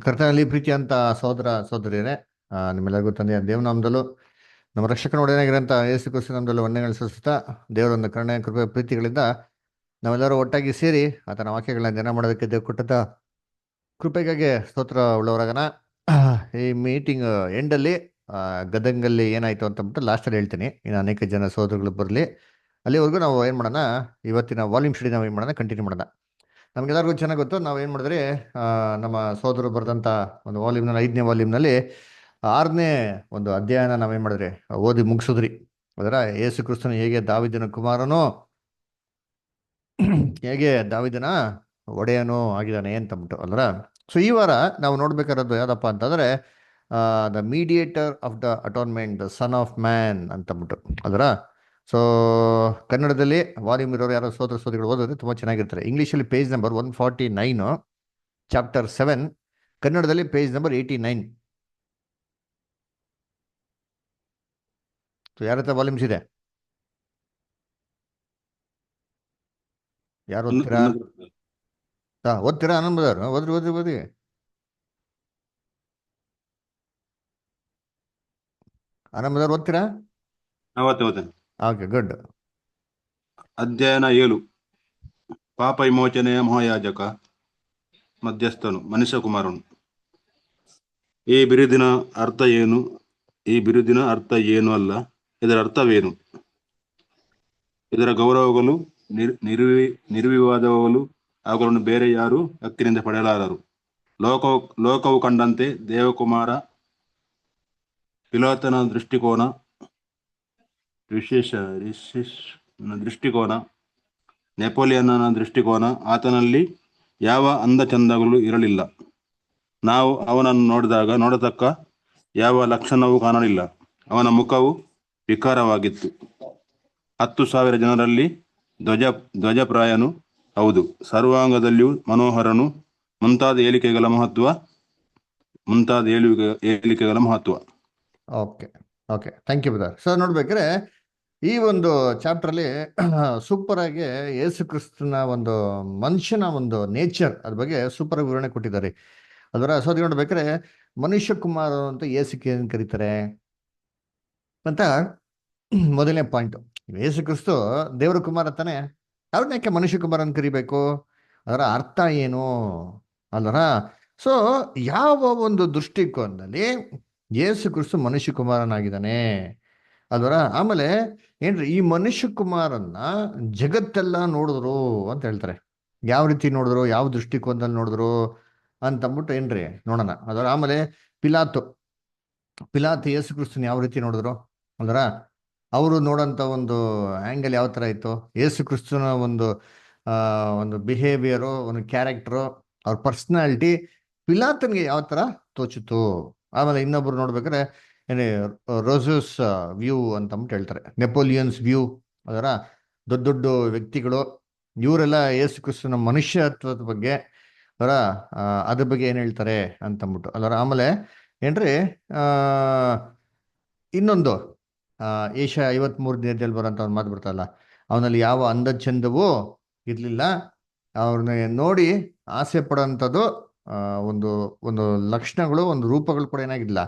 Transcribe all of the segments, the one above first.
ಕರ್ತನಲ್ಲಿ ಪ್ರೀತಿ ಅಂತ ಸಹೋದರ ಸಹೋದರಿಯರೇ, ನಿಮ್ಮೆಲ್ಲರಿಗೂ ತಂದೆಯ ದೇವನಾಮದಲ್ಲೂ ನಮ್ಮ ರಕ್ಷಕನ ಒಡೆಯನಾಗಿರೋಂಥ ಯೇಸು ಕ್ರಿಸ್ತ ನಾಮದಲ್ಲೂ ವಂದನೆಗಳು ಸಲ್ಲಿಸುತ್ತಾ, ದೇವರೊಂದು ಕರುಣೆ ಕೃಪೆ ಪ್ರೀತಿಗಳಿಂದ ನಾವೆಲ್ಲರೂ ಒಟ್ಟಾಗಿ ಸೇರಿ ಆತನ ವಾಕ್ಯಗಳನ್ನ ಧ್ಯಾನ ಮಾಡೋದಕ್ಕೆ ದೇವ್ರು ಕೊಟ್ಟಂತ ಕೃಪೆಗಾಗಿ ಸ್ತೋತ್ರ ಉಳ್ಳವರಾಗನ. ಈ ಮೀಟಿಂಗ್ ಎಂಡಲ್ಲಿ ಗದಗಲ್ಲಿ ಏನಾಯ್ತು ಅಂತಂದ್ಬಿಟ್ಟು ಲಾಸ್ಟಲ್ಲಿ ಹೇಳ್ತೀನಿ. ಇನ್ನು ಅನೇಕ ಜನ ಸಹೋದರಗಳು ಬರಲಿ, ಅಲ್ಲಿವರೆಗೂ ನಾವು ಏನು ಮಾಡೋಣ, ಇವತ್ತಿನ ವಾಲ್ಯೂಮ್ ಸ್ಟಡಿ ನಾವು ಏನು ಮಾಡೋಣ, ಕಂಟಿನ್ಯೂ ಮಾಡೋಣ. ನಮಗೆಲ್ಲರಿಗೂ ಚೆನ್ನಾಗಿ ಗೊತ್ತು, ನಾವು ಏನು ಮಾಡಿದ್ರಿ, ನಮ್ಮ ಸಹೋದರರು ಬರೆದಂಥ ಒಂದು ವಾಲ್ಯೂಮ್ನಲ್ಲಿ 5ನೇ ವಾಲ್ಯೂಮ್ನಲ್ಲಿ 6ನೇ ಒಂದು ಅಧ್ಯಾಯನ ನಾವೇನು ಮಾಡಿದ್ರಿ, ಓದಿ ಮುಗಿಸಿದ್ರಿ. ಅದರ ಯೇಸು ಕ್ರಿಸ್ತನು ಹೇಗೆ ದಾವಿದನ ಕುಮಾರನೋ, ಹೇಗೆ ದಾವಿದನ ಒಡೆಯನೋ ಆಗಿದ್ದಾನೆ ಅಂತಂದ್ಬಿಟ್ಟು ಅಲ್ರ. ಸೊ ಈ ವಾರ ನಾವು ನೋಡ್ಬೇಕಾರದ್ದು ಯಾವುದಪ್ಪ ಅಂತಂದರೆ, the mediator of the atonement, the son of man ಅಂತಂದ್ಬಿಟ್ಟು ಅಲ್ರ. ಸೊ ಕನ್ನಡದಲ್ಲಿ ವಾಲ್ಯೂಮ್ ಇರೋರು ಯಾರೋ ಸೋದರ ಸೋದರಿಗಳು ಓದಿದ್ರೆ ತುಂಬ ಚೆನ್ನಾಗಿರ್ತಾರೆ. ಇಂಗ್ಲೀಷಲ್ಲಿ ಪೇಜ್ ನಂಬರ್ 149, ಚಾಪ್ಟರ್ 7. ಕನ್ನಡದಲ್ಲಿ ಪೇಜ್ ನಂಬರ್ 89. ಸೊ ಯಾರ ಹತ್ರ ವಾಲ್ಯೂಮ್ಸ್ ಇದೆ? ಯಾರು ಓದ್ತೀರಾ? ಓದ್ತೀರಾ? ಆನಂದ್ ಬದರ್ ಓದ್ರಿ ಓದ್ರಿ ಓದಿ. ಆನಂದ್ ಬದರ್ ಓದ್ತೀರಾ? Okay, good. ಅಧ್ಯಯನ 7. ಪಾಪ ವಿಮೋಚನೆಯ ಮಹಾಯಾಜಕ, ಮಧ್ಯಸ್ಥನು, ಮನುಷ್ಯಕುಮಾರನು. ಈ ಬಿರುದಿನ ಅರ್ಥ ಏನು? ಈ ಬಿರುದಿನ ಅರ್ಥ ಏನು ಅಲ್ಲ, ಇದರ ಅರ್ಥವೇನು? ಇದರ ಗೌರವಗಳು ನಿರ್ವಿವಾದಗಳು, ಅವುಗಳನ್ನು ಬೇರೆ ಯಾರು ಹಕ್ಕಿನಿಂದ ಪಡೆಯಲಾರರು. ಲೋಕವು ಕಂಡಂತೆ ದೇವಕುಮಾರ ಪಿಲಾತನ ದೃಷ್ಟಿಕೋನ, ನೆಪೋಲಿಯನ್ನ ದೃಷ್ಟಿಕೋನ, ಆತನಲ್ಲಿ ಯಾವ ಅಂದಚಂದಗಳು ಇರಲಿಲ್ಲ. ನಾವು ಅವನನ್ನು ನೋಡತಕ್ಕ ಯಾವ ಲಕ್ಷಣವೂ ಕಾಣಲಿಲ್ಲ. ಅವನ ಮುಖವು ವಿಕಾರವಾಗಿತ್ತು. 10,000 ಜನರಲ್ಲಿ ಧ್ವಜಪ್ರಾಯನು, ಹೌದು, ಸರ್ವಾಂಗದಲ್ಲಿಯೂ ಮನೋಹರನು, ಮುಂತಾದ ಹೇಳಿಕೆಗಳ ಮಹತ್ವ. Okay okay, thank you brother. So ನೋಡ್ಬೇಕಾದ್ರೆ ಈ ಒಂದು ಚಾಪ್ಟ್ರಲ್ಲಿ ಸೂಪರ್ ಆಗಿ ಯೇಸು ಕ್ರಿಸ್ತನ ಒಂದು ಮನುಷ್ಯನ ಒಂದು ನೇಚರ್ ಅದ್ರ ಬಗ್ಗೆ ಸೂಪರ್ ಆಗಿ ವಿವರಣೆ ಕೊಟ್ಟಿದ್ದಾರೆ. ಅದರ ಸೋದಿ ನೋಡ್ಬೇಕಾದ್ರೆ ಮನುಷ್ಯ ಕುಮಾರ ಅಂತ ಯೇಸುಕ್ಕೆ ಏನು ಕರೀತಾರೆ ಅಂತ ಮೊದಲನೇ ಪಾಯಿಂಟ್. ಯೇಸು ಕ್ರಿಸ್ತು ದೇವರ ಕುಮಾರ ತಾನೆ, ಅವ್ರನ್ನ ಯಾಕೆ ಮನುಷ್ಯ ಕುಮಾರ ಅಂತ ಕರಿಬೇಕು? ಅದರ ಅರ್ಥ ಏನು ಅಲ್ಲರ? ಸೊ ಯಾವ ಒಂದು ದೃಷ್ಟಿಕೋನದಲ್ಲಿ ಯೇಸು ಕ್ರಿಸ್ತು ಮನುಷ್ಯ ಕುಮಾರನಾಗಿದ್ದಾನೆ ಅದರ? ಆಮೇಲೆ ಏನ್ರಿ, ಈ ಮನುಷ್ಯ ಕುಮಾರನ್ನ ಜಗತ್ತೆಲ್ಲ ನೋಡಿದ್ರು ಅಂತ ಹೇಳ್ತಾರೆ. ಯಾವ ರೀತಿ ನೋಡಿದ್ರು, ಯಾವ ದೃಷ್ಟಿಕೋನದಲ್ಲಿ ನೋಡಿದ್ರು ಅಂತಂದ್ಬಿಟ್ಟು ಏನ್ರಿ ನೋಡೋಣ. ಅದರ ಆಮೇಲೆ ಪಿಲಾತ್ ಯೇಸು ಕ್ರಿಸ್ತನ ಯಾವ ರೀತಿ ನೋಡಿದ್ರು ಅಂದ್ರ, ಅವರು ನೋಡೋಂಥ ಒಂದು ಆ್ಯಂಗಲ್ ಯಾವ ಥರ ಇತ್ತು, ಯೇಸು ಕ್ರಿಸ್ತನ ಒಂದು ಬಿಹೇವಿಯರು, ಒಂದು ಕ್ಯಾರೆಕ್ಟರು, ಅವ್ರ ಪರ್ಸ್ನಾಲಿಟಿ ಪಿಲಾತನ್ಗೆ ಯಾವ ಥರ ತೋಚಿತು. ಆಮೇಲೆ ಇನ್ನೊಬ್ರು ನೋಡ್ಬೇಕಾದ್ರೆ ಏನೇ ರೋಸಸ್ ವ್ಯೂ ಅಂತಂದ್ಬಿಟ್ಟು ಹೇಳ್ತಾರೆ, ನೆಪೋಲಿಯನ್ಸ್ ವ್ಯೂ. ಅದರ ದೊಡ್ಡ ದೊಡ್ಡ ವ್ಯಕ್ತಿಗಳು ಇವರೆಲ್ಲ ಯೇಸು ಕ್ರಿಸ್ತನ ಮನುಷ್ಯತ್ವದ ಬಗ್ಗೆ ಅದರ ಅದ್ರ ಬಗ್ಗೆ ಏನು ಹೇಳ್ತಾರೆ ಅಂತಂದ್ಬಿಟ್ಟು ಅಲ್ಲರ. ಆಮೇಲೆ ಏನ್ರಿ, ಇನ್ನೊಂದು ಏಷ್ಯಾ 53 ಬರೋಂಥ ಒಂದು ಮಾತು ಬರ್ತಲ್ಲ, ಅವನಲ್ಲಿ ಯಾವ ಅಂದ ಚಂದವೂ ಇರಲಿಲ್ಲ, ಅವ್ರನ್ನ ನೋಡಿ ಆಸೆ ಪಡೋಂಥದ್ದು ಒಂದು ಒಂದು ಲಕ್ಷಣಗಳು, ಒಂದು ರೂಪಗಳು ಕೂಡ ಏನಾಗಿಲ್ಲ,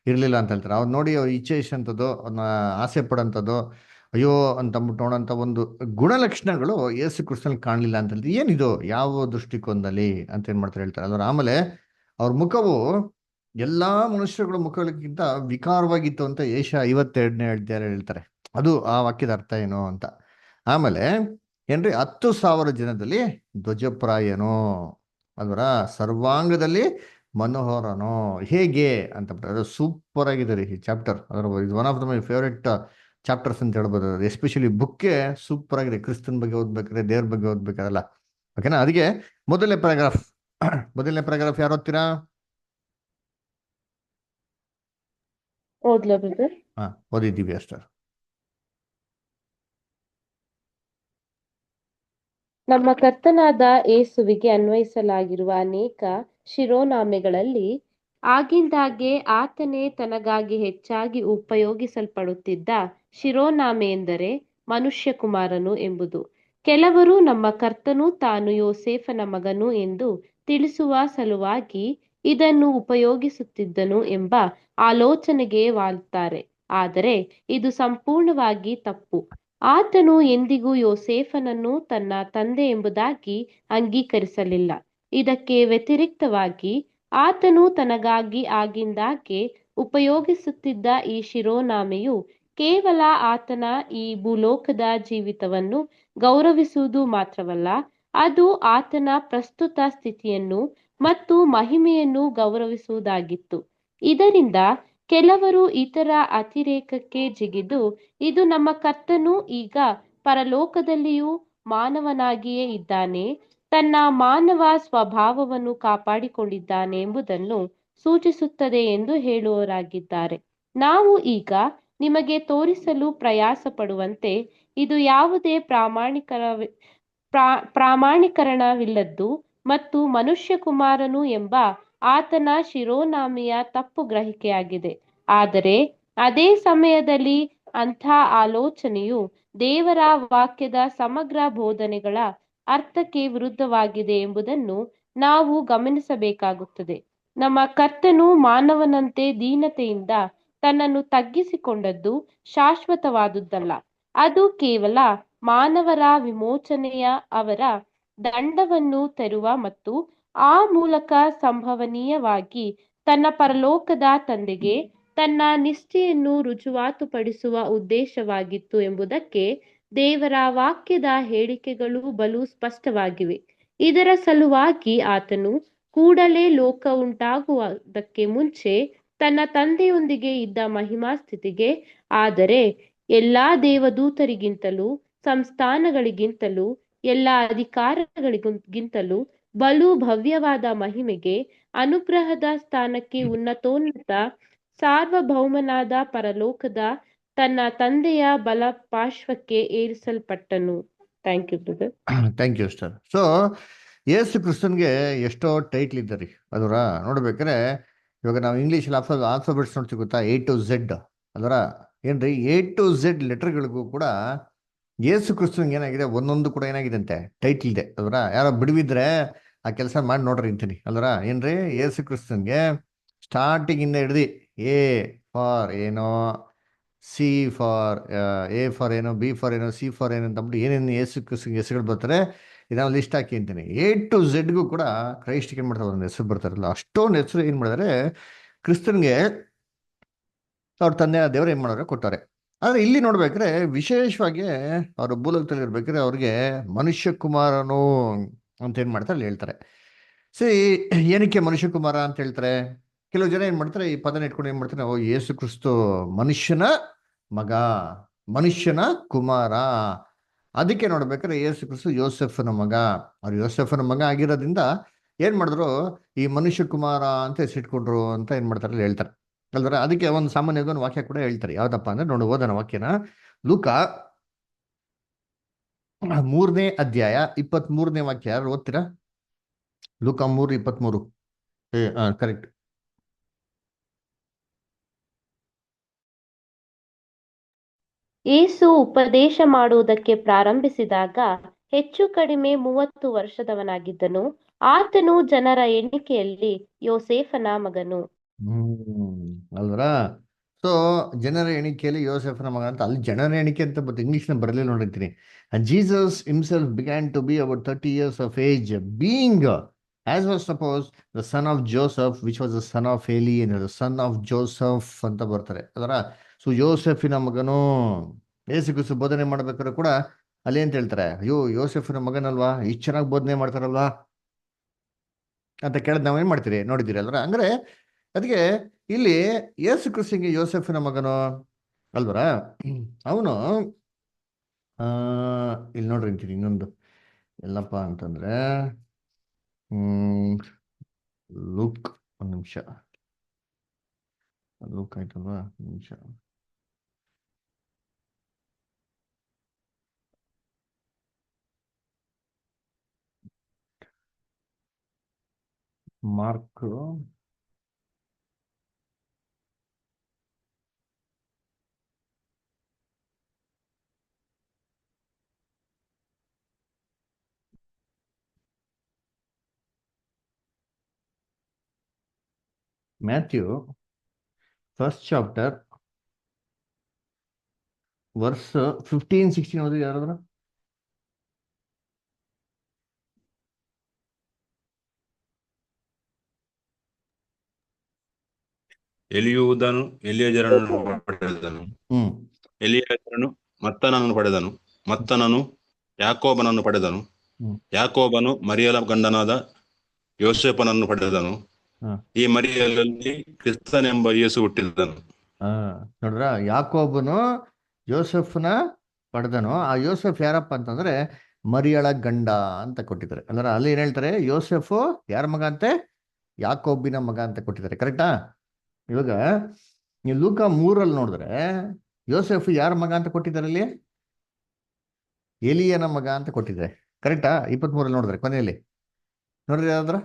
ಇರಲಿಲ್ಲ ಅಂತ ಹೇಳ್ತಾರೆ. ಅವ್ರು ನೋಡಿ ಅವ್ರು ಇಚ್ಛಿಸಂಥದ್ದು, ಅವ್ರನ್ನ ಆಸೆ ಪಡೋಂಥದ್ದು, ಅಯ್ಯೋ ಅಂತಂದ್ಬಿಟ್ಟು ನೋಡೋಂಥ ಒಂದು ಗುಣಲಕ್ಷಣಗಳು ಯೇಸು ಕ್ರಿಸ್ತನಲ್ಲಿ ಕಾಣಲಿಲ್ಲ ಅಂತ ಹೇಳ್ತಾರೆ. ಏನಿದು, ಯಾವ ದೃಷ್ಟಿಕೋನದಲ್ಲಿ ಅಂತ ಏನು ಮಾಡ್ತಾರೆ ಹೇಳ್ತಾರೆ ಅಲ್ವ. ಆಮೇಲೆ ಅವ್ರ ಮುಖವು ಎಲ್ಲಾ ಮನುಷ್ಯಗಳ ಮುಖಗಳಿಗಿಂತ ವಿಕಾರವಾಗಿತ್ತು ಅಂತ ಏಷ್ಯಾ 52ನೇ ಹೇಳ್ತಾರೆ. ಅದು ಆ ವಾಕ್ಯದ ಅರ್ಥ ಏನು ಅಂತ. ಆಮೇಲೆ ಏನ್ರಿ, 10,000 ಜನದಲ್ಲಿ ಧ್ವಜಪ್ರಾಯನೋ ಅಲ್ವರ, ಸರ್ವಾಂಗದಲ್ಲಿ ಮನೋಹರನೋ, ಹೇಗೆ ಅಂತ ಅದು ಸೂಪರ್ ಆಗಿದೆ ರೀ ಈ ಚಾಪ್ಟರ್. ಅದರ is one of the my favourite chapters ಅಂತ ಹೇಳ್ಬೋದು. ಎಸ್ಪೆಷಲಿ ಬುಕ್ಕೆ ಸೂಪರ್ ಆಗಿದೆ. ಕ್ರಿಸ್ತನ್ ಬಗ್ಗೆ ಓದ್ಬೇಕಾದ್ರೆ, ದೇವ್ರ ಬಗ್ಗೆ ಓದ್ಬೇಕಾರಲ್ಲ, ಓಕೆನಾ? ಅದಕ್ಕೆ ಮೊದಲನೇ ಪ್ಯಾರಾಗ್ರಾಫ್ ಯಾರು ಓದ್ತೀರಾ? ಓದ್ಲಾ ಬ್ರದರ್? ಓದಿದ್ದೀವಿ ಅಷ್ಟೇ. ನಮ್ಮ ಕರ್ತನಾದ ಯೇಸುವಿಗೆ ಅನ್ವಯಿಸಲಾಗಿರುವ ಅನೇಕ ಶಿರೋನಾಮೆಗಳಲ್ಲಿ ಆಗಿಂದಾಗ್ಗೆ ಆತನೇ ತನಗಾಗಿ ಹೆಚ್ಚಾಗಿ ಉಪಯೋಗಿಸಲ್ಪಡುತ್ತಿದ್ದ ಶಿರೋನಾಮೆ ಎಂದರೆ ಮನುಷ್ಯ ಕುಮಾರನು ಎಂಬುದು. ಕೆಲವರು ನಮ್ಮ ಕರ್ತನು ತಾನು ಯೋಸೇಫನ ಮಗನು ಎಂದು ತಿಳಿಸುವ ಸಲುವಾಗಿ ಇದನ್ನು ಉಪಯೋಗಿಸುತ್ತಿದ್ದನು ಎಂಬ ಆಲೋಚನೆಗೆ ವಾಲುತ್ತಾರೆ. ಆದರೆ ಇದು ಸಂಪೂರ್ಣವಾಗಿ ತಪ್ಪು. ಆತನು ಎಂದಿಗೂ ಯೋಸೇಫನನ್ನು ತನ್ನ ತಂದೆ ಎಂಬುದಾಗಿ ಅಂಗೀಕರಿಸಲಿಲ್ಲ. ಇದಕ್ಕೆ ವ್ಯತಿರಿಕ್ತವಾಗಿ ಆತನು ತನಗಾಗಿ ಆಗಿಂದಾಗ್ಗೆ ಉಪಯೋಗಿಸುತ್ತಿದ್ದ ಈ ಶಿರೋನಾಮೆಯು ಕೇವಲ ಆತನ ಈ ಭೂಲೋಕದ ಜೀವಿತವನ್ನು ಗೌರವಿಸುವುದು ಮಾತ್ರವಲ್ಲ, ಅದು ಆತನ ಪ್ರಸ್ತುತ ಸ್ಥಿತಿಯನ್ನು ಮತ್ತು ಮಹಿಮೆಯನ್ನು ಗೌರವಿಸುವುದಾಗಿತ್ತು. ಇದರಿಂದ ಕೆಲವರು ಇತರ ಅತಿರೇಕಕ್ಕೆ ಜಿಗಿದು, ಇದು ನಮ್ಮ ಕರ್ತನು ಈಗ ಪರಲೋಕದಲ್ಲಿಯೂ ಮಾನವನಾಗಿಯೇ ಇದ್ದಾನೆ, ತನ್ನ ಮಾನವ ಸ್ವಭಾವವನ್ನು ಕಾಪಾಡಿಕೊಂಡಿದ್ದಾನೆ ಎಂಬುದನ್ನು ಸೂಚಿಸುತ್ತದೆ ಎಂದು ಹೇಳುವವರಾಗಿದ್ದಾರೆ. ನಾವು ಈಗ ನಿಮಗೆ ತೋರಿಸಲು ಪ್ರಯಾಸ ಪಡುವಂತೆ ಇದು ಯಾವುದೇ ಪ್ರಾಮಾಣೀಕರಣವಿಲ್ಲದ್ದು ಮತ್ತು ಮನುಷ್ಯಕುಮಾರನು ಎಂಬ ಆತನ ಶಿರೋನಾಮೆಯ ತಪ್ಪು ಗ್ರಹಿಕೆಯಾಗಿದೆ. ಆದರೆ ಅದೇ ಸಮಯದಲ್ಲಿ ಅಂಥ ಆಲೋಚನೆಯು ದೇವರ ವಾಕ್ಯದ ಸಮಗ್ರ ಬೋಧನೆಗಳ ಅರ್ಥಕ್ಕೆ ವಿರುದ್ಧವಾಗಿದೆ ಎಂಬುದನ್ನು ನಾವು ಗಮನಿಸಬೇಕಾಗುತ್ತದೆ. ನಮ್ಮ ಕರ್ತನು ಮಾನವನಂತೆ ದೀನತೆಯಿಂದ ತನ್ನನ್ನು ತಗ್ಗಿಸಿಕೊಂಡದ್ದು ಶಾಶ್ವತವಾದುದಲ್ಲ. ಅದು ಕೇವಲ ಮಾನವರ ವಿಮೋಚನೆಯ ಅವರ ದಂಡವನ್ನು ತೆರುವ ಮತ್ತು ಆ ಮೂಲಕ ಸಂಭವನೀಯವಾಗಿ ತನ್ನ ಪರಲೋಕದ ತಂದೆಗೆ ತನ್ನ ನಿಷ್ಠೆಯನ್ನು ರುಜುವಾತುಪಡಿಸುವ ಉದ್ದೇಶವಾಗಿತ್ತು ಎಂಬುದಕ್ಕೆ ದೇವರ ವಾಕ್ಯದ ಹೇಳಿಕೆಗಳು ಬಲು ಸ್ಪಷ್ಟವಾಗಿವೆ. ಇದರ ಸಲುವಾಗಿ ಆತನು ಕೂಡಲೇ ಲೋಕ ಉಂಟಾಗುವುದಕ್ಕೆ ಮುಂಚೆ ತನ್ನ ತಂದೆಯೊಂದಿಗೆ ಇದ್ದ ಮಹಿಮಾ ಸ್ಥಿತಿಗೆ, ಆದರೆ ಎಲ್ಲಾ ದೇವದೂತರಿಗಿಂತಲೂ ಸಂಸ್ಥಾನಗಳಿಗಿಂತಲೂ ಎಲ್ಲ ಅಧಿಕಾರಗಳಿಗಿಂತಲೂ ಬಲು ಭವ್ಯವಾದ ಮಹಿಮೆಗೆ, ಅನುಗ್ರಹದ ಸ್ಥಾನಕ್ಕೆ, ಉನ್ನತೋನ್ನತ ಸಾರ್ವಭೌಮನಾದ ಪರಲೋಕದ ತನ್ನ ತಂದೆಯ ಬಲಪಾರ್ಶ್ವಕ್ಕೆ ಏರಿಸಲ್ಪಟ್ಟನು. Thank you brother. Thank you sir. So Yesu ಕ್ರಿಸ್ತನ್ಗೆ ಎಷ್ಟೋ ಟೈಟ್ಲ್ ಇದ್ದಾರೆ ಅದರ ನೋಡ್ಬೇಕಾದ್ರೆ, ಇವಾಗ ನಾವು ಇಂಗ್ಲೀಷಲ್ಲಿ ಆಲ್ಫಾಬೆಟ್ಸ್ ನೋಡ್ತೀವಿ ಗೊತ್ತಾ, A to Z ಅದರ ಏನ್ರಿ A to Z ಲೆಟರ್ಗಳಿಗೂ ಕೂಡ ಯೇಸು ಕ್ರಿಸ್ತನ್ಗೆ ಏನಾಗಿದೆ, ಒಂದೊಂದು ಕೂಡ ಏನಾಗಿದೆ ಅಂತೆ ಟೈಟ್ಲ್ ಇದೆ ಅದರ. ಯಾರೋ ಬಿಡುವಿದ್ರೆ ಆ ಕೆಲಸ ಮಾಡಿ ನೋಡ್ರಿ ಅಂತೀನಿ ಅಲ್ವರ. ಏನ್ರಿ ಯೇಸು ಕ್ರಿಸ್ತನ್ಗೆ ಸ್ಟಾರ್ಟಿಂಗ್ ಇಂದ ಹಿಡ್ದು A ಫಾರ್ ಏನೋ, A ಫಾರ್ ಏನೋ, B ಫಾರ್ ಏನೋ, C ಫಾರ್ ಏನೋ ಅಂತಂದ್ಬಿಟ್ಟು ಏನೇನು ಯೇಸು ಕ್ರಿಸ್ತನ್ಗೆ ಹೆಸರುಗಳು ಬರ್ತಾರೆ ಇದನ್ನ ಲಿಸ್ಟ್ ಹಾಕಿ ಅಂತೀನಿ. A to Z ಕೂಡ ಕ್ರೈಸ್ಟ್ಗೆ ಏನು ಮಾಡ್ತಾರೆ, ಒಂದು ಹೆಸರು ಬರ್ತಾರಲ್ಲ, ಅಷ್ಟೊಂದು ಹೆಸರು ಏನು ಮಾಡಿದ್ರೆ ಕ್ರಿಸ್ತನ್ಗೆ ಅವ್ರ ತಂದೆ ದೇವರು ಏನು ಮಾಡೋರೆ ಕೊಟ್ಟಾರೆ. ಆದರೆ ಇಲ್ಲಿ ನೋಡ್ಬೇಕಾದ್ರೆ ವಿಶೇಷವಾಗಿ ಅವರು ಭೂಲೋಕದಲ್ಲಿ ಇರ್ಬೇಕಾದ್ರೆ ಅವ್ರಿಗೆ ಮನುಷ್ಯ ಕುಮಾರನು ಅಂತ ಏನು ಮಾಡ್ತಾರೆ ಅಲ್ಲಿ ಹೇಳ್ತಾರೆ. ಸರಿ, ಏನಕ್ಕೆ ಮನುಷ್ಯ ಕುಮಾರ ಅಂತ ಹೇಳ್ತಾರೆ? ಕೆಲವು ಜನ ಏನು ಮಾಡ್ತಾರೆ, ಈ ಪದನ ಇಟ್ಕೊಂಡು ಏನು ಮಾಡ್ತಾರೆ, ಓ ಯೇಸು ಕ್ರಿಸ್ತು ಮನುಷ್ಯನ ಮಗ, ಮನುಷ್ಯನ ಕುಮಾರ. ಅದಕ್ಕೆ ನೋಡ್ಬೇಕಾದ್ರೆ ಯೇಸು ಕ್ರಿಸ್ತು ಯೋಸೆಫನ ಮಗ. ಅವ್ರು ಯೋಸೆಫನ ಮಗ ಆಗಿರೋದ್ರಿಂದ ಏನ್ ಮಾಡಿದ್ರು, ಈ ಮನುಷ್ಯ ಕುಮಾರ ಅಂತ ಹೆಸರಿಟ್ಕೊಂಡ್ರು ಅಂತ ಏನ್ ಮಾಡ್ತಾರೆ ಅಲ್ಲಿ ಹೇಳ್ತಾರೆ ಅಲ್ವರ. ಅದಕ್ಕೆ ಒಂದು ಸಾಮಾನ್ಯವಾಗಿ ಒಂದು ವಾಕ್ಯ ಕೂಡ ಹೇಳ್ತಾರೆ. ಯಾವ್ದಪ್ಪ ಅಂದ್ರೆ ನೋಡಿ, ಓದೋಣ ವಾಕ್ಯನ. ಲೂಕ 3ನೇ ಅಧ್ಯಾಯ 23ನೇ ವಾಕ್ಯ. ಯಾರು ಓದ್ತೀರಾ? ಲೂಕ 3:23. ಕರೆಕ್ಟ್. ಯೇಸು ಉಪದೇಶ ಮಾಡುವುದಕ್ಕೆ ಪ್ರಾರಂಭಿಸಿದಾಗ ಹೆಚ್ಚು ಕಡಿಮೆ 30 ವರ್ಷದವನಾಗಿದ್ದನು. ಆತನು ಜನರ ಎಣಿಕೆಯಲ್ಲಿ ಯೋಸೇಫನ ಮಗನು. ಅಲ್ವರ. ಸೊ ಜನರ ಎಣಿಕೆಯಲ್ಲಿ ಯೋಸೆಫನ ಮಗ ಅಂತ, ಅಲ್ಲಿ ಜನರ ಎಣಿಕೆ ಅಂತ ಬಟ್ ಇಂಗ್ಲಿಷ್ನ ಬರಲಿಲ್ಲ ನೋಡಿರ್ತೀನಿ. Jesus himself began to be about 30 years of age, being as was supposed the son of Joseph which was the son of Eli, son of Joseph ಅಂತ ಬರ್ತಾರೆ ಅದರ. ಸೊ ಯೋಸೆಫಿನ ಮಗನು ಯೇಸು ಕ್ರಿಸ್ತು ಬೋಧನೆ ಮಾಡ್ಬೇಕಾದ್ರೆ ಕೂಡ ಅಲ್ಲಿ ಅಂತ ಹೇಳ್ತಾರೆ, ಅಯ್ಯೋ ಯೋಸೆಫಿನ ಮಗನಲ್ವಾ, ಇಷ್ಟು ಚೆನ್ನಾಗಿ ಬೋಧನೆ ಮಾಡ್ತಾರಲ್ವಾ ಅಂತ ಕೇಳಿದ್ ನಾವೇನ್ ಮಾಡ್ತೀರಿ, ನೋಡಿದ್ದೀರಿ ಅಲ್ವರ. ಅಂದ್ರೆ ಅದಕ್ಕೆ ಇಲ್ಲಿ ಯೇಸು ಕ್ರಿಸ್ತನಿಗೆ ಯೋಸೆಫಿನ ಮಗನು ಅಲ್ವರ. ಅವನು ಇಲ್ಲಿ ನೋಡ್ರಿ ಅಂತೀನಿ ಇನ್ನೊಂದು ಎಲ್ಲಪ್ಪ ಅಂತಂದ್ರೆ, ಲೂಕ್, ಒಂದು ನಿಮಿಷ, ಲೂಕ್ ಆಯ್ತಲ್ವಾ, ನಿಮಿಷ. Mark Matthew first chapter verse 15-16 ಓದಿ ಯಾರಾದ್ರೂ. ಎಲಿಯೂದನು ಎಲಿಯಜರನನ್ನು ಪಡೆದನು. ಹ್ಮ್ ಎಲಿಯಜರನು ಮತ್ತನನ್ನು ಪಡೆದನು. ಮತ್ತನನು ಯಾಕೋಬನನ್ನು ಪಡೆದನು. ಹ್ಮ್ ಯಾಕೋಬನು ಮರಿಯಲ ಗಂಡನಾದ ಯೋಸೇಫನನ್ನು ಪಡೆದನು. ಹ್ಮ್ ಈ ಮರಿಯಲಲ್ಲಿ ಕ್ರಿಸ್ತನೆಂಬ ಯೇಸು ಹುಟ್ಟಿದನು. ನೋಡ್ರ, ಯಾಕೋಬನು ಯೋಸೆಫ್ನ ಪಡೆದನು. ಆ ಯೋಸೆಫ್ ಯಾರಪ್ಪ ಅಂತಂದ್ರೆ ಮರಿಯಳ ಗಂಡ ಅಂತ ಕೊಟ್ಟಿದ್ದಾರೆ. ಅಂದ್ರೆ ಅಲ್ಲಿ ಏನ್ ಹೇಳ್ತಾರೆ, ಯೋಸೆಫು ಯಾರ ಮಗ ಅಂತೆ? ಯಾಕೋಬಿನ ಮಗ ಅಂತ ಕೊಟ್ಟಿದ್ದಾರೆ. ಕರೆಕ್ಟಾ? ಇವಾಗ ನೀವು ಲೂಕ 3 ನೋಡಿದ್ರೆ ಯೋಸೆಫ್ ಯಾರ ಮಗ ಅಂತ ಕೊಟ್ಟಿದ್ದಾರೆ? ಅಲ್ಲಿ ಎಲಿಯನ ಮಗ ಅಂತ ಕೊಟ್ಟಿದ್ದಾರೆ. ಕರೆಕ್ಟಾ? 23 ನೋಡಿದ್ರೆ ಕೊನೆಯಲ್ಲಿ ನೋಡ್ರಿ ಯಾವ್ದ್ರ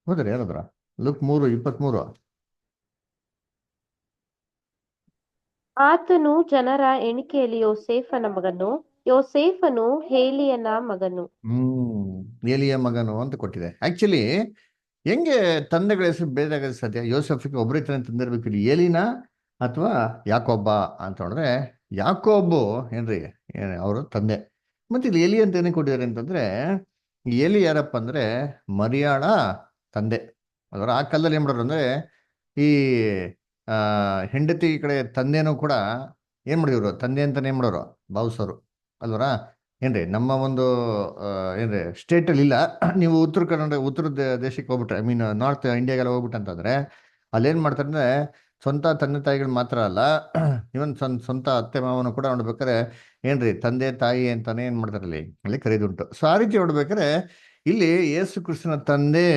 ಹೋದ್ರಿ ಯಾರಾದ್ರ? ಲೂಕ್ 3:23. ಆತನು ಜನರ ಎಣಿಕೆಯಲ್ಲಿ ಯೋಸೇಫನ ಮಗನು, ಯೋಸೇಫನು ಹೇಲಿಯನ ಮಗನು. ಏಲಿಯ ಮಗನು ಅಂತ ಕೊಟ್ಟಿದೆ. ಆಕ್ಚುಲಿ ಹೆಂಗೆ ತಂದೆಗಳ ಹೆಸರು ಬೇರೆ ಆಗೋದು ಸಾಧ್ಯ? ಯೋಸೆಫ್ಗೆ ಒಬ್ಬರೇ ತಂದಿರ್ಬೇಕು, ಇಲ್ಲಿ ಏಲಿನ ಅಥವಾ ಯಾಕೋಬ್ಬ ಅಂತ ನೋಡಿದ್ರೆ ಯಾಕೋಬು ಏನ್ರಿ ಅವರು ತಂದೆ. ಮತ್ತೆ ಇಲ್ಲಿ ಎಲಿ ಅಂತ ಏನಕ್ಕೆ ಕೊಟ್ಟಿದ್ದಾರೆ ಅಂತಂದ್ರೆ, ಈ ಎಲಿ ಯಾರಪ್ಪ ಅಂದ್ರೆ ಮರಿಯಾಳ ತಂದೆ. ಅದರ ಆ ಕಾಲದಲ್ಲಿ ಏನ್ ಮಾಡೋರು ಅಂದ್ರೆ, ಈ ಹೆಂಡತಿ ಕಡೆ ತಂದೆನೂ ಕೂಡ ಏನ್ ಮಾಡಿದ್ರು, ತಂದೆ ಅಂತಾನೆ ಏನ್ ಮಾಡೋರು ಭಾವಿಸೋರು ಅಲ್ವರ. ಏನ್ರಿ ನಮ್ಮ ಒಂದು ಏನ್ರಿ ಸ್ಟೇಟಲ್ಲಿ ಇಲ್ಲ, ನೀವು ಉತ್ತರ ಕನ್ನಡ ಉತ್ತರ ದೇಶಕ್ಕೆ ಹೋಗ್ಬಿಟ್ರೆ, ಐ ಮೀನ್ ನಾರ್ತ್ ಇಂಡಿಯಾಗೆಲ್ಲ ಹೋಗ್ಬಿಟ್ಟು ಅಂತಂದ್ರೆ ಅಲ್ಲೇನ್ ಮಾಡ್ತಾರೆ ಅಂದ್ರೆ, ಸ್ವಂತ ತಂದೆ ತಾಯಿಗಳು ಮಾತ್ರ ಅಲ್ಲ, ಇವನ್ ಸ್ವಂತ ಅತ್ತೆ ಮಾವನು ಕೂಡ ನೋಡ್ಬೇಕಾರೆ ಏನ್ರಿ ತಂದೆ ತಾಯಿ ಅಂತಾನೆ ಏನ್ ಮಾಡ್ತಾರೆ ಅಲ್ಲಿ ಕರೀದುಂಟು. ಸೊ ಆ ರೀತಿ ನೋಡ್ಬೇಕಾರೆ ಇಲ್ಲಿ ಯೇಸು ಕ್ರಿಸ್ತನ ತಂದೆ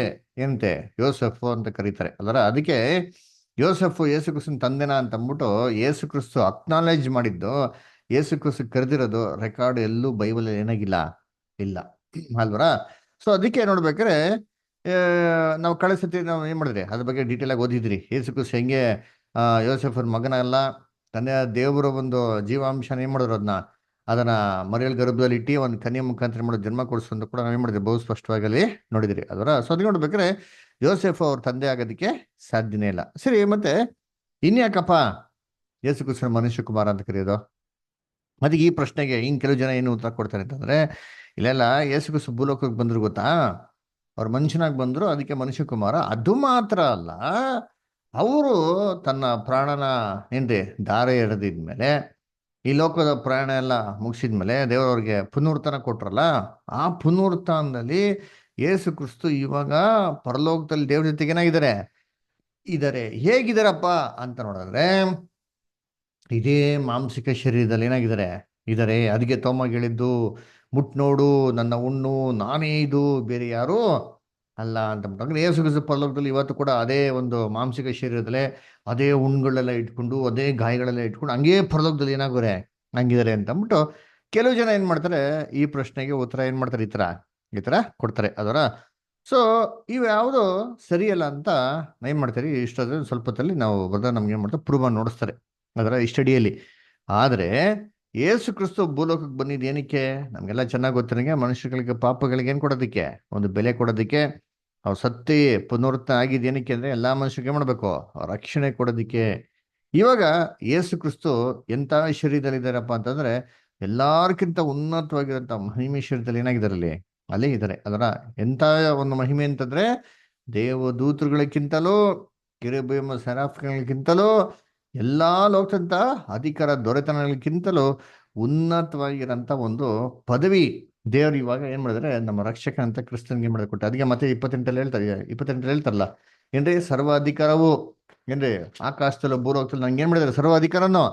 ಏನಂತೆ ಯೋಸೆಫ್ ಅಂತ ಕರೀತಾರೆ ಅಲ್ವರ. ಅದಕ್ಕೆ ಯೋಸೆಫ್ ಯೇಸು ಕ್ರಿಸ್ತನ ತಂದೆನ ಅಂತ ಅಂದ್ಬಿಟ್ಟು ಯೇಸು ಕ್ರಿಸ್ತು ಅಕ್ನಾಲೇಜ್ ಮಾಡಿದ್ದು, ಯೇಸು ಕ್ರಿಸ್ತು ಕರೆದಿರೋದು ರೆಕಾರ್ಡ್ ಎಲ್ಲೂ ಬೈಬಲ್ ಏನಾಗಿಲ್ಲ, ಇಲ್ಲ ಅಲ್ವರ. ಸೊ ಅದಕ್ಕೆ ನೋಡ್ಬೇಕಾದ್ರೆ ನಾವು ಕಳೆದ ಸತಿ ನಾವು ಏನ್ ಮಾಡಿದ್ರಿ ಅದ್ರ ಬಗ್ಗೆ ಡೀಟೇಲ್ ಆಗಿ ಓದಿದ್ರಿ. ಯೇಸು ಕ್ರಿಸ್ತು ಹೆಂಗೆ ಯೋಸೆಫರ್ ಮಗನಲ್ಲ, ತಂದೆ ದೇವರ ಒಂದು ಜೀವಾಂಶನ ಏನ್ ಮಾಡಿದ್ರು, ಅದನ್ನ ಮರಿಯಲ್ ಗರ್ಭದಲ್ಲಿ ಇಟ್ಟು ಒಂದು ಕನ್ಯೆ ಮುಖಾಂತರ ಮಾಡೋ ಜನ್ಮ ಕೊಡಿಸೋದು ಕೂಡ ನಾವೇನ್ ಮಾಡಿದ್ರಿ ಬಹು ಸ್ಪಷ್ಟವಾಗಿ ಅಲ್ಲಿ ನೋಡಿದ್ರಿ ಅದರ. ಸೊ ಅದಕ್ಕೆ ನೋಡ್ಬೇಕಾದ್ರೆ ಯೋಸೆಫ್ ಅವ್ರ ತಂದೆ ಆಗೋದಕ್ಕೆ ಸಾಧ್ಯನೇ ಇಲ್ಲ. ಸರಿ, ಮತ್ತೆ ಇನ್ಯಾಕಪ್ಪ ಯೇಸು ಕ್ರಿಸ್ತನ ಮನುಷ್ಯ ಕುಮಾರ ಅಂತ ಕರೆಯೋದು? ಅದಕ್ಕೆ ಈ ಪ್ರಶ್ನೆಗೆ ಹಿಂಗ್ ಕೆಲವು ಜನ ಏನು ಉತ್ತರ ಕೊಡ್ತಾರೆ ಅಂತಂದ್ರೆ, ಇಲ್ಲೆಲ್ಲ ಯೇಸು ಕ್ರಿಸ್ತು ಭೂಲೋಕಕ್ಕೆ ಬಂದ್ರು ಗೊತ್ತಾ, ಅವ್ರ ಮನುಷ್ಯನಾಗಿ ಬಂದ್ರು, ಅದಕ್ಕೆ ಮನುಷ್ಯ ಕುಮಾರ. ಅದು ಮಾತ್ರ ಅಲ್ಲ, ಅವರು ತನ್ನ ಪ್ರಾಣನ ಏನ್ರಿ ಧಾರೆ ಎರೆದಿದ್ಮೇಲೆ, ಈ ಲೋಕದ ಪ್ರಯಾಣ ಎಲ್ಲ ಮುಗಿಸಿದ್ಮೇಲೆ ದೇವರವ್ರಿಗೆ ಪುನರುತ್ಥಾನ ಕೊಟ್ರಲ್ಲ, ಆ ಪುನರುತ್ಥಾನದಲ್ಲಿ ಯೇಸು ಕ್ರಿಸ್ತು ಇವಾಗ ಪರಲೋಕದಲ್ಲಿ ದೇವ್ರ ಜೊತೆಗೆ ಏನಾಗಿದ್ದಾರೆ ಇದ್ದಾರೆ. ಹೇಗಿದ್ದಾರಪ್ಪ ಅಂತ ನೋಡಿದ್ರೆ, ಇದೇ ಮಾಂಸಿಕ ಶರೀರದಲ್ಲಿ ಏನಾಗಿದ್ದಾರೆ ಇದ್ದಾರೆ. ಅದಕ್ಕೆ ತೋಮಾಗ ಹೇಳಿದ್ದು, ಮುಟ್ ನೋಡು ನನ್ನ ಹುಣ್ಣು, ನಾನೇ ಇದು, ಬೇರೆ ಯಾರು ಅಲ್ಲ ಅಂತ. ಯೇಸು ಕ್ರಿಸ್ತು ಪರಲೋಕದಲ್ಲಿ ಇವತ್ತು ಕೂಡ ಅದೇ ಒಂದು ಮಾಂಸಿಕ ಶರೀರದಲ್ಲೇ ಅದೇ ಹುಣ್ಣುಗಳೆಲ್ಲ ಇಟ್ಕೊಂಡು, ಅದೇ ಗಾಯಗಳೆಲ್ಲ ಇಟ್ಕೊಂಡು ಹಂಗೇ ಪರಲೋಕದಲ್ಲಿ ಏನಾಗೋರೆ ಹಂಗಿದ್ದಾರೆ ಅಂತ ಅಂದ್ಬಿಟ್ಟು ಕೆಲವು ಜನ ಏನ್ ಮಾಡ್ತಾರೆ, ಈ ಪ್ರಶ್ನೆಗೆ ಉತ್ತರ ಏನ್ ಮಾಡ್ತಾರೆ, ಈ ತರ ಕೊಡ್ತಾರೆ ಅದರ. ಸೊ ಇವು ಯಾವುದು ಸರಿಯಲ್ಲ ಅಂತ ಏನ್ ಮಾಡ್ತಾರೆ, ಇಷ್ಟೊಂದು ಸ್ವಲ್ಪ ಹೊತ್ತಲ್ಲಿ ನಾವು ಬರ್ದ ನಮ್ಗೆ ಏನ್ ಮಾಡ್ತಾರೆ ಪ್ರೂವ್ ನೋಡಿಸ್ತಾರೆ ಅದರ ಈ ಸ್ಟಡಿಯಲ್ಲಿ. ಆದ್ರೆ ಯೇಸು ಕ್ರಿಸ್ತು ಭೂಲೋಕಕ್ಕೆ ಬಂದಿದ್ದು ಏನಕ್ಕೆ ನಮ್ಗೆಲ್ಲ ಚೆನ್ನಾಗಿ ಗೊತ್ತಿರಂಗೆ, ಮನುಷ್ಯಗಳಿಗೆ ಪಾಪಗಳಿಗೆ ಏನ್ ಕೊಡೋದಕ್ಕೆ, ಒಂದು ಬೆಲೆ ಕೊಡೋದಕ್ಕೆ. ಅವ್ರು ಸತ್ತಿ ಪುನರುತ್ಥಾನ ಆಗಿದ್ದು ಏನಕ್ಕೆ ಅಂದ್ರೆ, ಎಲ್ಲಾ ಮನುಷ್ಯರಿಗೆ ಮಾಡ್ಬೇಕು ರಕ್ಷಣೆ ಕೊಡೋದಕ್ಕೆ. ಇವಾಗ ಯೇಸು ಕ್ರಿಸ್ತು ಎಂತ ಶರೀರದಲ್ಲಿ ಇದ್ದಾರಪ್ಪ ಅಂತಂದ್ರೆ, ಎಲ್ಲಾರ್ಕಿಂತ ಉನ್ನತವಾಗಿರಂತ ಮಹಿಮೆ ಶರೀರದಲ್ಲಿ ಏನಾಗಿದ್ದಾರೆ ಅಲ್ಲಿ ಇದ್ದಾರೆ ಅದರ. ಎಂತ ಒಂದು ಮಹಿಮೆ ಅಂತಂದ್ರೆ, ದೇವದೂತರುಗಳಿಗಿಂತಲೂ ಕಿರುಬೆಂಬ ಸೆರಾಫ್ಗಳಿಗಿಂತಲೂ ಎಲ್ಲಾ ಲೋಕದಂತ ಅಧಿಕಾರ ದೊರೆತನಗಳಿಗಿಂತಲೂ ಉನ್ನತವಾಗಿರಂತ ಒಂದು ಪದವಿ ದೇವ್ರು ಇವಾಗ ಏನ್ ಮಾಡಿದ್ರೆ ನಮ್ಮ ರಕ್ಷಕ ಅಂತ ಕ್ರಿಸ್ತನ್ಗೆ ಮಾಡಿದ್ರೆ ಕೊಟ್ಟೆ. ಅದಕ್ಕೆ ಮತ್ತೆ 28 ಹೇಳ್ತಾರಲ್ಲ, ಏನ್ರಿ ಸರ್ವ ಅಧಿಕಾರವು ಏನ್ರಿ ಆಕಾಶದಲ್ಲೂ ಭೂಲೋಕದಲ್ಲಿ ನಂಗೆ ಏನ್ ಮಾಡಿದಾರೆ, ಸರ್ವ ಅಧಿಕಾರನು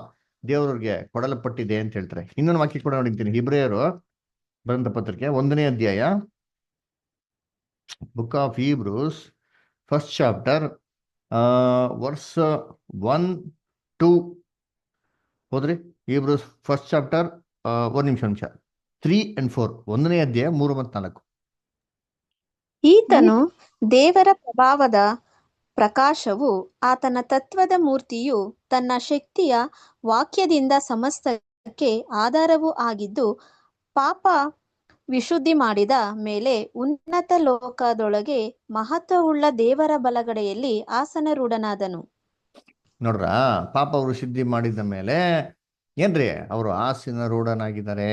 ದೇವ್ರಿಗೆ ಕೊಡಲ್ಪಟ್ಟಿದೆ ಅಂತ ಹೇಳ್ತಾರೆ. ಇನ್ನೊಂದು ವಾಕ್ಯ ಕೂಡ ನೋಡಿರ್ತೀನಿ, ಹಿಬ್ರಿಯರು ಬರೆದ ಪತ್ರಿಕೆ 1ನೇ ಅಧ್ಯಾಯ, book of Hebrews first chapter verse 1-2 ಹೋದ್ರಿ. ಹೀಬ್ರೂಸ್ ಫಸ್ಟ್ ಚಾಪ್ಟರ್ 3 and 4, 1ನೇ ಅಧ್ಯಾಯ 3 ಮತ್ತು 4. ಈತನು ದೇವರ ಪ್ರಭಾವದ ಪ್ರಕಾಶವು, ಆತನ ತತ್ವದ ಮೂರ್ತಿಯು, ತನ್ನ ಶಕ್ತಿಯ ವಾಕ್ಯದಿಂದ ಸಮಸ್ತಕ್ಕೆ ಆಧಾರವೂ ಆಗಿದ್ದು, ಪಾಪ ವಿಶುದ್ಧಿ ಮಾಡಿದ ಮೇಲೆ ಉನ್ನತ ಲೋಕದೊಳಗೆ ಮಹತ್ವವುಳ್ಳ ದೇವರ ಬಲಗಡೆಯಲ್ಲಿ ಆಸನರೂಢನಾದನು. ನೋಡ್ರ, ಪಾಪ ಅವರು ಸಿದ್ಧಿ ಮಾಡಿದ ಮೇಲೆ ಏನ್ರಿ ಅವರು ಆಸನ ರೂಢನಾಗಿದ್ದಾರೆ.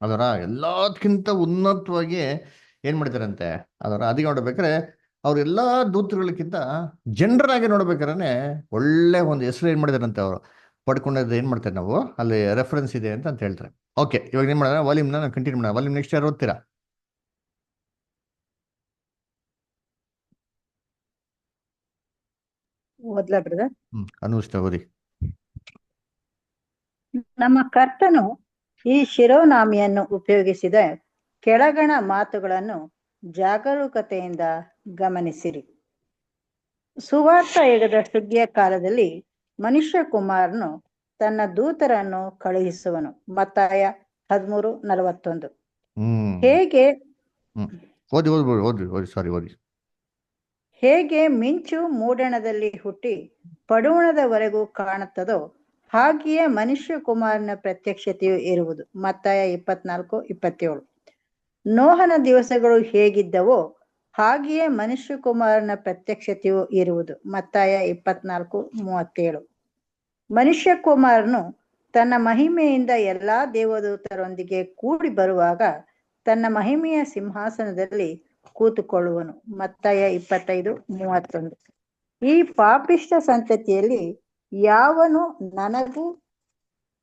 ಅದರ ಎಲ್ಲದಕ್ಕಿಂತ ಉನ್ನತವಾಗಿ ಏನ್ ಮಾಡಿದಾರಂತೆ. ಅದರ ಅದಕ್ಕೆ ನೋಡ್ಬೇಕಾರೆ ಅವ್ರ ಎಲ್ಲಾ ದೂತಗಳಿಗಿಂತ ಜನರಾಗಿ ನೋಡ್ಬೇಕಾದ್ರೆ ಒಳ್ಳೆ ಒಂದು ಹೆಸರು ಏನ್ ಮಾಡಿದಾರಂತೆ ಅವರು ಪಡ್ಕೊಂಡದ್ದು. ಏನ್ ಮಾಡ್ತಾರೆ ನಾವು ಅಲ್ಲಿ ರೆಫರೆನ್ಸ್ ಇದೆ ಅಂತ ಹೇಳ್ತಾರೆ. ಓಕೆ, ಇವಾಗ ಏನ್ ಮಾಡೋಣ, ವಾಲ್ಯೂಮ್ನ ನಾನು ಕಂಟಿನ್ಯೂ ಮಾಡೋಣ. ವಾಲ್ಯೂಮ್ ನೆಕ್ಸ್ಟ್ ಯಾರು ಓದ್ತೀರಾ? ಓದ್ಲಾ ಬ್ರದರ್? ಅನುಷ್ಠ ಓದಿ. ನಮ್ಮ ಕರ್ತನು ಈ ಶಿರೋನಾಮೆಯನ್ನು ಉಪಯೋಗಿಸಿದ ಕೆಳಗಣ ಮಾತುಗಳನ್ನು ಜಾಗರೂಕತೆಯಿಂದ ಗಮನಿಸಿರಿ. ಸುವಾರ್ತ ಯುಗದ ಸುಗ್ಗಿಯ ಕಾಲದಲ್ಲಿ ಮನುಷ್ಯ ಕುಮಾರನು ತನ್ನ ದೂತರನ್ನು ಕಳುಹಿಸುವನು. ಮತ್ತಾಯ 13:41. ಹೇಗೆ ಓದಿ ಓದಿ ಓದಿ ಸಾರಿ ಓದಿ. ಹೇಗೆ ಮಿಂಚು ಮೂಡಣದಲ್ಲಿ ಹುಟ್ಟಿ ಪಡುವಣದವರೆಗೂ ಕಾಣುತ್ತದೋ ಹಾಗೆಯೇ ಮನುಷ್ಯ ಕುಮಾರನ ಪ್ರತ್ಯಕ್ಷತೆಯು ಇರುವುದು. ಮತ್ತಾಯ 24:27. ನೋಹನ ದಿವಸಗಳು ಹೇಗಿದ್ದವೋ ಹಾಗೆಯೇ ಮನುಷ್ಯ ಕುಮಾರನ ಪ್ರತ್ಯಕ್ಷತೆಯು ಇರುವುದು. ಮತ್ತಾಯ 24:37. ಮನುಷ್ಯ ಕುಮಾರನು ತನ್ನ ಮಹಿಮೆಯಿಂದ ಎಲ್ಲಾ ದೇವದೂತರೊಂದಿಗೆ ಕೂಡಿ ಬರುವಾಗ ತನ್ನ ಮಹಿಮೆಯ ಸಿಂಹಾಸನದಲ್ಲಿ ಕೂತುಕೊಳ್ಳುವನು. ಮತ್ತಾಯ 25:31. ಈ ಪಾಪಿಷ್ಟ ಸಂತತಿಯಲ್ಲಿ ಯಾವನು ನನಗೂ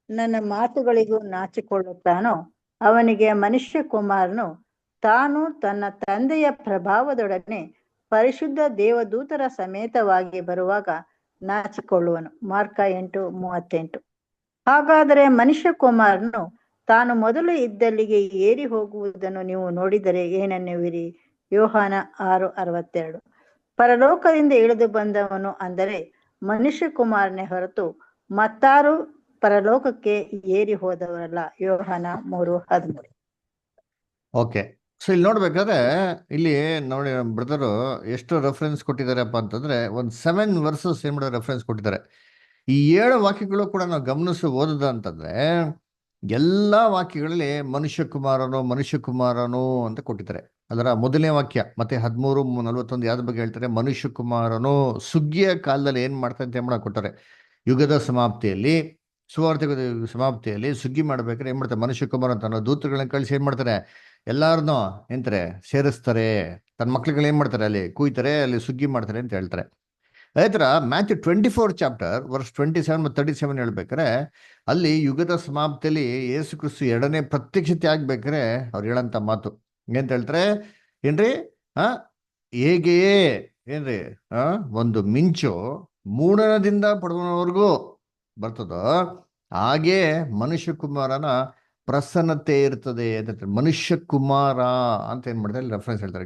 ನನ್ನ ಮಾತುಗಳಿಗೂ ನಾಚಿಕೊಳ್ಳುತ್ತಾನೋ ಅವನಿಗೆ ಮನುಷ್ಯ ಕುಮಾರನು ತಾನು ತನ್ನ ತಂದೆಯ ಪ್ರಭಾವದೊಡನೆ ಪರಿಶುದ್ಧ ದೇವದೂತರ ಸಮೇತವಾಗಿ ಬರುವಾಗ ನಾಚಿಕೊಳ್ಳುವನು. ಮಾರ್ಕ 8:38. ಹಾಗಾದರೆ ಮನುಷ್ಯ ಕುಮಾರನು ತಾನು ಮೊದಲು ಇದ್ದಲ್ಲಿಗೆ ಏರಿ ಹೋಗುವುದನ್ನು ನೀವು ನೋಡಿದರೆ ಏನನ್ನುವಿರಿ? ಯೋಹಾನ 6:62. ಪರಲೋಕದಿಂದ ಇಳಿದು ಬಂದವನು ಅಂದರೆ ಮನುಷ್ಯ ಕುಮಾರನೇ ಹೊರತು ಮತ್ತಾರು ಪರಲೋಕಕ್ಕೆ ಏರಿ ಹೋದವರಲ್ಲ. ಯೋಹಾನ 3:13. ಓಕೆ, ಸೊ ಇಲ್ಲಿ ನೋಡ್ಬೇಕಾದ್ರೆ ಇಲ್ಲಿ ನೋಡಿ ಬ್ರದರು ಎಷ್ಟು ರೆಫರೆನ್ಸ್ ಕೊಟ್ಟಿದ್ದಾರಪ್ಪ ಅಂತಂದ್ರೆ ಒಂದು 7 ವರ್ಸಸ್ ಏನ್ ಮಾಡೋ ರೆಫರೆನ್ಸ್ ಕೊಟ್ಟಿದ್ದಾರೆ. ಈ 7 ವಾಕ್ಯಗಳು ಕೂಡ ನಾವು ಗಮನಿಸಿ ಓದದ ಅಂತಂದ್ರೆ ಎಲ್ಲಾ ವಾಕ್ಯಗಳಲ್ಲಿ ಮನುಷ್ಯ ಕುಮಾರನು ಅಂತ ಕೊಟ್ಟಿದ್ದಾರೆ. ಅದರ ಮೊದಲನೇ ವಾಕ್ಯ ಮತ್ತೆ 13:41 ಯಾವ್ದ್ರ ಬಗ್ಗೆ ಹೇಳ್ತಾರೆ? ಮನುಷ್ಯ ಕುಮಾರನು ಸುಗ್ಗಿಯ ಕಾಲದಲ್ಲಿ ಏನ್ ಮಾಡ್ತಾರೆ ಅಂತ ಮಾಡಕ್ ಕೊಟ್ಟಾರೆ. ಯುಗದ ಸಮಾಪ್ತಿಯಲ್ಲಿ, ಸುವಾರ್ಥ ಸಮಾಪ್ತಿಯಲ್ಲಿ ಸುಗ್ಗಿ ಮಾಡ್ಬೇಕಾದ್ರೆ ಏನ್ ಮಾಡ್ತಾರೆ? ಮನುಷ್ಯ ಕುಮಾರ ಅಂತ ದೂತಗಳನ್ನ ಕಳಿಸಿ ಏನ್ ಮಾಡ್ತಾರೆ? ಎಲ್ಲಾರನ್ನೂ ಎಂತಾರೆ ಸೇರಿಸ್ತಾರೆ. ತನ್ನ ಮಕ್ಳುಗಳು ಏನ್ ಮಾಡ್ತಾರೆ? ಅಲ್ಲಿ ಕೂಯ್ತಾರೆ, ಅಲ್ಲಿ ಸುಗ್ಗಿ ಮಾಡ್ತಾರೆ ಅಂತ ಹೇಳ್ತಾರೆ. ಅದೇ ತರ ಮ್ಯಾಥ್ಯೂ 24 ಚಾಪ್ಟರ್ ವರ್ಸ್ 27 ಮತ್ತು 37 ಹೇಳ್ಬೇಕಾರೆ ಅಲ್ಲಿ ಯುಗದ ಸಮಾಪ್ತಿಯಲ್ಲಿ ಯೇಸು ಕ್ರಿಸ್ತು ಎರಡನೇ ಪ್ರತ್ಯಕ್ಷತೆ ಆಗ್ಬೇಕಾರೆ ಅವ್ರು ಹೇಳಂತ ಮಾತು ಏನಂತ ಹೇಳ್ತಾರೆ? ಏನ್ರಿ ಹೇಗೆಯೇ ಏನ್ರಿ ಒಂದು ಮಿಂಚು ಮೂಡಣದಿಂದ ಪಡುವವರೆಗೂ ಬರ್ತದೋ ಹಾಗೆ ಮನುಷ್ಯ ಕುಮಾರನ ಪ್ರಸನ್ನತೆ ಇರ್ತದೆ ಅಂತ. ಮನುಷ್ಯ ಕುಮಾರ ಅಂತ ಏನ್ ಮಾಡ್ತಾರೆ ರೆಫರೆನ್ಸ್ ಹೇಳ್ತಾರೆ.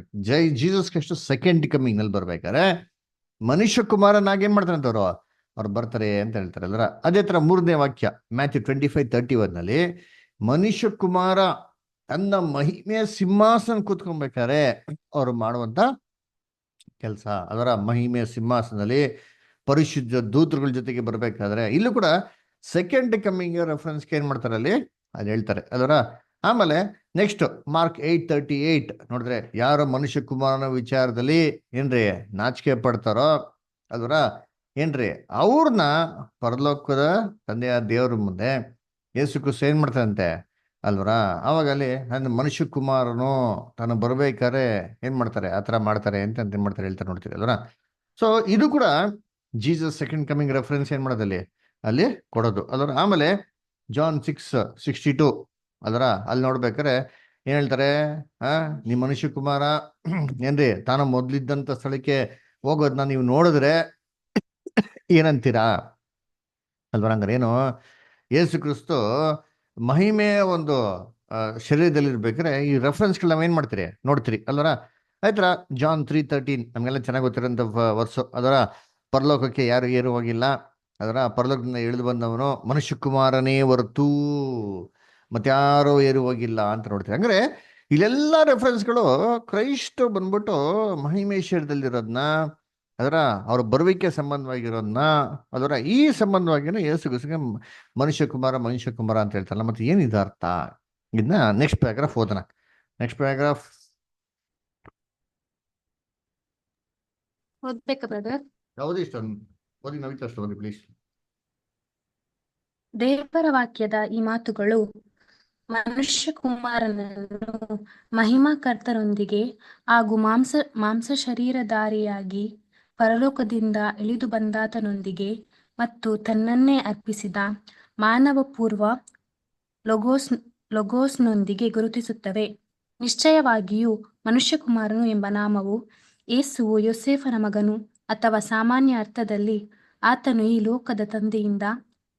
ಜೀಸಸ್ ಕ್ರೈಸ್ಟ್ ಸೆಕೆಂಡ್ ಕಮಿಂಗ್ ನಲ್ಲಿ ಬರ್ಬೇಕಾರೆ ಮನುಷ್ಯ ಕುಮಾರನಾಗ ಏನ್ ಮಾಡ್ತಾರೆ ಅಂತ ಅವ್ರು ಬರ್ತಾರೆ ಅಂತ ಹೇಳ್ತಾರೆ ಅಲ್ರ. ಅದೇ ತರ 3ನೇ ವಾಕ್ಯ ಮ್ಯಾಥ್ಯೂ 25:31 ನಲ್ಲಿ ಮನುಷ್ಯ ಕುಮಾರ ತನ್ನ ಮಹಿಮೆಯ ಸಿಂಹಾಸನ ಕೂತ್ಕೊಬೇಕಾರೆ ಅವ್ರು ಮಾಡುವಂತ ಕೆಲಸ. ಅದರ ಮಹಿಮೆಯ ಸಿಂಹಾಸನದಲ್ಲಿ ಪರಿಶುದ್ಧ ದೂತರುಗಳ ಜೊತೆಗೆ ಬರ್ಬೇಕಾದ್ರೆ ಇಲ್ಲೂ ಕೂಡ ಸೆಕೆಂಡ್ ಕಮ್ಮಿಂಗ್ ರೆಫರೆನ್ಸ್ಗೆ ಏನ್ ಮಾಡ್ತಾರೆ ಅಲ್ಲಿ ಅದು ಹೇಳ್ತಾರೆ ಅದರ. ಆಮೇಲೆ ನೆಕ್ಸ್ಟ್ ಮಾರ್ಕ್ 8:38 ನೋಡಿದ್ರೆ ಯಾರು ಮನುಷ್ಯ ಕುಮಾರನ ವಿಚಾರದಲ್ಲಿ ಏನ್ರಿ ನಾಚಿಕೆ ಪಡ್ತಾರೋ ಅದರ ಏನ್ರಿ ಅವ್ರನ್ನ ಪರಲೋಕದ ತಂದೆಯ ದೇವ್ರ ಮುಂದೆ ಯೇಸು ಕ್ರಿಸ್ತ ಏನ್ ಮಾಡ್ತಾರಂತೆ ಅಲ್ವರ. ಅವಾಗ ಅಲ್ಲಿ ನನ್ನ ಮನುಷ್ಯ ಕುಮಾರನು ತಾನು ಬರ್ಬೇಕಾದ್ರೆ ಏನ್ ಮಾಡ್ತಾರೆ ಆ ಥರ ಮಾಡ್ತಾರೆ ಅಂತ ಏನ್ ಮಾಡ್ತಾರೆ ಹೇಳ್ತಾರೆ ನೋಡ್ತೀರಿ ಅಲ್ವರ. ಸೊ ಇದು ಕೂಡ ಜೀಸಸ್ ಸೆಕೆಂಡ್ ಕಮಿಂಗ್ ರೆಫರೆನ್ಸ್ ಏನ್ ಮಾಡೋದಲ್ಲಿ ಅಲ್ಲಿ ಕೊಡೋದು ಅಲ್ವರ. ಆಮೇಲೆ ಜಾನ್ 6:62 ಅಲ್ವರ ಅಲ್ಲಿ ನೋಡ್ಬೇಕಾರೆ ಏನ್ ಹೇಳ್ತಾರೆ? ನಿಮ್ಮ ಮನುಷ್ಯ ಕುಮಾರ ಏನ್ರಿ ತಾನು ಮೊದ್ಲಿದ್ದಂತ ಸ್ಥಳಕ್ಕೆ ಹೋಗೋದನ್ನ ನೀವು ನೋಡಿದ್ರೆ ಏನಂತೀರಾ ಅಲ್ವರ. ಹಂಗಾರೆ ಏನು ಯೇಸು ಕ್ರಿಸ್ತು ಮಹಿಮೆಯ ಒಂದು ಶರೀರದಲ್ಲಿ ಇರ್ಬೇಕಾದ್ರೆ ಈ ರೆಫರೆನ್ಸ್ಗಳು ನಾವೇನ್ ಮಾಡ್ತೀರಿ ನೋಡ್ತೀರಿ ಅಲ್ವರ. ಆಯ್ತರ ಜಾನ್ 3:13 ನಮ್ಗೆಲ್ಲ ಚೆನ್ನಾಗಿ ಗೊತ್ತಿರೋಂಥ ವರ್ಸು ಅದರ. ಪರಲೋಕಕ್ಕೆ ಯಾರು ಏರು ಹೋಗಿಲ್ಲ, ಅದರ ಪರಲೋಕದಿಂದ ಇಳಿದು ಬಂದವನು ಮನುಷ್ಯ ಕುಮಾರನೇ ಹೊರತು ಮತ್ತಾರೋ ಏರು ಹೋಗಿಲ್ಲ ಅಂತ ನೋಡ್ತೀವಿ. ಹಂಗಾರೆ ಇಲ್ಲೆಲ್ಲ ರೆಫರೆನ್ಸ್ಗಳು ಕ್ರೈಸ್ತ ಬಂದ್ಬಿಟ್ಟು ಮಹಿಮೇಶ್ವರದಲ್ಲಿರೋದನ್ನ ಅದರ ಅವ್ರ ಬರುವಿಕೆ ಸಂಬಂಧವಾಗಿರೋದನ್ನ ಅದರ ಈ ಸಂಬಂಧವಾಗಿನ ಯೇಸು ಕ್ರಿಸ್ತನಿಗೆ ಮನುಷ್ಯ ಕುಮಾರ ಅಂತ ಹೇಳ್ತಾರಲ್ಲ. ಮತ್ತೆ ಏನಿದೆ ಅರ್ಥ? ಇದನ್ನ ನೆಕ್ಸ್ಟ್ ಪ್ಯಾರಾಗ್ರಾಫ್ ಓದೋಣ. Next paragraph. ಓದ್ಬೇಕಾ ಬ್ರದರ್? ಯಾವುದು ಇಷ್ಟ ಓದಿ, ನವೀತ್ ಅಷ್ಟು ಓದಿ ಪ್ಲೀಸ್. ದೇವರ ವಾಕ್ಯದ ಈ ಮಾತುಗಳು ಮನುಷ್ಯ ಕುಮಾರನನ್ನು ಮಹಿಮಾಕರ್ತರೊಂದಿಗೆ ಹಾಗೂ ಮಾಂಸ ಶರೀರಧಾರಿಯಾಗಿ ಪರಲೋಕದಿಂದ ಇಳಿದು ಬಂದಾತನೊಂದಿಗೆ ಮತ್ತು ತನ್ನನ್ನೇ ಅರ್ಪಿಸಿದ ಮಾನವ ಪೂರ್ವ ಲೊಗೋಸ್ನೊಂದಿಗೆ ಗುರುತಿಸುತ್ತವೆ. ನಿಶ್ಚಯವಾಗಿಯೂ ಮನುಷ್ಯಕುಮಾರನು ಎಂಬ ನಾಮವು ಯೇಸುವು ಯೋಸೇಫನ ಮಗನು ಅಥವಾ ಸಾಮಾನ್ಯ ಅರ್ಥದಲ್ಲಿ ಆತನು ಈ ಲೋಕದ ತಂದೆಯಿಂದ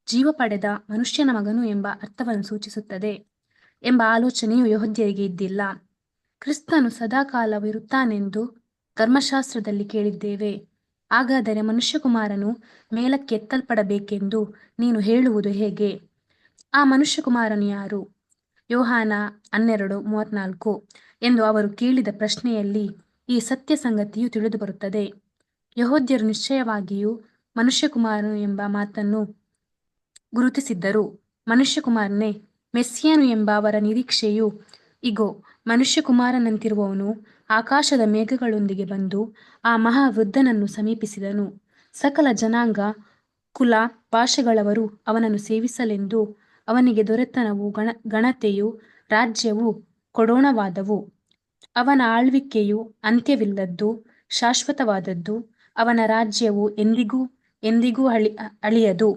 ಜೀವ ಪಡೆದ ಮನುಷ್ಯನ ಮಗನು ಎಂಬ ಅರ್ಥವನ್ನು ಸೂಚಿಸುತ್ತದೆ ಎಂಬ ಆಲೋಚನೆಯು ಯೆಹೂದ್ಯರಿಗೆ ಇದ್ದಿಲ್ಲ. ಕ್ರಿಸ್ತನು ಸದಾಕಾಲವಿರುತ್ತಾನೆಂದು ಧರ್ಮಶಾಸ್ತ್ರದಲ್ಲಿ ಕೇಳಿದ್ದೇವೆ. ಹಾಗಾದರೆ ಮನುಷ್ಯಕುಮಾರನು ಮೇಲಕ್ಕೆ ಎತ್ತಲ್ಪಡಬೇಕೆಂದು ನೀನು ಹೇಳುವುದು ಹೇಗೆ? ಆ ಮನುಷ್ಯಕುಮಾರನು ಯಾರು? ಯೋಹಾನ 12:34 ಎಂದು ಅವರು ಕೇಳಿದ ಪ್ರಶ್ನೆಯಲ್ಲಿ ಈ ಸತ್ಯ ಸಂಗತಿಯು ತಿಳಿದುಬರುತ್ತದೆ. ಯೆಹೂದ್ಯರು ನಿಶ್ಚಯವಾಗಿಯೂ ಮನುಷ್ಯಕುಮಾರನು ಎಂಬ ಮಾತನ್ನು ಗುರುತಿಸಿದ್ದರು. ಮನುಷ್ಯಕುಮಾರನೇ ಮೆಸ್ಸಿಯನು ಎಂಬ ಅವರ ನಿರೀಕ್ಷೆಯು, ಇಗೋ, ಮನುಷ್ಯಕುಮಾರನಂತಿರುವವನು ಆಕಾಶದ ಮೇಘಗಳೊಂದಿಗೆ ಬಂದು ಆ ಮಹಾವೃದ್ಧನನ್ನು ಸಮೀಪಿಸಿದನು. ಸಕಲ ಜನಾಂಗ, ಕುಲ, ಭಾಷೆಗಳವರು ಅವನನ್ನು ಸೇವಿಸಲೆಂದು ಅವನಿಗೆ ದೊರೆತನವು, ಘನತೆಯು, ರಾಜ್ಯವು ಕೊಡೋಣವಾದವು. ಅವನ ಆಳ್ವಿಕೆಯು ಅಂತ್ಯವಿಲ್ಲದ್ದು, ಶಾಶ್ವತವಾದದ್ದು. ಅವನ ರಾಜ್ಯವು ಎಂದಿಗೂ ಎಂದಿಗೂ ಅಳಿಯದು.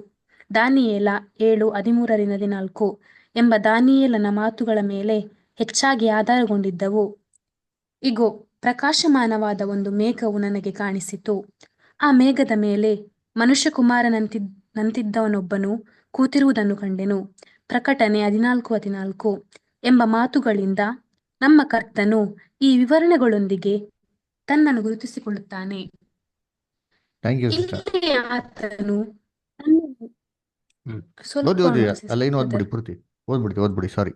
ದಾನಿಯೇಲ 7:13-14 ಎಂಬ ದಾನಿಯೇಲನ ಮಾತುಗಳ ಮೇಲೆ ಹೆಚ್ಚಾಗಿ ಆಧಾರಗೊಂಡಿದ್ದವು. ಇಗೋ, ಪ್ರಕಾಶಮಾನವಾದ ಒಂದು ಮೇಘವು ನನಗೆ ಕಾಣಿಸಿತು. ಆ ಮೇಘದ ಮೇಲೆ ಮನುಷ್ಯಕುಮಾರನಂತಿದ್ದವನೊಬ್ಬನು ಕೂತಿರುವುದನ್ನು ಕಂಡೆನು. ಪ್ರಕಟಣೆ 14:14 ಎಂಬ ಮಾತುಗಳಿಂದ ನಮ್ಮ ಕರ್ತನು ಈ ವಿವರಣೆಗಳೊಂದಿಗೆ ತನ್ನನ್ನು ಗುರುತಿಸಿಕೊಳ್ಳುತ್ತಾನೆ. Thank you sister. ಇಲ್ಲಿ ಆತನು ಓದಿ ಓದಿ ಅಲ್ಲ, ಏನು ಓದ್ಬಿಡಿ ಪೂರ್ತಿ ಓದ್ಬಿಡಿ ಸಾರಿ.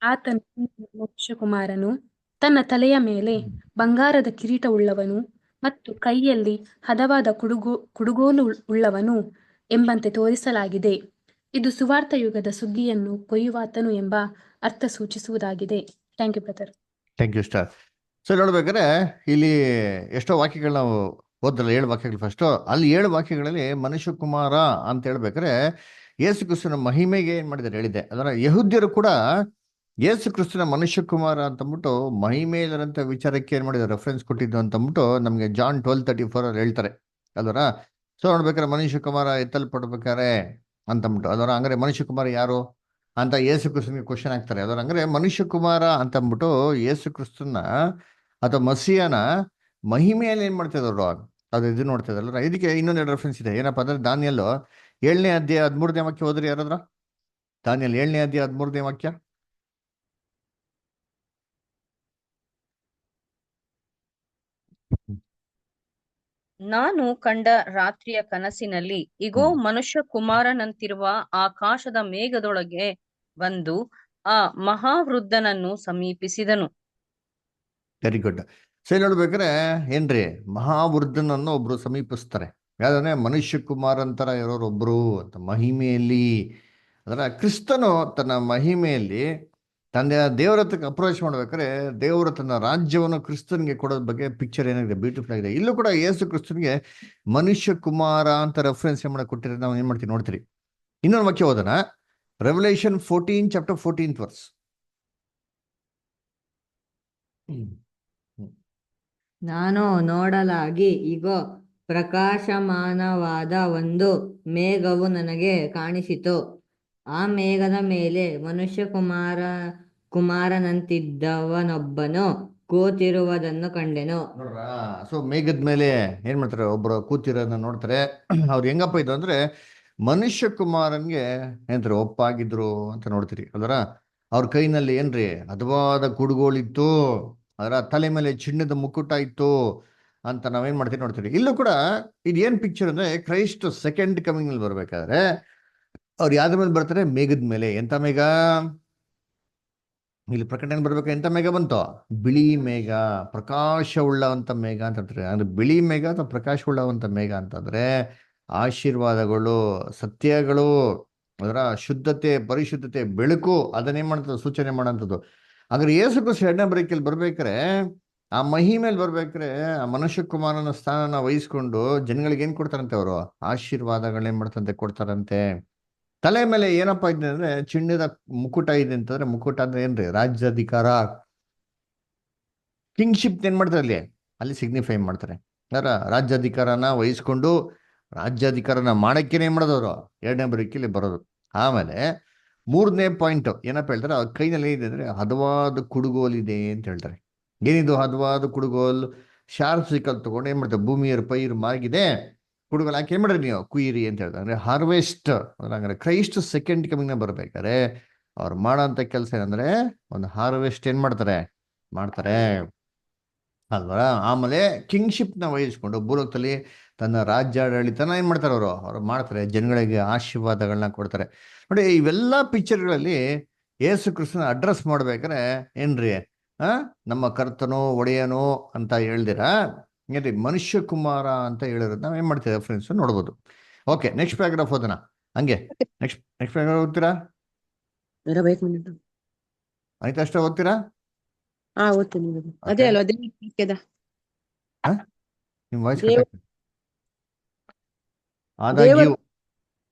ಆತನು ಮನುಷ್ಯಕುಮಾರನು ತನ್ನ ತಲೆಯ ಮೇಲೆ ಬಂಗಾರದ ಕಿರೀಟವುಳ್ಳವನು ಮತ್ತು ಕೈಯಲ್ಲಿ ಹದವಾದ ಕುಡುಗೋಲು ಉಳ್ಳವನು ಎಂಬಂತೆ ತೋರಿಸಲಾಗಿದೆ. ಇದು ಸುವಾರ್ಥ ಯುಗದ ಸುಗ್ಗಿಯನ್ನು ಕೊಯ್ಯುವಾತನು ಎಂಬ ಅರ್ಥ ಸೂಚಿಸುವುದಾಗಿದೆ. Thank you brother. Thank you sir. So ನೋಡ್ಬೇಕಾದ್ರೆ ಇಲ್ಲಿ ಎಷ್ಟೋ ವಾಕ್ಯಗಳು ನಾವು ಓದಲ್ಲ, 7 ವಾಕ್ಯಗಳು ಫಸ್ಟು. ಅಲ್ಲಿ 7 ವಾಕ್ಯಗಳಲ್ಲಿ ಮನುಷ್ಯ ಕುಮಾರ ಅಂತ ಹೇಳ್ಬೇಕಾದ್ರೆ ಯೇಸು ಕ್ರಿಸ್ತನ ಮಹಿಮೆಗೆ ಏನ್ ಮಾಡಿದ್ದಾರೆ ಹೇಳಿದ್ದೆ. ಅದರ ಯಹೂದ್ಯರು ಕೂಡ ಯೇಸು ಕ್ರಿಸ್ತನ ಮನುಷ್ಯ ಕುಮಾರ ಅಂತಂದ್ಬಿಟ್ಟು ಮಹಿಮೆ ಇಲ್ಲದಂತ ವಿಚಾರಕ್ಕೆ ಏನ್ ಮಾಡಿದ್ದಾರೆ ರೆಫರೆನ್ಸ್ ಕೊಟ್ಟಿದ್ದು ಅಂತಂದ್ಬಿಟ್ಟು ನಮ್ಗೆ ಜಾನ್ 12:34 ಅಲ್ಲಿ ಹೇಳ್ತಾರೆ ಅಲ್ವರ. ಸೊ ನೋಡ್ಬೇಕಾದ್ರೆ ಮನುಷ್ಯ ಕುಮಾರ ಎತ್ತಲ್ಪಡ್ಬೇಕಾರೆ ಅಂತಂದ್ಬಿಟ್ಟು ಅದರ ಹಂಗಾರೆ ಮನುಷ್ಯ ಕುಮಾರ ಯಾರು ಅಂತ ಯೇಸು ಕ್ರಿಸ್ತನಿಗೆ ಕ್ವಶನ್ ಆಗ್ತಾರೆ. ಅದರ ಹಂಗಾರೆ ಮನುಷ್ಯ ಕುಮಾರ ಅಂತಂದ್ಬಿಟ್ಟು ಯೇಸು ಕ್ರಿಸ್ತನ ಅಥವಾ ಮಸಿಯನ ಮಹಿಮೆಯಲ್ಲಿ ಏನ್ ಮಾಡ್ತಿದ್ರು ಅದು ಇದು ನೋಡ್ತಾ ಇದ್ರಲ್ಲ. ಇದಕ್ಕೆ ಇನ್ನೊಂದು ರೆಫರೆನ್ಸ್ ಇದೆ. ಏನಪ್ಪಾ ಅಂದ್ರೆ ದಾನಿಯಲ್ 7ನೇ ಅಧ್ಯಾಯ 13ನೇ ವಾಕ್ಯ ಹೋದ್ರಿ ಯಾರಾದ್ರ? ದಾನಿಯಲ್ 7ನೇ ಅಧ್ಯಾಯ 13ನೇ ವಾಕ್ಯ. ನಾನು ಕಂಡ ರಾತ್ರಿಯ ಕನಸಿನಲ್ಲಿ ಇಗೋ, ಮನುಷ್ಯ ಕುಮಾರನಂತಿರುವ ಆಕಾಶದ ಮೇಘದೊಳಗೆ ಬಂದು ಆ ಮಹಾವೃದ್ಧನನ್ನು ಸಮೀಪಿಸಿದನು. Very good. ಸರಿ ನೋಡ್ಬೇಕಾರೆ ಏನ್ರಿ ಮಹಾವೃದ್ಧನನ್ನು ಒಬ್ರು ಸಮೀಪಿಸ್ತಾರೆ. ಯಾವ್ದಂದ್ರೆ ಮನುಷ್ಯ ಕುಮಾರಂತರ ಇರೋರು ಒಬ್ರು ಅಂತ ಮಹಿಮೆಯಲ್ಲಿ. ಅದರ ಕ್ರಿಸ್ತನು ತನ್ನ ಮಹಿಮೆಯಲ್ಲಿ ತಂದೆ ದೇವರ ಹತ್ರಕ್ಕೆ ಅಪ್ರೋಚ್ ಮಾಡ್ಬೇಕಾದ್ರೆ ದೇವರು ತನ್ನ ರಾಜ್ಯವನ್ನು ಕ್ರಿಸ್ತನ್ಗೆ ಕೊಡೋದ್ ಬಗ್ಗೆ ಪಿಕ್ಚರ್ ಏನಾಗಿದೆ, ಬ್ಯೂಟಿಫುಲ್ ಆಗಿದೆ. ಇಲ್ಲೂ ಕೂಡ ಯೇಸು ಕ್ರಿಸ್ತನ್ಗೆ ಮನುಷ್ಯ ಕುಮಾರ ಅಂತ ರೆಫರೆನ್ಸ್ ಏನ್ ಮಾಡಕ್ ಕೊಟ್ಟಿರೋದು ನಾವು ಏನ್ ಮಾಡ್ತೀವಿ ನೋಡ್ತೀರಿ. ಇನ್ನೊಂದು ವಾಕ್ಯ ಓದೋಣ. ರೆವಲ್ಯೂಷನ್ 14:14 ನಾನು ನೋಡಲಾಗಿ ಇಗೋ, ಪ್ರಕಾಶಮಾನವಾದ ಒಂದು ಮೇಘವು ನನಗೆ ಕಾಣಿಸಿತು. ಆ ಮೇಘದ ಮೇಲೆ ಮನುಷ್ಯ ಕುಮಾರನಂತಿದ್ದವನೊಬ್ಬನು ಕೂತಿರುವುದನ್ನು ಕಂಡೆನು. ನೋಡ್ರಾ? ಸೊ ಮೇಘದ ಮೇಲೆ ಏನ್ ಮಾಡ್ತಾರೆ, ಒಬ್ರು ಕೂತಿರೋದನ್ನ ನೋಡ್ತಾರೆ. ಅವ್ರು ಹೆಂಗಪ್ಪ ಇದು ಅಂದ್ರೆ ಮನುಷ್ಯ ಕುಮಾರನ್ಗೆ ಏನಂತಾರೆ ಒಪ್ಪಾಗಿದ್ರು ಅಂತ ನೋಡ್ತೀರಿ. ಅದರ ಅವ್ರ ಕೈನಲ್ಲಿ ಏನ್ರಿ ಹದವಾದ ಕುಡುಗೋಳಿತ್ತು, ಅದರ ತಲೆ ಮೇಲೆ ಚಿನ್ನದ ಮುಕುಟ ಇತ್ತು ಅಂತ ನಾವೇನ್ ಮಾಡ್ತೀವಿ ನೋಡ್ತೀರಿ. ಇಲ್ಲೂ ಕೂಡ ಇದೇನ್ ಪಿಕ್ಚರ್ ಅಂದ್ರೆ ಕ್ರೈಸ್ಟ್ ಸೆಕೆಂಡ್ ಕಮಿಂಗ್ ಅಲ್ಲಿ ಬರ್ಬೇಕಾದ್ರೆ ಅವ್ರು ಯಾವ್ದ್ರ ಮೇಲೆ ಬರ್ತಾರೆ? ಮೇಘದ ಮೇಲೆ. ಎಂತ ಮೇಘ? ಇಲ್ಲಿ ಪ್ರಕಟಣೆ ಬರ್ಬೇಕು. ಎಂತ ಮೇಘ ಬಂತು? ಬಿಳಿ ಮೇಘ, ಪ್ರಕಾಶವುಳ್ಳವಂತ ಮೇಘ ಅಂತ ಹೇಳ್ತಾರೆ. ಅಂದ್ರೆ ಬಿಳಿ ಮೇಘ ಅಥವಾ ಪ್ರಕಾಶವುಳ್ಳವಂತ ಮೇಘ ಅಂತಂದ್ರೆ ಆಶೀರ್ವಾದಗಳು, ಸತ್ಯಗಳು, ಅದರ ಶುದ್ಧತೆ, ಪರಿಶುದ್ಧತೆ, ಬೆಳಕು ಅದನ್ನೇನ್ ಮಾಡ್ತದೆ ಸೂಚನೆ ಮಾಡೋಂಥದ್ದು. ಹಾಗಾದ್ರೆ ಯೇಸು ಕ್ರಿಸ್ತ ಎರಡನೇ ಬರೀಕೆಯಲ್ಲಿ ಬರ್ಬೇಕಾರೆ ಆ ಮಹಿಮೇಲೆ ಬರ್ಬೇಕಾರೆ ಆ ಮನುಷ್ಯ ಕುಮಾರನ ಸ್ಥಾನನ ವಹಿಸ್ಕೊಂಡು ಜನಗಳಿಗೆ ಏನ್ ಕೊಡ್ತಾರಂತೆ ಅವರು ಆಶೀರ್ವಾದಗಳೇನ್ ಮಾಡ್ತಂತೆ ಕೊಡ್ತಾರಂತೆ. ತಲೆ ಮೇಲೆ ಏನಪ್ಪಾ ಇದೆ ಅಂದ್ರೆ ಚಿನ್ನದ ಮುಕುಟ ಇದೆ ಅಂತಂದ್ರೆ, ಮುಕುಟ ಅಂದ್ರೆ ಏನ್ರಿ? ರಾಜ್ಯಾಧಿಕಾರ, ಕಿಂಗ್ಶಿಪ್ ಏನ್ ಮಾಡ್ತಾರೆ ಅಲ್ಲಿ ಸಿಗ್ನಿಫೈ ಮಾಡ್ತಾರೆ. ರಾಜ್ಯಾಧಿಕಾರನ ವಹಿಸ್ಕೊಂಡು ರಾಜ್ಯಾಧಿಕಾರನ ಮಾಡಕ್ಕೇನೆ ಏನ್ ಮಾಡೋದವ್ರು ಎರಡನೇ ಬರೀಕೆಯಲ್ಲಿ ಬರೋದು. ಆಮೇಲೆ ಮೂರನೇ ಪಾಯಿಂಟ್ ಏನಪ್ಪ ಹೇಳ್ತಾರೆ, ಅವ್ರ ಕೈನಲ್ಲಿ ಏನಿದೆ ಅಂದ್ರೆ ಹದವಾದ ಕುಡುಗೋಲಿದೆ ಅಂತ ಹೇಳ್ತಾರೆ. ಏನಿದು ಹದವಾದ ಕುಡುಗೋಲ್? ಶಾರ್ಪ್ ಸಿಕಲ್ ತಗೊಂಡು ಏನ್ ಮಾಡ್ತಾರೆ, ಭೂಮಿಯರ ಪೈರು ಮಾಗಿದೆ, ಕುಡುಗೋಲ್ ಹಾಕಿ ಏನ್ ಮಾಡ್ರಿ ನೀವು ಕುಯ್ಯಿರಿ ಅಂತ ಹೇಳ್ತಾರೆ. ಅಂದ್ರೆ ಹಾರ್ವೆಸ್ಟ್. ಅಂದ್ರೆ ಕ್ರೈಸ್ಟ್ ಸೆಕೆಂಡ್ ಕಮಿಂಗ್ ನ ಬರ್ಬೇಕಾದ್ರೆ ಅವ್ರು ಮಾಡೋಂಥ ಕೆಲಸ ಏನಂದ್ರೆ ಒಂದು ಹಾರ್ವೆಸ್ಟ್ ಏನ್ ಮಾಡ್ತಾರೆ ಅಲ್ವಾ. ಆಮೇಲೆ ಕಿಂಗ್ಶಿಪ್ ನ ವಹಿಸ್ಕೊಂಡು ಭೂಲೋಕದಲ್ಲಿ ತನ್ನ ರಾಜ್ಯಾಡಳಿತನ ಏನ್ ಮಾಡ್ತಾರೆ ಅವ್ರು ಮಾಡ್ತಾರೆ, ಜನಗಳಿಗೆ ಆಶೀರ್ವಾದಗಳನ್ನ ಕೊಡ್ತಾರೆ. ನೋಡಿ, ಇವೆಲ್ಲ ಪಿಕ್ಚರ್ಗಳಲ್ಲಿ ಯೇಸು ಕ್ರಿಸ್ತನ ಅಡ್ರೆಸ್ ಮಾಡ್ಬೇಕಾದ್ರೆ ಏನ್ರಿ ನಮ್ಮ ಕರ್ತನೋ ಒಡೆಯನೋ ಅಂತ ಹೇಳ್ದಿರಾ ಏನ್ರಿ ಮನುಷ್ಯ ಕುಮಾರ ಅಂತ ಹೇಳಿರೋದು ನಾವ್ ಏನ್ ಮಾಡ್ತೀವಿ ರೆಫರೆನ್ಸ್ ನೋಡ್ಬೋದು. ಓಕೆ, ನೆಕ್ಸ್ಟ್ ಪ್ಯಾರಾಗ್ರಾಫ್ ಓದೋಣ. ಹಂಗೆ ನೆಕ್ಸ್ಟ್ ಪ್ಯಾರಾಗ್ರಾಫ್ ಓದ್ತೀರಾ? ಆಯ್ತು, ಅಷ್ಟೇ ಓದ್ತೀರಾ? ಓದ್ತೀನಿ. ಅದೇ ಅಲ್ವಾ ದೇವರ ನಿಮ್ ವಾಯ್ಸ್ ದೇವ ಕಟ್ ಆದಾಗ್ಯೂ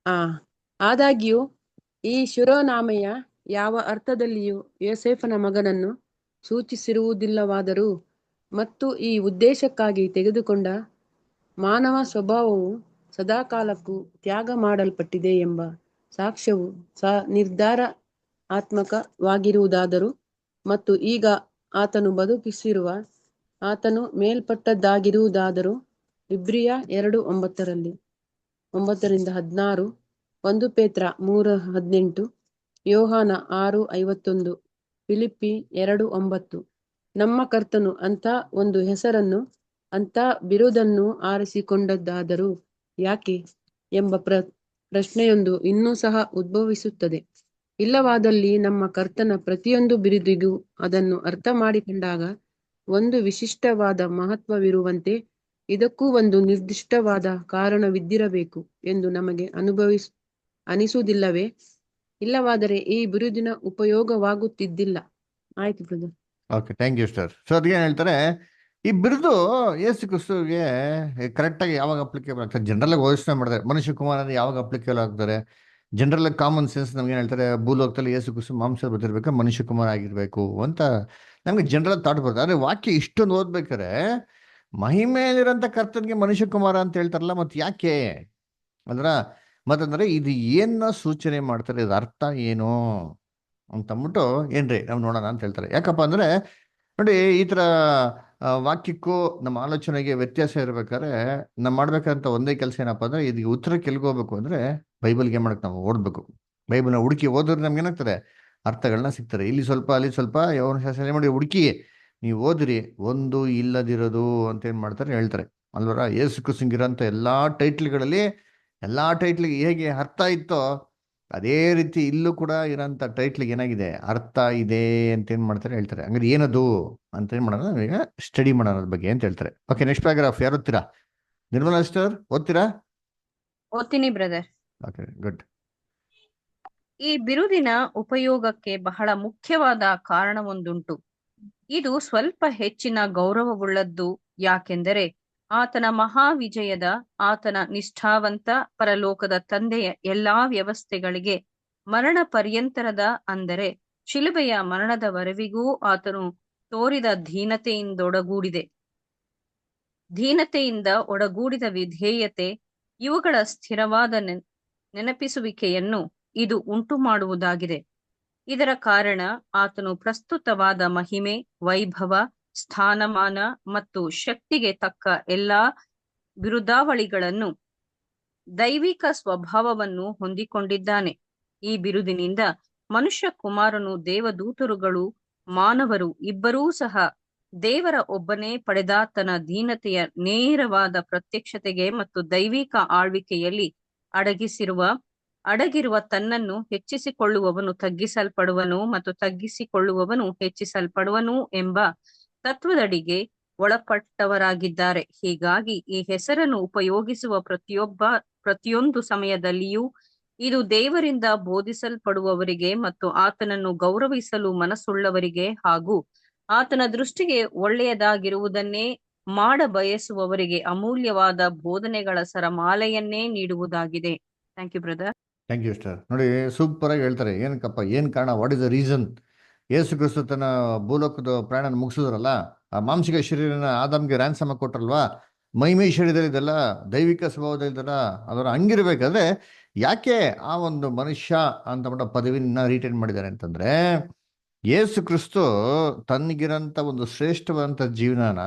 ಆದಾಗ್ಯೂ ಈ ಶಿರೋನಾಮೆಯ ಯಾವ ಅರ್ಥದಲ್ಲಿಯೂ ಯೋಸೇಫನ ಮಗನನ್ನು ಸೂಚಿಸಿರುವುದಿಲ್ಲವಾದರೂ ಮತ್ತು ಈ ಉದ್ದೇಶಕ್ಕಾಗಿ ತೆಗೆದುಕೊಂಡ ಮಾನವ ಸ್ವಭಾವವು ಸದಾಕಾಲಕ್ಕೂ ತ್ಯಾಗ ಮಾಡಲ್ಪಟ್ಟಿದೆ ಎಂಬ ಸಾಕ್ಷ್ಯವು ನಿರ್ಧಾರಾತ್ಮಕವಾಗಿರುವುದಾದರೂ ಮತ್ತು ಈಗ ಆತನು ಬದುಕಿಸಿರುವ ಆತನು ಮೇಲ್ಪಟ್ಟದ್ದಾಗಿರುವುದಾದರೂ ಇಬ್ರಿಯ 2:9 9-16, 1 ಪೇತ್ರ 3:18, ಯೋಹಾನ 6:51, ಫಿಲಿಪ್ಪಿ 2:9 ನಮ್ಮ ಕರ್ತನು ಅಂಥ ಒಂದು ಹೆಸರನ್ನು ಅಂಥ ಬಿರುದನ್ನು ಆರಿಸಿಕೊಂಡದ್ದಾದರೂ ಯಾಕೆ ಎಂಬ ಪ್ರಶ್ನೆಯೊಂದು ಇನ್ನೂ ಸಹ ಉದ್ಭವಿಸುತ್ತದೆ. ಇಲ್ಲವಾದಲ್ಲಿ ನಮ್ಮ ಕರ್ತನ ಪ್ರತಿಯೊಂದು ಬಿರುದಿಗೂ ಅದನ್ನು ಅರ್ಥ ಮಾಡಿಕೊಂಡಾಗ ಒಂದು ವಿಶಿಷ್ಟವಾದ ಮಹತ್ವವಿರುವಂತೆ ಇದಕ್ಕೂ ಒಂದು ನಿರ್ದಿಷ್ಟವಾದ ಕಾರಣವಿದ್ದಿರಬೇಕು ಎಂದು ನಮಗೆ ಅನಿಸುವುದಿಲ್ಲವೇ? ಇಲ್ಲವಾದರೆ ಈ ಬಿರುದಿನ ಉಪಯೋಗವಾಗುತ್ತಿದ್ದಿಲ್ಲ. ಆಯ್ತು brother. Okay, thank you sir. So ಅದೇನು ಹೇಳ್ತಾರೆ, ಈ ಬಿರುದು ಯೇಸು ಕ್ರಿಸ್ತುವಿಗೆ ಕರೆಕ್ಟಾಗಿ ಯಾವಾಗ ಅಪ್ಲಿಕೇಬಲ್ ಆಗ್ತಾರೆ? ಜನರಲ್ ಆಗಿ ಯೋಚನೆ ಮಾಡಿದ್ರೆ ಮನುಷ್ಯ ಕುಮಾರ ಯಾವಾಗ ಅಪ್ಲಿಕೇಬಲ್ ಆಗ್ತಾರೆ? ಜನರಲ್ ಆಗಿ ಕಾಮನ್ ಸೆನ್ಸ್ ನಮ್ಗೆ ಏನು ಹೇಳ್ತಾರೆ, ಭೂಲೋಕದಲ್ಲಿ ಯೇಸು ಕ್ರಿಸ್ತು ಮಾಂಸ ಬರ್ತಿರ್ಬೇಕು, ಮನುಷ್ಯ ಕುಮಾರ ಆಗಿರ್ಬೇಕು ಅಂತ ನಮ್ಗೆ ಜನರಲ್ ಥಾಟ್ ಬರ್ತದೆ. ಆದರೆ ವಾಕ್ಯ ಇಷ್ಟೊಂದು ಓದ್ಬೇಕಾರೆ ಮಹಿಮೇಲಿರೋಂಥ ಕರ್ತನಿಗೆ ಮನುಷ್ಯ ಕುಮಾರ ಅಂತ ಹೇಳ್ತಾರಲ್ಲ, ಮತ್ತೆ ಯಾಕೆ ಮತ್ತಂದ್ರೆ ಇದು ಏನ ಸೂಚನೆ ಮಾಡ್ತಾರೆ, ಇದು ಅರ್ಥ ಏನು ಅಂತಂದ್ಬಿಟ್ಟು ಏನ್ರಿ ನಾವು ನೋಡೋಣ ಅಂತ ಹೇಳ್ತಾರೆ. ಯಾಕಪ್ಪ ಅಂದ್ರೆ ನೋಡಿ, ಈ ತರ ವಾಕ್ಯಕ್ಕೂ ನಮ್ಮ ಆಲೋಚನೆಗೆ ವ್ಯತ್ಯಾಸ ಇರ್ಬೇಕಾದ್ರೆ ನಾವು ಮಾಡ್ಬೇಕಂತ ಒಂದೇ ಕೆಲಸ ಏನಪ್ಪಾ ಅಂದ್ರೆ, ಇದಕ್ಕೆ ಉತ್ತರಕ್ಕೆ ಎಲ್ಗೋಗ್ಬೇಕು ಅಂದ್ರೆ ಬೈಬಲ್ಗೆ ಮಾಡಕ್ ನಾವು ಓದ್ಬೇಕು. ಬೈಬಲ್ನ ಹುಡುಕಿ ಓದಿದ್ರೆ ನಮ್ಗೆ ಏನಾಗ್ತದೆ, ಅರ್ಥಗಳನ್ನ ಸಿಗ್ತಾರೆ. ಇಲ್ಲಿ ಸ್ವಲ್ಪ ಅಲ್ಲಿ ಸ್ವಲ್ಪ ಯಾವ ಶಾಸ್ತ್ರ ಮಾಡಿ ಹುಡುಕಿ ನೀವು ಓದಿರಿ, ಒಂದು ಇಲ್ಲದಿರೋದು ಅಂತ ಏನ್ ಮಾಡ್ತಾರೆ ಹೇಳ್ತಾರೆ ಅಲ್ವರ. ಯೇಸು ಕ್ರಿಸ್ತನಿಗಿರೋಂಥ ಎಲ್ಲಾ ಟೈಟ್ಲಿಗೆ ಹೇಗೆ ಅರ್ಥ ಇತ್ತೋ ಅದೇ ರೀತಿ ಇಲ್ಲೂ ಕೂಡ ಇರೋಂಥ ಟೈಟ್ಲಿಗೆ ಏನಾಗಿದೆ, ಅರ್ಥ ಇದೆ ಅಂತ ಏನ್ ಮಾಡ್ತಾರೆ ಹೇಳ್ತಾರೆ. ಹಂಗಾರೆ ಏನದು ಅಂತ ಏನ್ ಮಾಡೋಣ ಈಗ ಸ್ಟಡಿ ಮಾಡೋಣ ಅದ್ರ ಬಗ್ಗೆ ಅಂತ ಹೇಳ್ತಾರೆ. ಓಕೆ, ನೆಕ್ಸ್ಟ್ ಪ್ಯಾರಾಗ್ರಾಫ್ ಯಾರು ಓದ್ತೀರಾ? ನಿರ್ಮಲಾ ಸಿಸ್ಟರ್ ಓದ್ತೀರಾ? ಓದ್ತೀನಿ ಬ್ರದರ್. Okay, good. ಈ ಬಿರುದಿನ ಉಪಯೋಗಕ್ಕೆ ಬಹಳ ಮುಖ್ಯವಾದ ಕಾರಣವೊಂದುಂಟು. ಇದು ಸ್ವಲ್ಪ ಹೆಚ್ಚಿನ ಗೌರವವುಳ್ಳದ್ದು. ಯಾಕೆಂದರೆ ಆತನ ಮಹಾವಿಜಯದ, ಆತನ ನಿಷ್ಠಾವಂತ ಪರಲೋಕದ ತಂದೆಯ ಎಲ್ಲಾ ವ್ಯವಸ್ಥೆಗಳಿಗೆ ಮರಣ ಪರ್ಯಂತರದ, ಅಂದರೆ ಶಿಲುಬೆಯ ಮರಣದವರೆವಿಗೂ ಆತನು ತೋರಿದ ಧೀನತೆಯಿಂದ ಒಡಗೂಡಿದ ವಿಧೇಯತೆ, ಇವುಗಳ ಸ್ಥಿರವಾದ ನೆನಪಿಸುವಿಕೆಯನ್ನು ಇದು ಉಂಟು ಮಾಡುವುದಾಗಿದೆ. ಇದರ ಕಾರಣ ಆತನು ಪ್ರಸ್ತುತವಾದ ಮಹಿಮೆ, ವೈಭವ, ಸ್ಥಾನಮಾನ ಮತ್ತು ಶಕ್ತಿಗೆ ತಕ್ಕ ಎಲ್ಲಾ ಬಿರುದಾವಳಿಗಳನ್ನು, ದೈವಿಕ ಸ್ವಭಾವವನ್ನು ಹೊಂದಿಕೊಂಡಿದ್ದಾನೆ. ಈ ಬಿರುದಿನಿಂದ ಮನುಷ್ಯ ಕುಮಾರನು ದೇವದೂತರುಗಳು ಮಾನವರು ಇಬ್ಬರೂ ಸಹ ದೇವರ ಒಬ್ಬನೇ ಪಡೆದಾತನ ದೀನತೆಯ ನೇರವಾದ ಪ್ರತ್ಯಕ್ಷತೆಗೆ ಮತ್ತು ದೈವಿಕ ಆಳ್ವಿಕೆಯಲ್ಲಿ ಅಡಗಿರುವ ತನ್ನನ್ನು ಹೆಚ್ಚಿಸಿಕೊಳ್ಳುವವನು ತಗ್ಗಿಸಲ್ಪಡುವನು ಮತ್ತು ತಗ್ಗಿಸಿಕೊಳ್ಳುವವನು ಹೆಚ್ಚಿಸಲ್ಪಡುವನು ಎಂಬ ತತ್ವದಡಿಗೆ ಒಳಪಟ್ಟವರಾಗಿದ್ದಾರೆ. ಹೀಗಾಗಿ ಈ ಹೆಸರನ್ನು ಉಪಯೋಗಿಸುವ ಪ್ರತಿಯೊಂದು ಸಮಯದಲ್ಲಿಯೂ ಇದು ದೇವರಿಂದ ಬೋಧಿಸಲ್ಪಡುವವರಿಗೆ ಮತ್ತು ಆತನನ್ನು ಗೌರವಿಸಲು ಮನಸ್ಸುಳ್ಳವರಿಗೆ ಹಾಗೂ ಆತನ ದೃಷ್ಟಿಗೆ ಒಳ್ಳೆಯದಾಗಿರುವುದನ್ನೇ ಮಾಡ ಬಯಸುವವರಿಗೆ ಅಮೂಲ್ಯವಾದ ಬೋಧನೆಗಳ ಸರಮಾಲೆಯನ್ನೇ ನೀಡುವುದಾಗಿದೆ. Thank you brother. Thank you star. ನೋಡಿ, ಸೂಪರ್ ಆಗಿ ಹೇಳ್ತಾರೆ. ಏನಕ್ಕಪ್ಪ, ಏನು ಕಾರಣ, what is the reason? Yesu Kristu ತನ್ನ ಭೂಲೋಕದ ಪ್ರಯಾಣ ಮುಗಿಸಿದ್ರಲ್ಲ, ಆ ಮಾಂಸಿಕ ಶರೀರನ ಆದಾಮ್ಗೆ ರ್ಯಾನ್ಸಮ್ ಕೊಟ್ರಲ್ವಾ, ಮೈಮೈ ಶರೀರದಲ್ಲಿ ಇದೆಲ್ಲ ದೈವಿಕ ಸ್ವಭಾವದಲ್ಲಿದ್ದಲ್ಲ, ಅದರ ಹಂಗಿರ್ಬೇಕಾದ್ರೆ ಯಾಕೆ ಆ ಒಂದು ಮನುಷ್ಯ ಅಂತ ಪದವಿನ ರಿಟೈನ್ ಮಾಡಿದ್ದಾರೆ ಅಂತಂದ್ರೆ, ಯೇಸು ಕ್ರಿಸ್ತು ತನ್ಗಿರಂತ ಒಂದು ಶ್ರೇಷ್ಠವಾದಂಥ ಜೀವನನ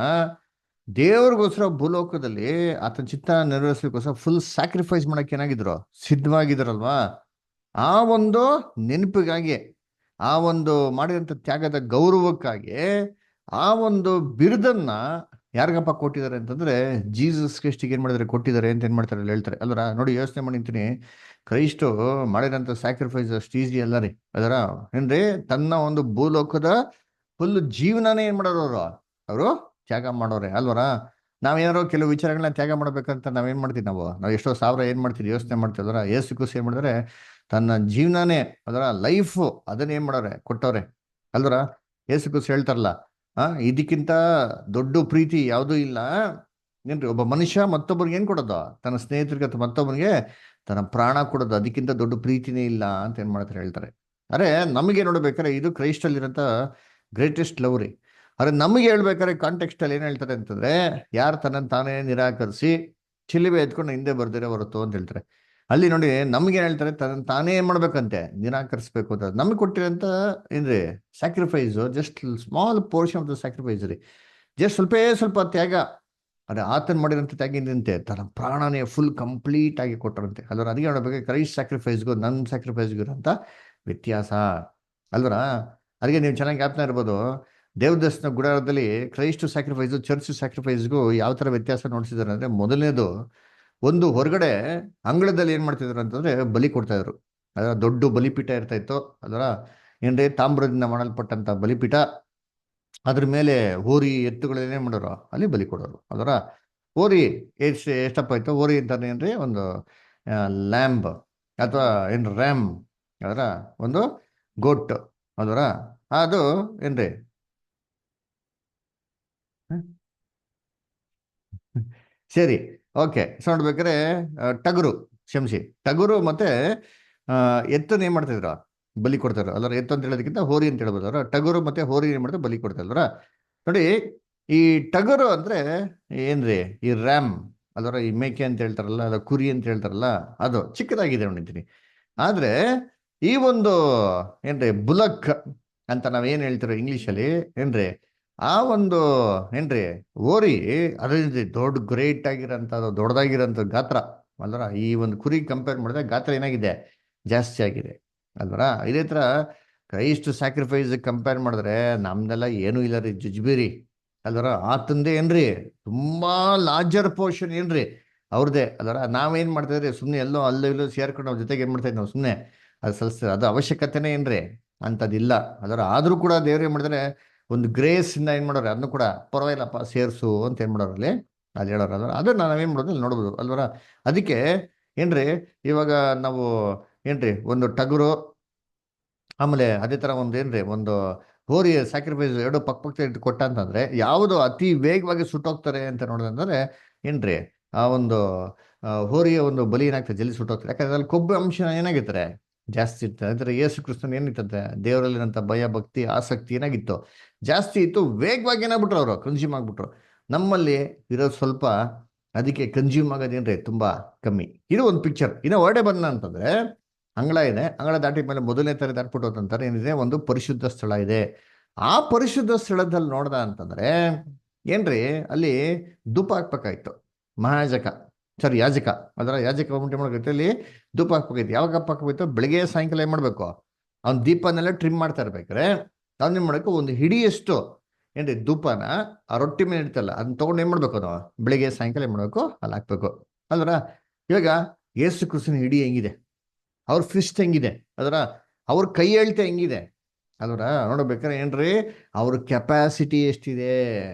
ದೇವ್ರಿಗೋಸ್ಕರ ಭೂಲೋಕದಲ್ಲಿ ಆತನ ಚಿತ್ತ ನೆರವೇರಿಸಲಿಕ್ಕೋಸ್ಕರ ಫುಲ್ ಸ್ಯಾಕ್ರಿಫೈಸ್ ಮಾಡಕ್ಕೆ ಏನಾಗಿದ್ರು, ಸಿದ್ಧವಾಗಿದ್ರಲ್ವಾ. ಆ ಒಂದು ನೆನಪಿಗಾಗಿ, ಆ ಒಂದು ಮಾಡಿದಂಥ ತ್ಯಾಗದ ಗೌರವಕ್ಕಾಗಿ ಆ ಒಂದು ಬಿರುದನ್ನ ಯಾರಿಗಪ್ಪ ಕೊಟ್ಟಿದ್ದಾರೆ ಅಂತಂದ್ರೆ, ಜೀಸಸ್ ಕ್ರಿಸ್ಟಿಗೆ ಏನ್ ಮಾಡಿದ್ದಾರೆ, ಕೊಟ್ಟಿದ್ದಾರೆ ಅಂತ ಏನ್ ಮಾಡ್ತಾರೆ ಹೇಳ್ತಾರೆ ಅಲ್ವರ. ನೋಡಿ, ಯೋಚನೆ ಮಾಡಿರ್ತೀನಿ, ಕ್ರೈಸ್ಟು ಮಾಡಿದಂಥ ಸ್ಯಾಕ್ರಿಫೈಸ್ ಅಷ್ಟು ಈಸಿ ಅಲ್ಲ ರೀ ಅದರ. ಏನ್ರಿ, ತನ್ನ ಒಂದು ಭೂಲೋಕದ ಫುಲ್ ಜೀವನನೇ ಏನ್ ಮಾಡೋರು ಅವರು ತ್ಯಾಗ ಮಾಡೋರೆ ಅಲ್ವರ. ನಾವೇನಾರೋ ಕೆಲವು ವಿಚಾರಗಳನ್ನ ತ್ಯಾಗ ಮಾಡ್ಬೇಕಂತ ನಾವೇನ್ ಮಾಡ್ತೀವಿ, ನಾವು ಎಷ್ಟೋ ಸಾವಿರ ಏನ್ ಮಾಡ್ತೀವಿ, ಯೋಚನೆ ಮಾಡ್ತೀವಿ ಅದರ. ಯೇಸು ಕ್ರಿಸ್ತು ಏನ್ ಮಾಡಿದ್ರೆ, ತನ್ನ ಜೀವನನೇ ಅದರ ಲೈಫು ಅದನ್ನ ಏನ್ ಮಾಡೋರೆ, ಕೊಟ್ಟವ್ರೆ ಅಲ್ವರ. ಯೇಸು ಕ್ರಿಸ್ತು ಹೇಳ್ತಾರಲ್ಲ, ಇದಕ್ಕಿಂತ ದೊಡ್ಡ ಪ್ರೀತಿ ಯಾವುದೂ ಇಲ್ಲ ಏನ್ರಿ, ಒಬ್ಬ ಮನುಷ್ಯ ಮತ್ತೊಬ್ಬರಿಗೆ ಏನ್ ಕೊಡೋದು, ತನ್ನ ಸ್ನೇಹಿತರಿಗೆ ಅಥವಾ ಮತ್ತೊಬ್ಬರಿಗೆ ತನ್ನ ಪ್ರಾಣ ಕೊಡೋದು, ಅದಕ್ಕಿಂತ ದೊಡ್ಡ ಪ್ರೀತಿನೇ ಇಲ್ಲ ಅಂತ ಏನ್ ಮಾಡ್ತಾರೆ ಹೇಳ್ತಾರೆ. ಅರೆ ನಮಗೆ ನೋಡ್ಬೇಕಾರೆ ಇದು ಕ್ರೈಸ್ಟಲ್ಲಿರೋಂಥ ಗ್ರೇಟೆಸ್ಟ್ ಲವ್ ರೀ. ಅರೆ ನಮಗೆ ಹೇಳ್ಬೇಕಾದ್ರೆ ಕಾಂಟೆಕ್ಸ್ಟ್ ಅಲ್ಲಿ ಏನ್ ಹೇಳ್ತಾರೆ ಅಂತಂದ್ರೆ, ಯಾರು ತನ್ನನ್ನು ತಾನೇ ನಿರಾಕರಿಸಿ ಚಿಲಿವೆ ಎತ್ಕೊಂಡು ಹಿಂದೆ ಬರ್ದಿರೋ ಹೊರತು ಅಂತ ಹೇಳ್ತಾರೆ. ಅಲ್ಲಿ ನೋಡಿ, ನಮ್ಗೆ ಏನ್ ಹೇಳ್ತಾರೆ, ತನ್ನ ತಾನೇ ಏನ್ ಮಾಡ್ಬೇಕಂತೆ, ನಿರಾಕರಿಸ್ಬೇಕು ಅಂತ. ನಮಗೆ ಕೊಟ್ಟಿರೋಂಥ ಏನ್ರಿ sacrifice just small portion of the sacrifice ರೀ, ಜಸ್ಟ್ ಸ್ವಲ್ಪ ತ್ಯಾಗ. ಅದೇ ಆತನ್ ಮಾಡಿರೋಂಥ ತ್ಯಾಗಿದಂತೆ ತನ್ನ ಪ್ರಾಣನೇ ಫುಲ್ ಕಂಪ್ಲೀಟ್ ಆಗಿ ಕೊಟ್ಟರಂತೆ ಅಲ್ವರ. ಅದಕ್ಕೆ ನೋಡ್ಬೇಕು, ಕ್ರೈಸ್ಟ್ ಸ್ಯಾಕ್ರಿಫೈಸ್ಗೂ ನನ್ನ ಸ್ಯಾಕ್ರಿಫೈಸ್ಗೂ ಇರೋಂಥ ವ್ಯತ್ಯಾಸ ಅಲ್ವರ. ಅದಕ್ಕೆ ನೀವು ಚೆನ್ನಾಗಿ ಜ್ಞಾಪನ ಇರ್ಬೋದು, ದೇವದರ್ಶನ ಗುಡಾರದಲ್ಲಿ ಕ್ರೈಸ್ಟ್ ಸ್ಯಾಕ್ರಿಫೈಸು ಚರ್ಚ್ ಸ್ಯಾಕ್ರಿಫೈಸ್ಗೂ ಯಾವ ಥರ ವ್ಯತ್ಯಾಸ ನೋಡ್ಸಿದ್ದಾರೆ ಅಂದರೆ, ಮೊದಲನೇದು ಒಂದು ಹೊರಗಡೆ ಅಂಗಳದಲ್ಲಿ ಏನು ಮಾಡ್ತಿದ್ರು ಅಂತಂದರೆ ಬಲಿ ಕೊಡ್ತಾ ಇದ್ರು. ಅದರ ದೊಡ್ಡ ಬಲಿಪೀಠ ಇರ್ತಾ ಇತ್ತು ಅದರ, ಏನ್ರಿ ತಾಮ್ರದಿಂದ ಮಾಡಲ್ಪಟ್ಟಂಥ ಬಲಿಪೀಠ, ಅದ್ರ ಮೇಲೆ ಹೋರಿ ಎತ್ತುಗಳೇನೇ ಮಾಡೋರು ಅಲ್ಲಿ ಬಲಿ ಕೊಡೋರು ಅದರ. ಹೋರಿ ಎಷ್ಟಪ್ಪ ಆಯ್ತು, ಹೋರಿ ಅಂತಾನೆ ಏನ್ರಿ, ಒಂದು ಲ್ಯಾಂಬ್ ಅಥವಾ ಏನು ರ್ಯಾಮ್ ಅದರ, ಒಂದು ಗೋಟ್ ಅದರ, ಅದು ಏನ್ರಿ ಸರಿ ಓಕೆ. ಸೊ ನೋಡ್ಬೇಕಾದ್ರೆ ಟಗರು ಮತ್ತೆ ಎತ್ತನ್ನ ಏನ್ ಮಾಡ್ತಿದ್ರ, ಬಲಿ ಕೊಡ್ತಾರ ಅಲ್ರ. ಎತ್ತು ಅಂತ ಹೇಳೋದಕ್ಕಿಂತ ಹೋರಿ ಅಂತ ಹೇಳ್ಬೋದು ಅವ್ರ. ಟಗರು ಮತ್ತೆ ಹೋರಿ ಏನ್ ಮಾಡ್ತಾರೆ, ಬಲಿ ಕೊಡ್ತಾರಲ್ರ. ನೋಡಿ, ಈ ಟಗರು ಅಂದ್ರೆ ಏನ್ರಿ, ಈ ರ್ಯಾಮ್ ಅದರ, ಈ ಮೇಕೆ ಅಂತ ಹೇಳ್ತಾರಲ್ಲ, ಅದ ಕುರಿ ಅಂತ ಹೇಳ್ತಾರಲ್ಲ, ಅದು ಚಿಕ್ಕದಾಗಿದೆ ನೋಡಿದ್ದೀನಿ. ಆದ್ರೆ ಈ ಒಂದು ಏನ್ರಿ ಬುಲಕ್ ಅಂತ ನಾವೇನ್ ಹೇಳ್ತೀರೋ ಇಂಗ್ಲಿಷಲ್ಲಿ ಏನ್ರಿ, ಆ ಒಂದು ಏನ್ರಿ ಓರಿ ಅದೇ ದೊಡ್ಡ ಗ್ರೇಟ್ ಆಗಿರೋಂಥದ್ದು, ದೊಡ್ಡದಾಗಿರೋಂಥ ಗಾತ್ರ ಅಲ್ವರ. ಈ ಒಂದು ಕುರಿ ಕಂಪೇರ್ ಮಾಡಿದ್ರೆ ಗಾತ್ರ ಏನಾಗಿದೆ, ಜಾಸ್ತಿ ಆಗಿದೆ ಅಲ್ವರ. ಇದೇ ಥರ ಕ್ರೈಸ್ಟ್ ಸ್ಯಾಕ್ರಿಫೈಸ್ ಕಂಪೇರ್ ಮಾಡಿದ್ರೆ ನಮ್ದೆಲ್ಲ ಏನೂ ಇಲ್ಲ ರೀ, ಜುಜ್ಬೀರಿ ಅಲ್ವರ. ಆತಂದೆ ಏನ್ರಿ ತುಂಬಾ ಲಾರ್ಜರ್ ಪೋರ್ಷನ್ ಏನ್ರಿ ಅವ್ರದ್ದೇ ಅಲ್ವರ. ನಾವೇನ್ ಮಾಡ್ತಾ ಇದ್ರಿ, ಸುಮ್ಮನೆ ಎಲ್ಲೋ ಇಲ್ಲೋ ಸೇರ್ಕೊಂಡು ನಾವು ಜೊತೆಗೆ ಏನ್ ಮಾಡ್ತಾ ಇದ್ವಿ, ನಾವು ಸುಮ್ಮನೆ ಅದು ಅದು ಅವಶ್ಯಕತೆನೇ ಏನ್ರಿ ಅಂಥದ್ದಿಲ್ಲ ಅದರ. ಆದ್ರೂ ಕೂಡ ದೇವ್ರು ಏನ್ ಮಾಡಿದ್ರೆ, ಒಂದು ಗ್ರೇಸ್ ಇಂದ ಏನ್ ಮಾಡೋರು, ಅದನ್ನು ಕೂಡ ಪರವಾಗಿಲ್ಲಪ್ಪ ಸೇರ್ಸು ಅಂತ ಏನ್ ಮಾಡೋರು ಅಲ್ಲಿ ಹೇಳೋರು ಅಲ್ವ. ಅದನ್ನ ನಾವೇನ್ ಮಾಡೋದು ಅಲ್ಲಿ ನೋಡ್ಬೋದು ಅಲ್ವರ. ಅದಕ್ಕೆ ಏನ್ರಿ, ಇವಾಗ ನಾವು ಏನ್ರಿ ಒಂದು ಟಗರು ಆಮೇಲೆ ಅದೇ ತರ ಒಂದು ಏನ್ರಿ ಒಂದು ಹೋರಿ ಸ್ಯಾಕ್ರಿಫೈಸ್ ಎರಡು ಪಕ್ಕ ಕೊಟ್ಟ ಅಂತಂದ್ರೆ ಯಾವುದು ಅತಿ ವೇಗವಾಗಿ ಸುಟ್ಟೋಗ್ತಾರೆ ಅಂತ ನೋಡೋದಂದ್ರೆ ಏನ್ರಿ, ಆ ಒಂದು ಹೋರಿಯ ಒಂದು ಬಲಿ ಏನಾಗ್ತದೆ, ಜಲ್ದಿ ಸುಟ್ಟೋಗ್ತಾರೆ. ಯಾಕಂದ್ರೆ ಅದ್ರಲ್ಲಿ ಕೊಬ್ಬು ಅಂಶ ಏನಾಗಿರ್ತಾರೆ, ಜಾಸ್ತಿ ಇರ್ತಾರೆ. ಅಂದ್ರೆ ಯೇಸು ಕ್ರಿಸ್ತನ ಏನಿತ್ತಂತೆ, ದೇವರಲ್ಲಿರಂತ ಭಯ ಭಕ್ತಿ ಆಸಕ್ತಿ ಏನಾಗಿತ್ತು, ಜಾಸ್ತಿ ಇತ್ತು. ವೇಗವಾಗಿ ಏನಾಗ್ಬಿಟ್ರು ಅವರು ಕನ್ಸ್ಯೂಮ್ ಆಗ್ಬಿಟ್ರು. ನಮ್ಮಲ್ಲಿ ಇರೋದು ಸ್ವಲ್ಪ, ಅದಕ್ಕೆ ಕನ್ಸ್ಯೂಮ್ ಆಗೋದೇನ್ರಿ ತುಂಬಾ ಕಮ್ಮಿ. ಇದು ಒಂದು ಪಿಕ್ಚರ್. ಇನ್ನು ಹೊರಡೆ ಬಂದ ಅಂತಂದ್ರೆ ಅಂಗಳ ಇದೆ, ಅಂಗಳ ದಾಟಿ ಮೇಲೆ ಮೊದಲನೇ ತರ ದಾಟ್ಬಿಟ್ಟು ಅಂತಾರೆ ಏನಿದೆ, ಒಂದು ಪರಿಶುದ್ಧ ಸ್ಥಳ ಇದೆ. ಆ ಪರಿಶುದ್ಧ ಸ್ಥಳದಲ್ಲಿ ನೋಡ್ದ ಅಂತಂದ್ರೆ ಏನ್ರಿ, ಅಲ್ಲಿ ಧೂಪ ಹಾಕ್ಬೇಕಾಯ್ತು. ಯಾಜಕ ಅದರ ಯಾಜಕ ಹೋಗ್ಬಿಟ್ಟು ಮಾಡ್ಬೇಕು, ಅಲ್ಲಿ ಧೂಪ ಹಾಕ್ಬೇಕಾಯ್ತು. ಯಾವಾಗ ಹಾಕ್ಬೇಕು, ಬೆಳಗ್ಗೆ ಸಾಯಂಕಾಲ ಏನ್ ಮಾಡ್ಬೇಕು, ಅವ್ನ ದೀಪನೆಲ್ಲ ಟ್ರಿಮ್ ಮಾಡ್ತಾ ಇರ್ಬೇಕಾರೆ ಅವ್ನ ಏನ್ ಮಾಡ್ಬೇಕು, ಒಂದು ಹಿಡಿಯಷ್ಟು ಏನ್ರಿ ಧೂಪನ ಆ ರೊಟ್ಟಿ ಮೇಲೆ ಇಡ್ತಲ್ಲ, ಅದನ್ನ ತಗೊಂಡು ಏನ್ ಮಾಡ್ಬೇಕು, ನಾವು ಬೆಳಿಗ್ಗೆ ಸಾಯಂಕಾಲ ಏನ್ ಮಾಡ್ಬೇಕು, ಅಲ್ಲಿ ಹಾಕ್ಬೇಕು ಅಲ್ವರ. ಇವಾಗ ಯೇಸು ಕ್ರಿಸ್ತನ ಹಿಡಿ ಹೆಂಗಿದೆ, ಅವ್ರ ಫಿಸ್ಟ್ ಹೆಂಗಿದೆ ಅದರ, ಅವ್ರ ಕೈ ಎಳ್ತೆ ಹೆಂಗಿದೆ ಅದರ ನೋಡ್ಬೇಕಾರೆ ಏನ್ರಿ, ಅವ್ರ ಕೆಪಾಸಿಟಿ ಎಷ್ಟಿದೆ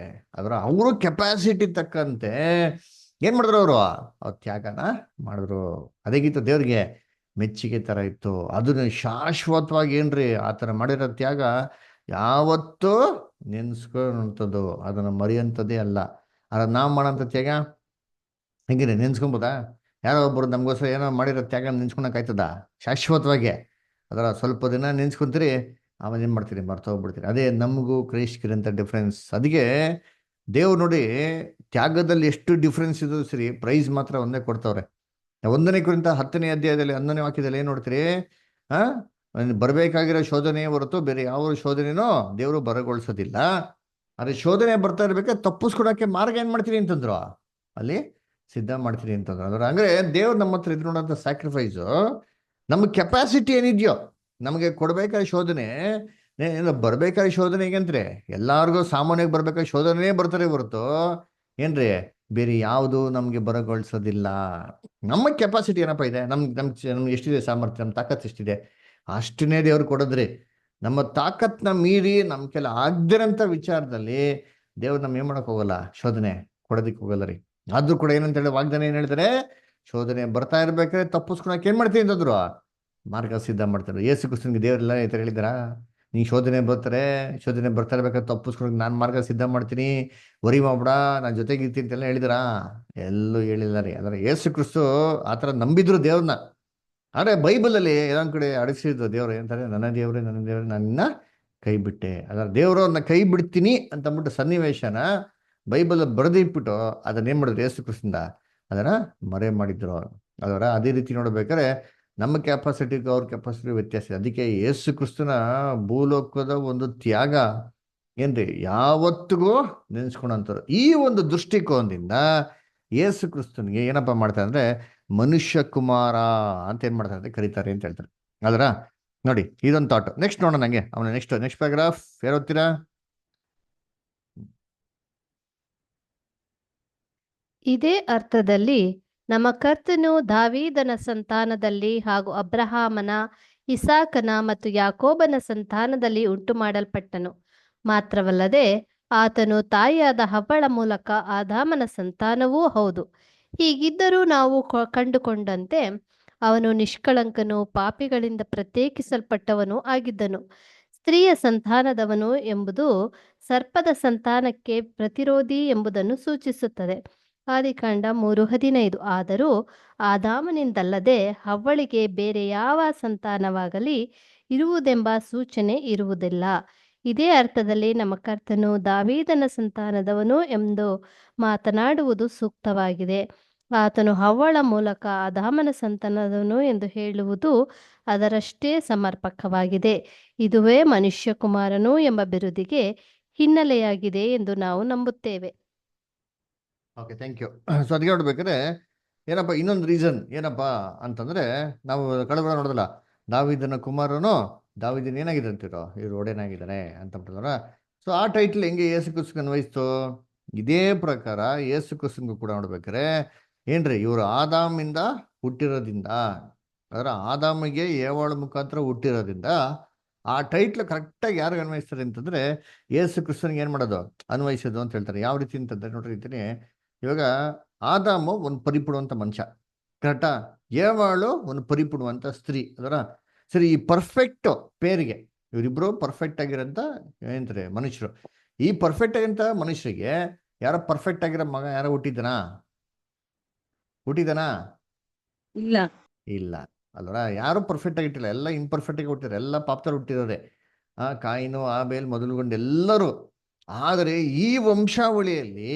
ಅದರ. ಅವರು ಕೆಪಾಸಿಟಿ ತಕ್ಕಂತೆ ಏನ್ ಮಾಡಿದ್ರು, ಅವ್ರ ತ್ಯಾಗನ ಮಾಡಿದ್ರು. ಅದೇಗಿತ್ತು ದೇವ್ರಿಗೆ ಮೆಚ್ಚುಗೆ ತರ ಇತ್ತು. ಅದನ್ನ ಶಾಶ್ವತವಾಗಿ ಏನ್ರಿ ಆತರ ಮಾಡಿರೋ ತ್ಯಾಗ ಯಾವತ್ತೂ ನೆನ್ಸ್ಕೊಳ್ಳೋಂಥದ್ದು, ಅದನ್ನ ಮರೆಯಂಥದ್ದೇ ಅಲ್ಲ. ಅದ ನಾವು ಮಾಡೋಂಥ ತ್ಯಾಗ ಹೆಂಗಿದೆ ನೆನ್ಸ್ಕೊಬೋದಾ? ಯಾರೋ ಒಬ್ಬರು ನಮಗೋಸ್ಕರ ಏನೋ ಮಾಡಿರೋ ತ್ಯಾಗ ನೆನ್ಸ್ಕೊಳಕ್ಕಾಯ್ತದ? ಶಾಶ್ವತವಾಗಿ ಅದರ ಸ್ವಲ್ಪ ದಿನ ನೆನ್ಸ್ಕೊಂತೀರಿ, ಆಮೇಲೆ ಏನು ಮಾಡ್ತೀರಿ, ಮರ್ತೋಗ್ಬಿಡ್ತೀರಿ. ಅದೇ ನಮಗೂ ಕ್ರೈಸ್ಟ್ಗಿರಂಥ ಡಿಫ್ರೆನ್ಸ್. ಅದಕ್ಕೆ ದೇವ್ರು ನೋಡಿ, ತ್ಯಾಗದಲ್ಲಿ ಎಷ್ಟು ಡಿಫ್ರೆನ್ಸ್ ಇದ್ರು ಸರಿ, ಪ್ರೈಸ್ ಮಾತ್ರ ಒಂದೇ ಕೊಡ್ತವ್ರೆ. 1 ಕೊರಿಂಥ 10ನೇ ಅಧ್ಯಾಯದಲ್ಲಿ 11ನೇ ವಾಕ್ಯದಲ್ಲಿ ಏನು ನೋಡ್ತೀರಿ? ಆ ಬರಬೇಕಾಗಿರೋ ಶೋಧನೆ ಹೊರತು ಬೇರೆ ಯಾವ ಶೋಧನೆನೋ ದೇವರು ಬರಗೊಳಿಸೋದಿಲ್ಲ. ಅದೇ ಶೋಧನೆ ಬರ್ತಾ ಇರ್ಬೇಕಾದ್ರೆ ತಪ್ಪಿಸ್ಕೊಡಕ್ಕೆ ಮಾರ್ಗ ಏನ್ ಮಾಡ್ತೀರಿ ಅಂತಂದ್ರು, ಅಲ್ಲಿ ಸಿದ್ಧ ಮಾಡ್ತೀರಿ ಅಂತಂದ್ರು. ಅದ್ರ ಅಂದ್ರೆ ದೇವ್ರು ನಮ್ಮ ಹತ್ರ ಇದ್ ನೋಡೋಂಥ ಸ್ಯಾಕ್ರಿಫೈಸು, ನಮ್ಮ ಕೆಪಾಸಿಟಿ ಏನಿದೆಯೋ ನಮಗೆ ಕೊಡ್ಬೇಕಾದ ಶೋಧನೆ, ಬರ್ಬೇಕಾದ ಶೋಧನೆ ಹೇಗಂದ್ರೆ ಎಲ್ಲಾರ್ಗೂ ಸಾಮಾನ್ಯವಾಗಿ ಬರ್ಬೇಕಾದ ಶೋಧನೆ ಬರ್ತಾರೆ ಹೊರತು ಏನ್ರಿ ಬೇರೆ ಯಾವುದು ನಮ್ಗೆ ಬರಗೊಳಿಸೋದಿಲ್ಲ. ನಮ್ಮ ಕೆಪಾಸಿಟಿ ಏನಪ್ಪ ಇದೆ, ನಮ್ಗೆ ಎಷ್ಟಿದೆ ಸಾಮರ್ಥ್ಯ, ನಮ್ಮ ತಾಕತ್ ಎಷ್ಟಿದೆ ಅಷ್ಟನ್ನೇ ದೇವ್ರು ಕೊಡೋದ್ರಿ. ನಮ್ಮ ತಾಕತ್ನ ಮೀರಿ ನಮ್ಮ ಕೆಲ ಆಗದಿರಂಥ ವಿಚಾರದಲ್ಲಿ ದೇವ್ರು ನಮ್ಗೆ ಏನ್ ಮಾಡಕ್ ಹೋಗಲ್ಲ, ಶೋಧನೆ ಕೊಡೋದಿಕ್ ಹೋಗಲ್ಲ ರೀ. ಆದ್ರೂ ಕೂಡ ಏನಂತ ಹೇಳಿ ವಾಗ್ದಾನ ಏನ್ ಹೇಳ್ತಾರೆ, ಶೋಧನೆ ಬರ್ತಾ ಇರ್ಬೇಕಾದ್ರೆ ತಪ್ಪಿಸ್ಕೊಳಕ್ ಏನ್ ಮಾಡ್ತೀನಿ ಅಂತಂದ್ರು, ಮಾರ್ಗ ಸಿದ್ಧ ಮಾಡ್ತಾರೆ. ಯೇಸು ಕ್ರಿಸ್ತನಿಗೆ ದೇವರೆಲ್ಲ ಈ ಥರ ಹೇಳಿದಾರ, ನೀ ಶೋಧನೆ ಬರ್ತಾ ಇರ್ಬೇಕಾದ್ರೆ ತಪ್ಪಿಸ್ಕೊಳಕ್ ನಾನು ಮಾರ್ಗ ಸಿದ್ಧ ಮಾಡ್ತೀನಿ, ವರಿ ಮಾಡ್ಬಿಡ, ನಾನು ಜೊತೆಗಿರ್ತೀನಿ ಅಂತೆಲ್ಲ ಹೇಳಿದಾರ? ಎಲ್ಲೂ ಹೇಳಿಲ್ಲ ರೀ. ಅದರ ಯೇಸು ಕ್ರಿಸ್ತು ಆ ಥರ ನಂಬಿದ್ರು ದೇವ್ರನ್ನ. ಆದರೆ ಬೈಬಲಲ್ಲಿ ಏನೊಂದ್ ಕಡೆ ಅಡಗಿಸಿದ್ರು ದೇವ್ರು ಏನಂತಾರೆ, ನನ್ನ ದೇವ್ರೆ ನನ್ನ ಕೈ ಬಿಟ್ಟೆ. ಅದರ ದೇವರು ಅವ್ರನ್ನ ಕೈ ಬಿಡ್ತೀನಿ ಅಂತ ಅಂದ್ಬಿಟ್ಟು ಸನ್ನಿವೇಶನ ಬೈಬಲ್ ಬರೆದಿಟ್ಬಿಟ್ಟು ಅದನ್ನೇನ್ ಮಾಡಿದ್ರು, ಯೇಸು ಕ್ರಿಸ್ತನಿಂದ ಅದನ್ನ ಮರೆ ಮಾಡಿದ್ರು. ಅದರ ಅದೇ ರೀತಿ ನೋಡ್ಬೇಕಾದ್ರೆ ನಮ್ಮ ಕೆಪಾಸಿಟಿಗೂ ಅವ್ರ ಕೆಪಾಸಿಟಿ ವ್ಯತ್ಯಾಸ ಇದೆ. ಅದಕ್ಕೆ ಯೇಸು ಕ್ರಿಸ್ತನ ಭೂಲೋಕದ ಒಂದು ತ್ಯಾಗ ಏನ್ರಿ ಯಾವತ್ತಿಗೂ ನೆನೆಸ್ಕೊಳಂತಾರೆ. ಈ ಒಂದು ದೃಷ್ಟಿಕೋನದಿಂದ ಯೇಸು ಕ್ರಿಸ್ತನಿಗೆ ಏನಪ್ಪಾ ಮಾಡ್ತಾರೆ ಅಂದ್ರೆ ಮನುಷ್ಯ ಕುಮಾರ ಅಂತ ಏನ್ ಮಾಡ್ತಾರೆ ಅಂತ ಕರೀತಾರೆ ಅಂತ ಹೇಳ್ತಾರೆ. ಅದರ ನೋಡಿ, ಇದೊಂದು ಥಾಟ್. ನೆಕ್ಸ್ಟ್ ನೋಡೋಣ, ನಂಗೆ ಅವನ ನೆಕ್ಸ್ಟ್ ಪ್ಯಾರಾಗ್ರಾಫ್ ಯಾರು ಓದ್ತೀರಾ? ಇದೇ ಅರ್ಥದಲ್ಲಿ ನಮ್ಮ ಕರ್ತನು ದಾವೀದನ ಸಂತಾನದಲ್ಲಿ ಹಾಗೂ ಅಬ್ರಹಾಮನ, ಇಸಾಕನ ಮತ್ತು ಯಾಕೋಬನ ಸಂತಾನದಲ್ಲಿ ಉಂಟು ಮಾಡಲ್ಪಟ್ಟನು. ಮಾತ್ರವಲ್ಲದೆ ಆತನು ತಾಯಿಯಾದ ಹವ್ವಳ ಮೂಲಕ ಆದಾಮನ ಸಂತಾನವೂ ಹೌದು. ಹೀಗಿದ್ದರೂ ನಾವು ಕಂಡುಕೊಂಡಂತೆ ಅವನು ನಿಷ್ಕಳಂಕನು, ಪಾಪಿಗಳಿಂದ ಪ್ರತ್ಯೇಕಿಸಲ್ಪಟ್ಟವನು ಆಗಿದ್ದನು. ಸ್ತ್ರೀಯ ಸಂತಾನದವನು ಎಂಬುದು ಸರ್ಪದ ಸಂತಾನಕ್ಕೆ ಪ್ರತಿರೋಧಿ ಎಂಬುದನ್ನು ಸೂಚಿಸುತ್ತದೆ. ಆದಿಕಾಂಡ 3:15. ಆದರೂ ಆದಾಮನಿಂದಲ್ಲದೆ ಹವ್ವಳಿಗೆ ಬೇರೆ ಯಾವ ಸಂತಾನವಾಗಲಿ ಇರುವುದೆಂಬ ಸೂಚನೆ ಇರುವುದಿಲ್ಲ. ಇದೇ ಅರ್ಥದಲ್ಲಿ ನಮ್ಮ ಕರ್ತನು ದಾವೀದನ ಸಂತಾನದವನು ಎಂದು ಮಾತನಾಡುವುದು ಸೂಕ್ತವಾಗಿದೆ. ಆತನು ಹವ್ವಳ ಮೂಲಕ ಆದಾಮನ ಸಂತಾನದವನು ಎಂದು ಹೇಳುವುದು ಅದರಷ್ಟೇ ಸಮರ್ಪಕವಾಗಿದೆ. ಇದುವೇ ಮನುಷ್ಯ ಕುಮಾರನು ಎಂಬ ಬಿರುದಿಗೆ ಹಿನ್ನೆಲೆಯಾಗಿದೆ ಎಂದು ನಾವು ನಂಬುತ್ತೇವೆ. Okay, thank you. ಸೊ ಅದಕ್ಕೆ ನೋಡ್ಬೇಕಾದ್ರೆ ಏನಪ್ಪ ಇನ್ನೊಂದು ರೀಸನ್ ಏನಪ್ಪಾ ಅಂತಂದ್ರೆ, ನಾವು ಕಳೆದ ನೋಡಿದಲ್ಲ, ದಾವೀದನ ಕುಮಾರನು ದಾವೀದನ ಏನಾಗಿದೆ ಅಂತಿರೋ ಇವ್ರು ಒಡೆನಾಗಿದ್ದಾನೆ ಅಂತ ಬಿಟ್ಟಿದಾರ. ಸೊ ಆ ಟೈಟ್ಲ್ ಹೆಂಗೆ ಯೇಸು ಕ್ರಿಸ್ತನಿಗೆ ಅನ್ವಯಿಸ್ತು? ಇದೇ ಪ್ರಕಾರ ಯೇಸು ಕ್ರಿಸ್ತನಿಗೂ ಕೂಡ ನೋಡ್ಬೇಕಾರೆ ಏನ್ರಿ, ಇವರು ಆದಾಮಿಂದ ಹುಟ್ಟಿರೋದ್ರಿಂದ, ಅದರ ಆದಾಮಿಗೆ ಏವಾಳ ಮುಖಾಂತರ ಹುಟ್ಟಿರೋದ್ರಿಂದ ಆ ಟೈಟ್ಲ್ ಕರೆಕ್ಟಾಗಿ ಯಾರಿಗೆ ಅನ್ವಯಿಸ್ತಾರೆ ಅಂತಂದ್ರೆ ಯೇಸು ಕ್ರಿಸ್ತನಿಗೆ ಏನ್ ಮಾಡೋದು, ಅನ್ವಯಿಸೋದು ಅಂತ ಹೇಳ್ತಾರೆ. ಯಾವ ರೀತಿ ಅಂತಂದ್ರೆ ನೋಡ್ರಿ, ಇದ್ದೀನಿ ಇವಾಗ ಆದಾಮು ಒಂದು ಪರಿಪೂರ್ಣವಂತ ಮನುಷ್ಯ, ಕರೆಕ್ಟಾ? ಏವಾಳು ಒಂದು ಪರಿಪೂರ್ಣವಂತ ಸ್ತ್ರೀ. ಅದರ ಸರಿ, ಈ ಪರ್ಫೆಕ್ಟ್ ಪೇರಿಗೆ ಇವರಿಬ್ರು ಪರ್ಫೆಕ್ಟ್ ಆಗಿರೋಂಥ ಏನಂತಾರೆ ಮನುಷ್ಯರು. ಈ ಪರ್ಫೆಕ್ಟ್ ಆಗಿರಂತ ಮನುಷ್ಯರಿಗೆ ಯಾರೋ ಪರ್ಫೆಕ್ಟ್ ಆಗಿರೋ ಮಗ ಯಾರೋ ಹುಟ್ಟಿದನಾ? ಇಲ್ಲ. ಇಲ್ಲ ಅಲ್ವರ, ಯಾರು ಪರ್ಫೆಕ್ಟ್ ಆಗಿಟ್ಟಿಲ್ಲ, ಎಲ್ಲ ಇಂಪರ್ಫೆಕ್ಟ್ ಆಗಿ ಹುಟ್ಟಿದ್ದಾರೆ, ಎಲ್ಲ ಪಾಪದಲ್ಲಿ ಹುಟ್ಟಿರೋರೆ. ಕಾಯಿನು ಆಬೇಲ್ ಮೊದಲುಗೊಂಡು ಎಲ್ಲರೂ. ಆದರೆ ಈ ವಂಶಾವಳಿಯಲ್ಲಿ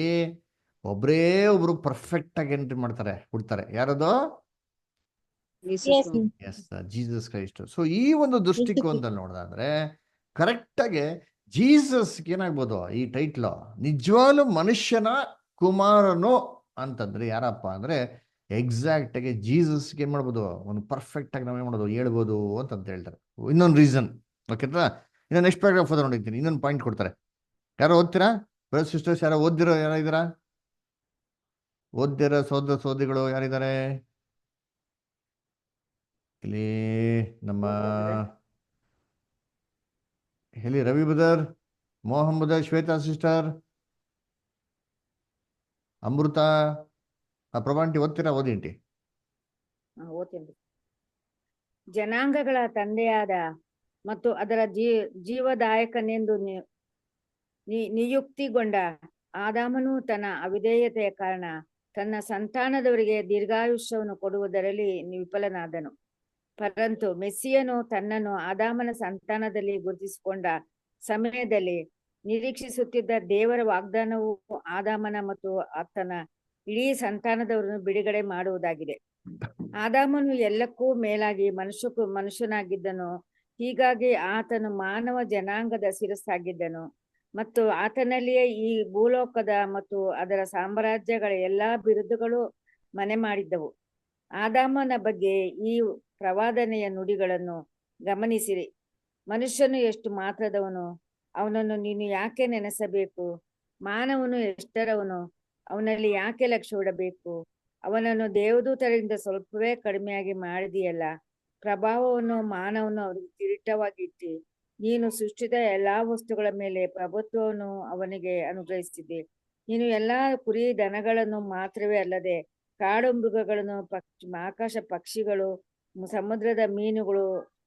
ಒಬ್ಬರೇ ಒಬ್ರು ಪರ್ಫೆಕ್ಟ್ ಆಗಿ ಎಂಟ್ರಿ ಮಾಡ್ತಾರೆ, ಹುಡ್ತಾರೆ. ಯಾರದು? S, Jesus Christ. ಸೊ ಈ ಒಂದು ದೃಷ್ಟಿಕೋನದಲ್ಲಿ ನೋಡೋದಾದ್ರೆ ಕರೆಕ್ಟಾಗಿ ಜೀಸಸ್ಗೆ ಏನಾಗ್ಬೋದು ಈ ಟೈಟ್ಲು, ನಿಜವಾಗ್ಲೂ ಮನುಷ್ಯನ ಕುಮಾರನು ಅಂತಂದ್ರೆ ಯಾರಪ್ಪ ಅಂದ್ರೆ ಎಕ್ಸಾಕ್ಟ್ ಆಗಿ ಜೀಸಸ್ಗೆ ಏನ್ ಮಾಡ್ಬೋದು, ಒಂದು ಪರ್ಫೆಕ್ಟ್ ಆಗಿ ನಾವೇನ್ ಮಾಡೋದು ಹೇಳ್ಬೋದು ಅಂತ ಹೇಳ್ತಾರೆ. ಇನ್ನೊಂದು ರೀಸನ್, ಓಕೆನಾ? ಇನ್ನು ನೆಕ್ಸ್ಟ್ ಪ್ಯಾರಾಗ್ರಾಫ್ ಓದೋ ನೋಡಿದ್ದೀನಿ, ಇನ್ನೊಂದು ಪಾಯಿಂಟ್ ಕೊಡ್ತಾರೆ. ಯಾರೋ ಓದ್ತೀರಾ ಬ್ರದರ್ ಸಿಸ್ಟರ್ಸ್? ಯಾರೋ ಓದಿರೋ ಯಾರಿದ್ದೀರಾ? ಓದಿರೋ ಸೋದರ ಸೋದರಿಗಳು ಯಾರಿದ್ದಾರೆ ಇಲ್ಲಿ? ನಮ್ಮ ಹೇಳಿ, Ravi brother, Mohan brother, Shweta sister, Amrita, ಪ್ರಭಾಂಟಿ ಓದ್ತೀರಾ? ಓದಿಂಟಿ. ಓದ್ತೀನಿ. ಜನಾಂಗಗಳ ತಂದೆಯಾದ ಮತ್ತು ಅದರ ಜೀವದಾಯಕನೆಂದು ನಿಯುಕ್ತಿಗೊಂಡ ಆದಾಮನು ತನ್ನ ಅವಿಧೇಯತೆಯ ಕಾರಣ ತನ್ನ ಸಂತಾನದವರಿಗೆ ದೀರ್ಘಾಯುಷ್ಯವನ್ನು ಕೊಡುವುದರಲ್ಲಿ ವಿಫಲನಾದನು. ಪರಂತು ಮೆಸ್ಸಿಯನು ತನ್ನನ್ನು ಆದಾಮನ ಸಂತಾನದಲ್ಲಿ ಗುರುತಿಸಿಕೊಂಡ ಸಮಯದಲ್ಲಿ ನಿರೀಕ್ಷಿಸುತ್ತಿದ್ದ ದೇವರ ವಾಗ್ದಾನವು ಆದಾಮನ ಮತ್ತು ಆತನ ಇಡೀ ಸಂತಾನದವರನ್ನು ಬಿಡುಗಡೆ ಮಾಡುವುದಾಗಿದೆ. ಆದಾಮನು ಎಲ್ಲಕ್ಕೂ ಮೇಲಾಗಿ ಮನುಷ್ಯನಾಗಿದ್ದನು. ಹೀಗಾಗಿ ಆತನು ಮಾನವ ಜನಾಂಗದ ಶಿರಸ್ಸಾಗಿದ್ದನು ಮತ್ತು ಆತನಲ್ಲಿಯೇ ಈ ಭೂಲೋಕದ ಮತ್ತು ಅದರ ಸಾಮ್ರಾಜ್ಯಗಳ ಎಲ್ಲಾ ಬಿರುದುಗಳು ಮನೆ ಮಾಡಿದ್ದವು. ಆದಾಮನ ಬಗ್ಗೆ ಈ ಪ್ರವಾದನೆಯ ನುಡಿಗಳನ್ನು ಗಮನಿಸಿರಿ. ಮನುಷ್ಯನು ಎಷ್ಟು ಮಾತ್ರದವನು, ಅವನನ್ನು ನೀನು ಯಾಕೆ ನೆನೆಸಬೇಕು? ಮಾನವನು ಎಷ್ಟರವನು, ಅವನಲ್ಲಿ ಯಾಕೆ ಲಕ್ಷ್ಯವಿಡಬೇಕು? ಅವನನ್ನು ದೇವದೂತರಿಂದ ಸ್ವಲ್ಪವೇ ಕಡಿಮೆಯಾಗಿ ಮಾಡಿದೆಯಲ್ಲ. ಪ್ರಭಾವವನ್ನು ಮಾನವನು ಅವರಿಗೆ ಕಿರೀಟವಾಗಿ ಇಟ್ಟಿ, ನೀನು ಸೃಷ್ಟಿದ ಎಲ್ಲಾ ವಸ್ತುಗಳ ಮೇಲೆ ಪ್ರಭುತ್ವವನ್ನು ಅವನಿಗೆ ಅನುಗ್ರಹಿಸಿದೆ. ನೀನು ಎಲ್ಲಾ ಕುರಿ ದನಗಳನ್ನು ಮಾತ್ರವೇ ಅಲ್ಲದೆ ಕಾಡು ಮೃಗಗಳನ್ನು, ಆಕಾಶ ಪಕ್ಷಿಗಳು, ಸಮುದ್ರದ ಮೀನುಗಳು,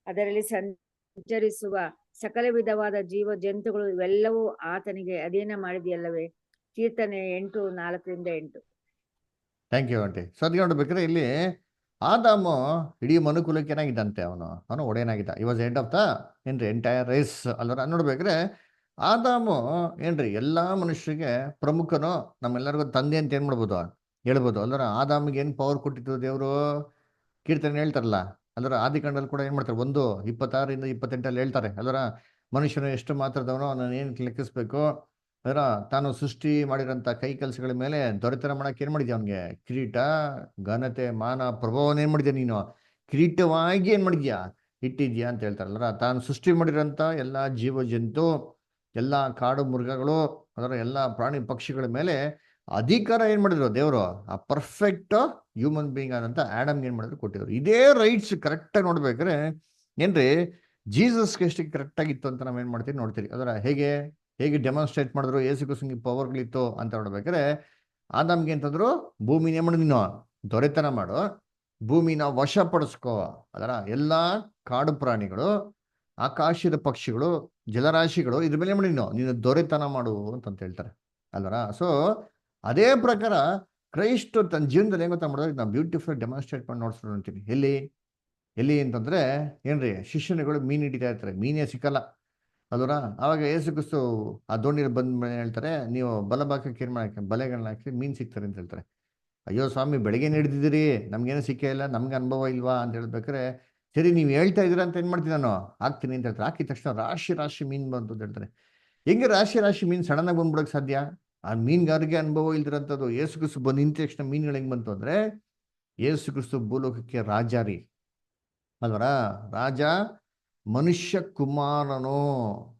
ಅದರಲ್ಲಿ ಸಂಚರಿಸುವ ಸಕಲ ವಿಧವಾದ ಜೀವ ಜಂತುಗಳು ಇವೆಲ್ಲವೂ ಆತನಿಗೆ ಅಧೀನ ಮಾಡಿದೆಯಲ್ಲವೇ. ಕೀರ್ತನೆ 8:4-8. Thank you aunty. ಸೊ ಅದಕ್ಕೆ ನೋಡ್ಬೇಕಾದ್ರೆ ಇಲ್ಲಿ ಆದಾಮು ಇಡೀ ಮನುಕುಲಕ್ಕೆ ಏನಾಗಿದ್ದಂತೆ, ಅವನು ಒಡೆಯನಾಗಿದ್ದ. ಈ ವಾಸ್ ಎಂಡ್ ಆಫ್ ದ ಏನ್ರಿ ಎಂಟೈರ್ ರೇಸ್ ಅಲ್ವರ. ನೋಡ್ಬೇಕ್ರೆ ಆದಾಮು ಏನ್ರಿ ಎಲ್ಲಾ ಮನುಷ್ಯರಿಗೆ ಪ್ರಮುಖನು, ನಮ್ಮೆಲ್ಲರಿಗೂ ತಂದೆ ಅಂತ ಏನ್ ಮಾಡ್ಬೋದು ಹೇಳ್ಬೋದು ಅಲ್ವರ. ಆದಾಮಿಗೆ ಏನ್ ಪವರ್ ಕೊಟ್ಟಿತ್ತು ದೇವರು? ಕೀರ್ತನೆ ಹೇಳ್ತಾರಲ್ಲ ಅಲ್ವರ. ಆದಿಕಾಂಡದಲ್ಲಿ ಕೂಡ ಏನ್ ಮಾಡ್ತಾರೆ, 1:26-28 ಹೇಳ್ತಾರೆ ಅಲ್ವರ. ಮನುಷ್ಯನು ಎಷ್ಟು ಮಾತ್ರದವನು, ಅವನನ್ನು ಏನ್ ಲೆಕ್ಕಿಸ್ಬೇಕು ಅದರ. ತಾನು ಸೃಷ್ಟಿ ಮಾಡಿರೋಂಥ ಕೈ ಕೆಲಸಗಳ ಮೇಲೆ ದೊರೆತನ ಮಾಡಕ್ಕೆ ಏನ್ ಮಾಡಿದ್ಯಾ? ಅವನಿಗೆ ಕಿರೀಟ, ಘನತೆ, ಮಾನ, ಪ್ರಭಾವನ ಏನ್ ಮಾಡಿದ್ಯಾ ನೀನು? ಕಿರೀಟವಾಗಿ ಏನ್ ಮಾಡಿದ್ಯಾ? ಇಟ್ಟಿದ್ಯಾ ಅಂತ ಹೇಳ್ತಾರಲ್ರ. ತಾನು ಸೃಷ್ಟಿ ಮಾಡಿರೋಂಥ ಎಲ್ಲಾ ಜೀವ ಜಂತು, ಎಲ್ಲಾ ಕಾಡು ಮೃಗಗಳು, ಅದರ ಎಲ್ಲಾ ಪ್ರಾಣಿ ಪಕ್ಷಿಗಳ ಮೇಲೆ ಅಧಿಕಾರ ಏನ್ ಮಾಡಿದ್ರು ದೇವರು? ಆ ಪರ್ಫೆಕ್ಟ್ ಹ್ಯೂಮನ್ ಬೀಯಿಂಗ್ ಆದಂತ ಆಡಮ್ಗೆ ಏನ್ ಮಾಡಿದ್ರು? ಕೊಟ್ಟಿದ್ರು. ಇದೇ ರೈಟ್ಸ್ ಕರೆಕ್ಟಾಗಿ ನೋಡ್ಬೇಕ್ರೆ ಏನ್ರಿ ಜೀಸಸ್ಗೆ ಎಷ್ಟು ಕರೆಕ್ಟ್ ಆಗಿತ್ತು ಅಂತ ನಾವೇನ್ ಮಾಡ್ತೀವಿ ನೋಡ್ತೀರಿ ಅದರ. ಹೇಗೆ ಡೆಮಾನ್ಸ್ಟ್ರೇಟ್ ಮಾಡಿದ್ರು ಯೇಸು ಕ್ರಿಸ್ತನಿಗೆ ಪವರ್ಗಳಿತ್ತು ಅಂತ ನೋಡ್ಬೇಕಾದ್ರೆ, ಆದಾಮ್ಗೆ ಅಂತಂದ್ರು ಭೂಮಿನ ಏನ್ ಮಾಡು ನೀನು? ದೊರೆತನ ಮಾಡು, ಭೂಮಿನ ವಶಪಡಿಸ್ಕೋ ಅದರ. ಎಲ್ಲಾ ಕಾಡು ಪ್ರಾಣಿಗಳು, ಆಕಾಶದ ಪಕ್ಷಿಗಳು, ಜಲರಾಶಿಗಳು, ಇದ್ರ ಮೇಲೆ ಮಾಡಿ ನೀನು ದೊರೆತನ ಮಾಡು ಅಂತ ಹೇಳ್ತಾರೆ ಅಲ್ವರ. ಸೊ ಅದೇ ಪ್ರಕಾರ ಕ್ರೈಸ್ಟ್ ತನ್ನ ಜೀವನದಲ್ಲಿ ಹೆಂಗ್ ಗೊತ್ತಾ ಮಾಡಿದ್ರೆ ನಾವು ಬ್ಯೂಟಿಫುಲ್ ಡೆಮಾನ್ಸ್ಟ್ರೇಟ್ ಮಾಡಿ ನೋಡ್ಸ್ಕೊಂಡು ಅಂತೀವಿ. ಎಲ್ಲಿ ಅಂತಂದ್ರೆ ಏನ್ರಿ, ಶಿಷ್ಯನುಗಳು ಮೀನ್ ಹಿಡಿತಾ ಇರ್ತಾರೆ, ಮೀನೇ ಸಿಕ್ಕಲ್ಲ ಅಲ್ವರ. ಆವಾಗ ಯೇಸು ಕ್ರಿಸ್ತು ಆ ದೋಣಿಯಲ್ಲಿ ಬಂದ್ ಹೇಳ್ತಾರೆ, ನೀವು ಬಲಭಾಗಕ್ಕೆ ಏನ್ ಮಾಡಕ್ಕೆ ಬಲೆಗಳನ್ನ ಹಾಕಿ ಮೀನ್ ಸಿಗ್ತಾರೆ ಅಂತ ಹೇಳ್ತಾರೆ. ಅಯ್ಯೋ ಸ್ವಾಮಿ, ಬೆಳಗ್ಗೆ ಹಿಡಿದಿದ್ದೀರಿ, ನಮ್ಗೇನು ಸಿಕ್ಕೇ ಇಲ್ಲ, ನಮ್ಗೆ ಅನುಭವ ಇಲ್ವಾ ಅಂತ ಹೇಳ್ಬೇಕಾರೆ, ಸರಿ ನೀವು ಹೇಳ್ತಾ ಇದ್ದೀರಾ ಅಂತ ಏನ್ ಮಾಡ್ತೀನಿ ನಾನು ಹಾಕ್ತೀನಿ ಅಂತ ಹೇಳ್ತಾರೆ. ಹಾಕಿದ ತಕ್ಷಣ ರಾಶಿ ಮೀನ್ ಬಂತು ಅಂತ ಹೇಳ್ತಾರೆ. ಹೆಂಗೆ ರಾಶಿ ಮೀನ್ ಸಡನ್ ಆಗಿ ಬಂದ್ಬಿಡಕ್ ಸಾಧ್ಯ? ಆ ಮೀನ್ಗಾರಿಗೆ ಅನುಭವ ಇಲ್ದಿರಂಥದ್ದು ಯೇಸು ಕ್ರಿಸ್ತು ಬಂದು ನಿಂತ ತಕ್ಷಣ ಮೀನ್ಗಳು ಹೆಂಗ್ ಬಂತು ಅಂದ್ರೆ, ಯೇಸು ಕ್ರಿಸ್ತು ಭೂಲೋಕಕ್ಕೆ ರಾಜ ರೀ ಅಲ್ವರ. ರಾಜ, ಮನುಷ್ಯ ಕುಮಾರನು,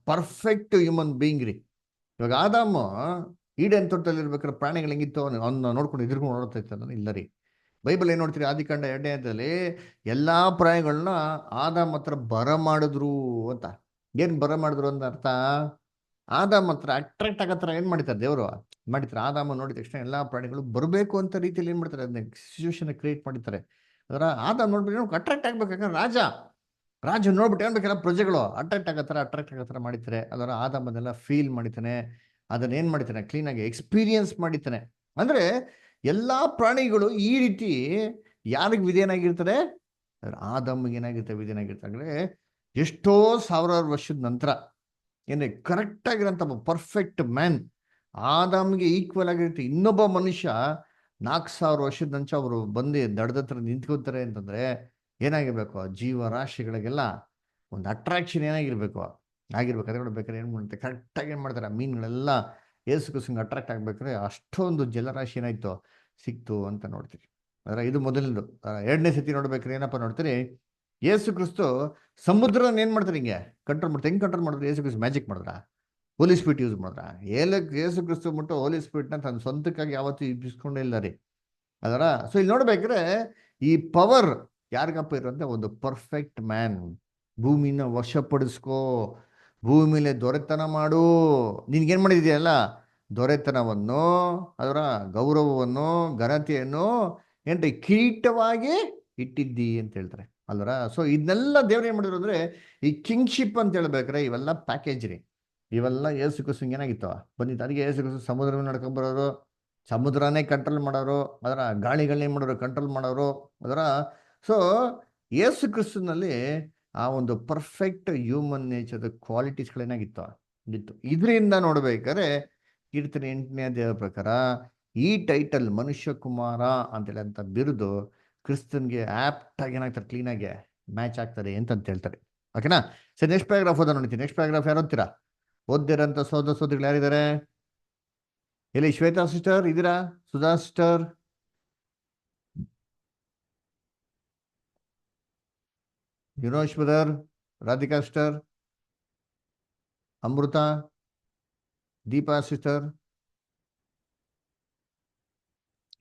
ಪರ್ಫೆಕ್ಟ್ ಹ್ಯೂಮನ್ ಬೀಯಿಂಗ್ ರೀ. ಇವಾಗ ಆದಾಮ ಈಡೇನ್ ತೋಟದಲ್ಲಿ ಇರ್ಬೇಕಾದ್ರೆ ಪ್ರಾಣಿಗಳು ಹೆಂಗಿತ್ತು ಅವ್ನ ನೋಡ್ಕೊಂಡು ಎದುರ್ಕೊಂಡು ನೋಡ್ತಾ ಇರ್ತಾನೆ? ಇಲ್ಲ ರೀ. ಬೈಬಲ್ ಏನ್ ನೋಡ್ತೀರಿ, ಆದಿಕಾಂಡ 2:5 ಎಲ್ಲಾ ಪ್ರಾಣಿಗಳನ್ನ ಆದಾಮ ಹತ್ರ ಬರ ಮಾಡಿದ್ರು ಅಂತ. ಏನ್ ಬರ ಮಾಡಿದ್ರು ಅಂತ ಅರ್ಥ? ಆದಾಮ ಹತ್ರ ಅಟ್ರಾಕ್ಟ್ ಆಗತ್ರ ಏನ್ ಮಾಡ್ತಾರೆ ದೇವರು ಮಾಡಿರ್ತಾರೆ. ಆದಾಮ ನೋಡಿದ ತಕ್ಷಣ ಎಲ್ಲಾ ಪ್ರಾಣಿಗಳು ಬರಬೇಕು ಅಂತ ರೀತಿಯಲ್ಲಿ ಏನ್ ಮಾಡ್ತಾರೆ, ಅದನ್ನ ಸಿಚುವೇಶನ್ ಕ್ರಿಯೇಟ್ ಮಾಡಿರ್ತಾರೆ ಅದರ. ಆದಾಮ ನೋಡ್ಬಿಟ್ಟು ಅಟ್ರಾಕ್ಟ್ ಆಗ್ಬೇಕಾದ್ರೆ ರಾಜ ನೋಡ್ಬಿಟ್ಟು ಏನ್ಬೇಕಲ್ಲ ಪ್ರಜೆಗಳು ಅಟ್ರಾಕ್ಟ್ ಆಗತ್ತರ ಮಾಡಿರ್ತಾರೆ ಅದರ. ಆದಾಮನೆಲ್ಲ ಫೀಲ್ ಮಾಡಿತಾನೆ, ಅದನ್ನ ಏನ್ ಮಾಡಿತಾನೆ, ಕ್ಲೀನಾಗಿ ಎಕ್ಸ್ಪೀರಿಯನ್ಸ್ ಮಾಡಿತಾನೆ. ಅಂದ್ರೆ ಎಲ್ಲಾ ಪ್ರಾಣಿಗಳು ಈ ರೀತಿ ಯಾರಿಗೆ ವಿಧೇಯನಾಗಿರ್ತಾರೆ? ಆದಾಮಿಗೆ ಏನಾಗಿರ್ತಾರೆ? ವಿಧೇಯನಾಗಿರ್ತಾರೆ. ಅಂದ್ರೆ ಎಷ್ಟೋ ಸಾವಿರಾರು ವರ್ಷದ ನಂತರ ಏನೇ ಕರೆಕ್ಟ್ ಆಗಿರೋಂಥ ಪರ್ಫೆಕ್ಟ್ ಮ್ಯಾನ್, ಆದಾಮ್ಗೆ ಈಕ್ವಲ್ ಆಗಿರುತ್ತೆ ಇನ್ನೊಬ್ಬ ಮನುಷ್ಯ 4,000 ವರ್ಷದ ನಂತರ ಅವರು ಬಂದು ದಡದತ್ರ ನಿಂತ್ಕೊತಾರೆ ಅಂತಂದ್ರೆ ಏನಾಗಿರ್ಬೇಕು? ಜೀವರಾಶಿಗಳಿಗೆಲ್ಲ ಒಂದು ಅಟ್ರಾಕ್ಷನ್ ಏನಾಗಿರ್ಬೇಕು? ಅದೇ ನೋಡ್ಬೇಕಾದ್ರೆ ಏನ್ ಮಾಡುತ್ತೆ, ಕರೆಕ್ಟಾಗಿ ಏನ್ ಮಾಡ್ತಾರೆ, ಮೀನುಗಳೆಲ್ಲ ಯೇಸು ಕ್ರಿಸ್ತನಿಗೆ ಅಟ್ರಾಕ್ಟ್ ಆಗ್ಬೇಕಾದ್ರೆ ಅಷ್ಟೊಂದು ಜಲರಾಶಿ ಏನಾಯ್ತು ಸಿಕ್ತು ಅಂತ ನೋಡ್ತೀರಿ ಅದರ. ಇದು ಮೊದಲನೇದು. ಎರಡನೇ ಸತಿ ನೋಡ್ಬೇಕಾದ್ರೆ ಏನಪ್ಪ ನೋಡ್ತೀರಿ, ಯೇಸು ಕ್ರಿಸ್ತು ಸಮುದ್ರನ ಏನ್ ಮಾಡ್ತಾರೆ, ಹಿಂಗೆ ಕಂಟ್ರೋಲ್ ಮಾಡ್ತಾರೆ. ಹೆಂಗ್ ಕಂಟ್ರೋಲ್ ಮಾಡಿದ್ರೆ? ಯೇಸು ಕ್ರಿಸ್ತು ಮ್ಯಾಜಿಕ್ ಮಾಡಿದ್ರ? ಹೋಲಿ ಸ್ಪಿರಿಟ್ ಯೂಸ್ ಮಾಡಿದ್ರ? ಯೇಸು ಕ್ರಿಸ್ತು ಬಿಟ್ಟು ಹೋಲಿ ಸ್ಪಿರಿಟ್ನ ತನ್ನ ಸ್ವಂತಕ್ಕಾಗಿ ಯಾವತ್ತೂ ಇಬ್ಬಿಸ್ಕೊಂಡೇ ಇಲ್ಲ ರೀ ಅದರ. ಸೊ ಇಲ್ಲಿ ನೋಡ್ಬೇಕ್ರೆ ಈ ಪವರ್ ಯಾರಿಗಪ್ಪ ಇರುವಂತ ಒಂದು ಪರ್ಫೆಕ್ಟ್ ಮ್ಯಾನ್. ಭೂಮಿನ ವಶಪಡಿಸ್ಕೋ, ಭೂಮಿಲೆ ದೊರೆತನ ಮಾಡು. ನಿನ್ಗೇನ್ ಮಾಡಿದೆಯಲ್ಲ, ದೊರೆತನವನ್ನು, ಅದರ ಗೌರವವನ್ನು, ಘನತೆಯನ್ನು ಏನ್ರಿ ಕಿರೀಟವಾಗಿ ಇಟ್ಟಿದ್ದಿ ಅಂತ ಹೇಳ್ತಾರೆ ಅಲ್ವರ. ಸೊ ಇದನ್ನೆಲ್ಲ ದೇವ್ರು ಏನ್ ಮಾಡಿದ್ರು ಅಂದ್ರೆ ಈ ಕಿಂಗ್ಶಿಪ್ ಅಂತ ಹೇಳ್ಬೇಕ್ರೆ ಇವೆಲ್ಲ ಪ್ಯಾಕೇಜ್ ರೀ. ಇವೆಲ್ಲ ಏಸು ಕ್ರಿಸ್ತಂಗೆ ಏನಾಗಿತ್ತು ಬಂದಿತ್ತು. ಅದಕ್ಕೆ ಏಸು ಕ್ರಿಸ್ತ ಸಮುದ್ರ ನಡ್ಕೊಂಡ್ಬರೋರು, ಸಮುದ್ರನೇ ಕಂಟ್ರೋಲ್ ಮಾಡೋರು, ಅದರ ಗಾಳಿಗಳನ್ನೇ ಮಾಡೋರು ಕಂಟ್ರೋಲ್ ಮಾಡೋರು, ಅದರ. ಸೊ ಏಸು ಕ್ರಿಸ್ತನಲ್ಲಿ ಆ ಒಂದು ಪರ್ಫೆಕ್ಟ್ ಹ್ಯೂಮನ್ ನೇಚರ್ ಕ್ವಾಲಿಟೀಸ್ಗಳೇನಾಗಿತ್ತು ಇತ್ತು. ಇದರಿಂದ ನೋಡ್ಬೇಕಾದ್ರೆ ಕೀರ್ತನೆ 8ನೇ ಅಧ್ಯಾಯದ ಪ್ರಕಾರ ಈ ಟೈಟಲ್ ಮನುಷ್ಯ ಕುಮಾರ ಅಂತೇಳಿ ಅಂತ ಬಿರುದು ಕ್ರಿಸ್ತನ್ಗೆ ಆಪ್ಟ್ ಆಗಿ ಏನಾಗ್ತಾರೆ, ಕ್ಲೀನಾಗಿ ಮ್ಯಾಚ್ ಆಗ್ತದೆ ಅಂತ ಹೇಳ್ತಾರೆ. ಓಕೆನಾ. ಸರಿ, ನೆಕ್ಸ್ಟ್ ಪ್ಯಾರಾಗ್ರಾಫ್ ಓದೋಣ. ನೆಕ್ಸ್ಟ್ ಪ್ಯಾರಾಗ್ರಾಫ್ ಯಾರು ಓದ್ತೀರಾ? ಓದ್ದಿರಂತ ಸೋದರಿಗಳು ಯಾರಿದ್ದಾರೆ? ಎಲ್ಲಿ ಶ್ವೇತಾ ಸಿಸ್ಟರ್ ಇದ್ದೀರಾ? ಸುಧಾ ಸಿಸ್ಟರ್, ಯುನೋಶ್ brother, Radhika sister, Amrita, Deepa sister,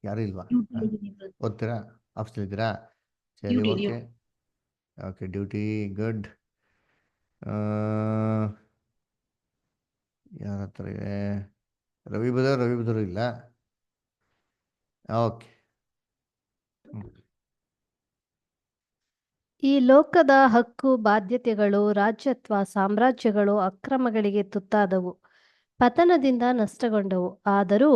ಯಾರು ಇಲ್ವಾ? ಓದ್ತೀರಾ? ಆಫೀಸಲ್ಲಿ ಇದ್ದೀರಾ? ಸರಿ, ಓಕೆ ಓಕೆ. Duty, good. ಯಾರ ಹತ್ರ ಇದೆ? ರವಿ ಬದರ್ ಇಲ್ಲ. ಓಕೆ. ಈ ಲೋಕದ ಹಕ್ಕು ಬಾಧ್ಯತೆಗಳು, ರಾಜ್ಯತ್ವ, ಸಾಮ್ರಾಜ್ಯಗಳು ಅಕ್ರಮಗಳಿಗೆ ತುತ್ತಾದವು, ಪತನದಿಂದ ನಷ್ಟಗೊಂಡವು. ಆದರೂ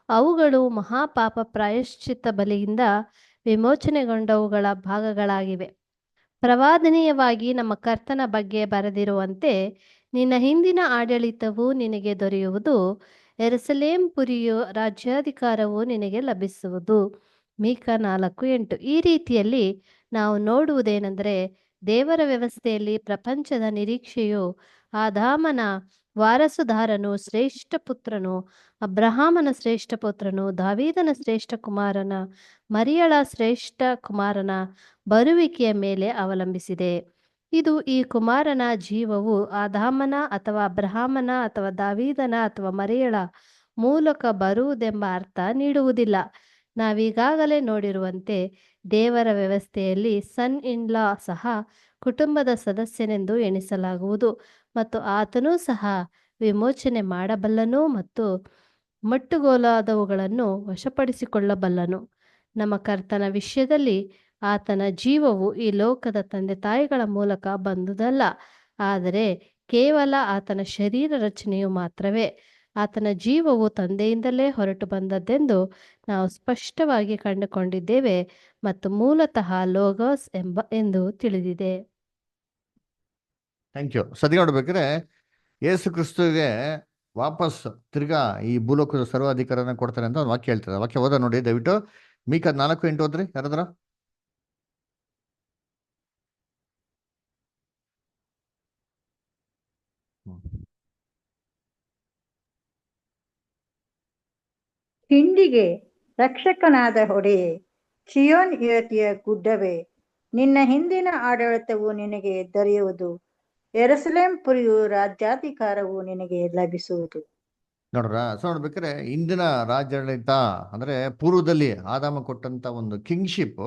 ಅವುಗಳು ಮಹಾಪಾಪ ಪ್ರಾಯಶ್ಚಿತ್ತ ಬಲಿಯಿಂದ ವಿಮೋಚನೆಗೊಂಡವುಗಳ ಭಾಗಗಳಾಗಿವೆ. ಪ್ರವಾದನೀಯವಾಗಿ ನಮ್ಮ ಕರ್ತನ ಬಗ್ಗೆ ಬರೆದಿರುವಂತೆ, ನಿನ್ನ ಹಿಂದಿನ ಆಡಳಿತವು ನಿನಗೆ ದೊರೆಯುವುದು, ಯೆರೂಸಲೇಮ್ ಪುರಿಯು ರಾಜ್ಯಾಧಿಕಾರವು ನಿನಗೆ ಲಭಿಸುವುದು. ಮೀಕ 4:8. ಈ ರೀತಿಯಲ್ಲಿ ನಾವು ನೋಡುವುದೇನೆಂದರೆ, ದೇವರ ವ್ಯವಸ್ಥೆಯಲ್ಲಿ ಪ್ರಪಂಚದ ನಿರೀಕ್ಷೆಯು ಆದಾಮನ ವಾರಸುದಾರನು, ಶ್ರೇಷ್ಠ ಪುತ್ರನು, ಅಬ್ರಹಾಮನ ಶ್ರೇಷ್ಠ ಪುತ್ರನು, ದಾವೀದನ ಶ್ರೇಷ್ಠ ಕುಮಾರನ, ಮರಿಯಳ ಶ್ರೇಷ್ಠ ಕುಮಾರನ ಬರುವಿಕೆಯ ಮೇಲೆ ಅವಲಂಬಿಸಿದೆ. ಇದು ಈ ಕುಮಾರನ ಜೀವವು ಆದಾಮನ ಅಥವಾ ಅಬ್ರಹಾಮನ ಅಥವಾ ದಾವೀದನ ಅಥವಾ ಮರಿಯಳ ಮೂಲಕ ಬರುವುದೆಂಬ ಅರ್ಥ ನೀಡುವುದಿಲ್ಲ. ನಾವೀಗಾಗಲೇ ನೋಡಿರುವಂತೆ ದೇವರ ವ್ಯವಸ್ಥೆಯಲ್ಲಿ ಸನ್ ಇನ್ ಲಾ ಸಹ ಕುಟುಂಬದ ಸದಸ್ಯನೆಂದು ಎಣಿಸಲಾಗುವುದು ಮತ್ತು ಆತನೂ ಸಹ ವಿಮೋಚನೆ ಮಾಡಬಲ್ಲನು ಮತ್ತು ಮಟ್ಟುಗೋಲಾದವುಗಳನ್ನು ವಶಪಡಿಸಿಕೊಳ್ಳಬಲ್ಲನು. ನಮ್ಮ ಕರ್ತನ ವಿಷಯದಲ್ಲಿ ಆತನ ಜೀವವು ಈ ಲೋಕದ ತಂದೆ ತಾಯಿಗಳ ಮೂಲಕ ಬಂದುದಲ್ಲ, ಆದರೆ ಕೇವಲ ಆತನ ಶರೀರ ರಚನೆಯು ಮಾತ್ರವೇ. ಆತನ ಜೀವವು ತಂದೆಯಿಂದಲೇ ಹೊರಟು ಬಂದದ್ದೆಂದು ನಾವು ಸ್ಪಷ್ಟವಾಗಿ ಕಂಡುಕೊಂಡಿದ್ದೇವೆ ಮತ್ತು ಮೂಲತಃ ಲೋಗೋಸ್ ಎಂದು ತಿಳಿದಿದೆ. Thank you. ಸದ್ಯ ನೋಡ್ಬೇಕಾದ್ರೆ ಯೇಸು ಕ್ರಿಸ್ತುವಿಗೆ ವಾಪಸ್ ತಿರ್ಗಾ ಈ ಭೂಲೋಕದ ಸರ್ವಾಧಿಕಾರನ ಕೊಡ್ತಾರೆ ಅಂತ ಒಂದು ವಾಕ್ಯ ಹೇಳ್ತಾರೆ. ವಾಕ್ಯ ಓದ ನೋಡಿ ದಯವಿಟ್ಟು. ಮೀಕ 4:8 ಓದ್ರಿ ಯಾರಾದ್ರ? ಹಿಂಡಿಗೆ ರಕ್ಷಕನಾದ ಹೊಡೆಯೇ, ಚಿಯೋನ್ ಯುವತಿಯ ಗುಡ್ಡವೇ, ನಿನ್ನ ಹಿಂದಿನ ಆಡಳಿತವು ನಿನಗೆ ದೊರೆಯುವುದು, ಯೆರೂಸಲೇಮ್ ಪುರಿಯು ರಾಜ್ಯಾಧಿಕಾರವು ನಿನಗೆ ಲಭಿಸುವುದು. ನೋಡ್ರ. ಸೊ ನೋಡ್ಬೇಕಾದ್ರೆ ಇಂದಿನ ರಾಜ್ಯಾಡಳಿತ ಅಂದ್ರೆ ಪೂರ್ವದಲ್ಲಿ ಆದಾಮ ಕೊಟ್ಟಂತ ಒಂದು ಕಿಂಗ್ಶಿಪ್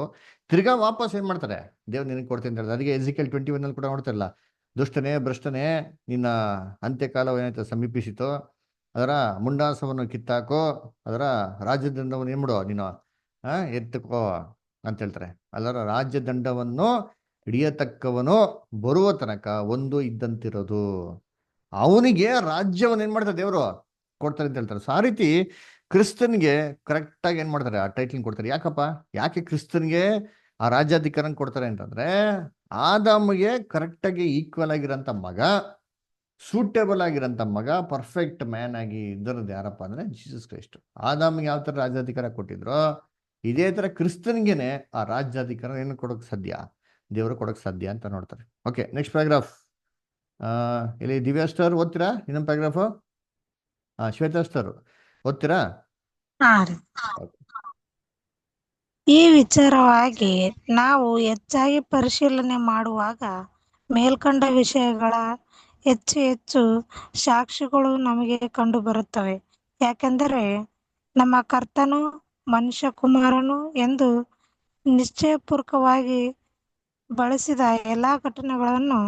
ತಿರ್ಗಾ ವಾಪಸ್ ಏನ್ ಮಾಡ್ತಾರೆ, ದೇವ್ರು ನಿನಗೆ ಕೊಡ್ತೀನಿ ಅಂತ ಹೇಳಿದ್ರೆ. ಅದಕ್ಕೆ ಎಜಿಕೇಲ್ 21 ಕೂಡ ನೋಡ್ತಿರಲ್ಲ, ದುಷ್ಟನೇ ಭ್ರಷ್ಟನೇ ನಿನ್ನ ಅಂತ್ಯಕಾಲ ಏನಾಯ್ತು ಸಮೀಪಿಸಿತು, ಅದರ ಮುಂಡಾಸವನ್ನು ಕಿತ್ತಾಕೋ, ಅದರ ರಾಜ್ಯದಂಡವನ್ನು ಏನ್ ಮಾಡೋ ನೀನು ಎತ್ತಕೋ ಅಂತ ಹೇಳ್ತಾರೆ. ಅದರ ರಾಜ್ಯದಂಡವನ್ನು ಹಿಡಿಯತಕ್ಕವನು ಬರುವ ತನಕ ಒಂದು ಇದ್ದಂತಿರೋದು, ಅವನಿಗೆ ರಾಜ್ಯವನ್ನು ಏನ್ ಮಾಡ್ತಾರೆ ದೇವರು ಕೊಡ್ತಾರೆ ಅಂತ ಹೇಳ್ತಾರೆ. ಸೊ ಆ ರೀತಿ ಕ್ರಿಸ್ತನ್ಗೆ ಕರೆಕ್ಟ್ ಆಗಿ ಏನ್ ಮಾಡ್ತಾರೆ, ಆ ಟೈಟ್ಲ್ ಕೊಡ್ತಾರೆ. ಯಾಕೆ ಕ್ರಿಸ್ತನ್ಗೆ ಆ ರಾಜ್ಯಾಧಿಕಾರನ ಕೊಡ್ತಾರೆ ಅಂತಂದ್ರೆ, ಆದಾಮಗೆ ಕರೆಕ್ಟ್ ಆಗಿ ಈಕ್ವಲ್ ಆಗಿರೋಂಥ ಮಗ, ಸೂಟೇಬಲ್ ಆಗಿರೋಂಥ ಮಗ, ಪರ್ಫೆಕ್ಟ್ ಮ್ಯಾನ್ ಆಗಿ ಇದ್ದರದ್ದು ಯಾರಪ್ಪ ಅಂದ್ರೆ ಜೀಸಸ್ ಕ್ರೈಸ್ಟ್. ಆದಾಮಿಗೆ ಯಾವ ತರ ರಾಜ್ಯಾಧಿಕಾರ ಕೊಟ್ಟಿದ್ರು, ಇದೇ ತರ ಕ್ರಿಸ್ತನ್ಗೆನೆ ಆ ರಾಜ್ಯಾಧಿಕಾರ ಏನು ಕೊಡೋಕ್ ಸಾಧ್ಯ, ದೇವರು ಕೊಡೋಕ್ ಸಾಧ್ಯ ಅಂತ ನೋಡ್ತಾರೆ. Okay, next paragraph. ಇಲ್ಲಿ ದಿವ್ಯಾ ಸ್ಟರ್ ಓದ್ತೀರಾ? ಇನ್ನೊಂದು ಪ್ಯಾರಾಗ್ರಾಫ್. ಶ್ವೇತಾ ಸ್ಟರ್ ಓದ್ತೀರಾ? ಈ ವಿಚಾರವಾಗಿ ನಾವು ಹೆಚ್ಚಾಗಿ ಪರಿಶೀಲನೆ ಮಾಡುವಾಗ ಮೇಲ್ಕಂಡ ವಿಷಯಗಳ ಹೆಚ್ಚು ಹೆಚ್ಚು ಸಾಕ್ಷಿಗಳು ನಮಗೆ ಕಂಡು ಬರುತ್ತವೆ. ಯಾಕೆಂದರೆ ನಮ್ಮ ಕರ್ತನು ಮನುಷ್ಯ ಕುಮಾರನು ಎಂದು ನಿಶ್ಚಯಪೂರ್ವಕವಾಗಿ ಬಳಸಿದ ಎಲ್ಲಾ ಘಟನೆಗಳನ್ನು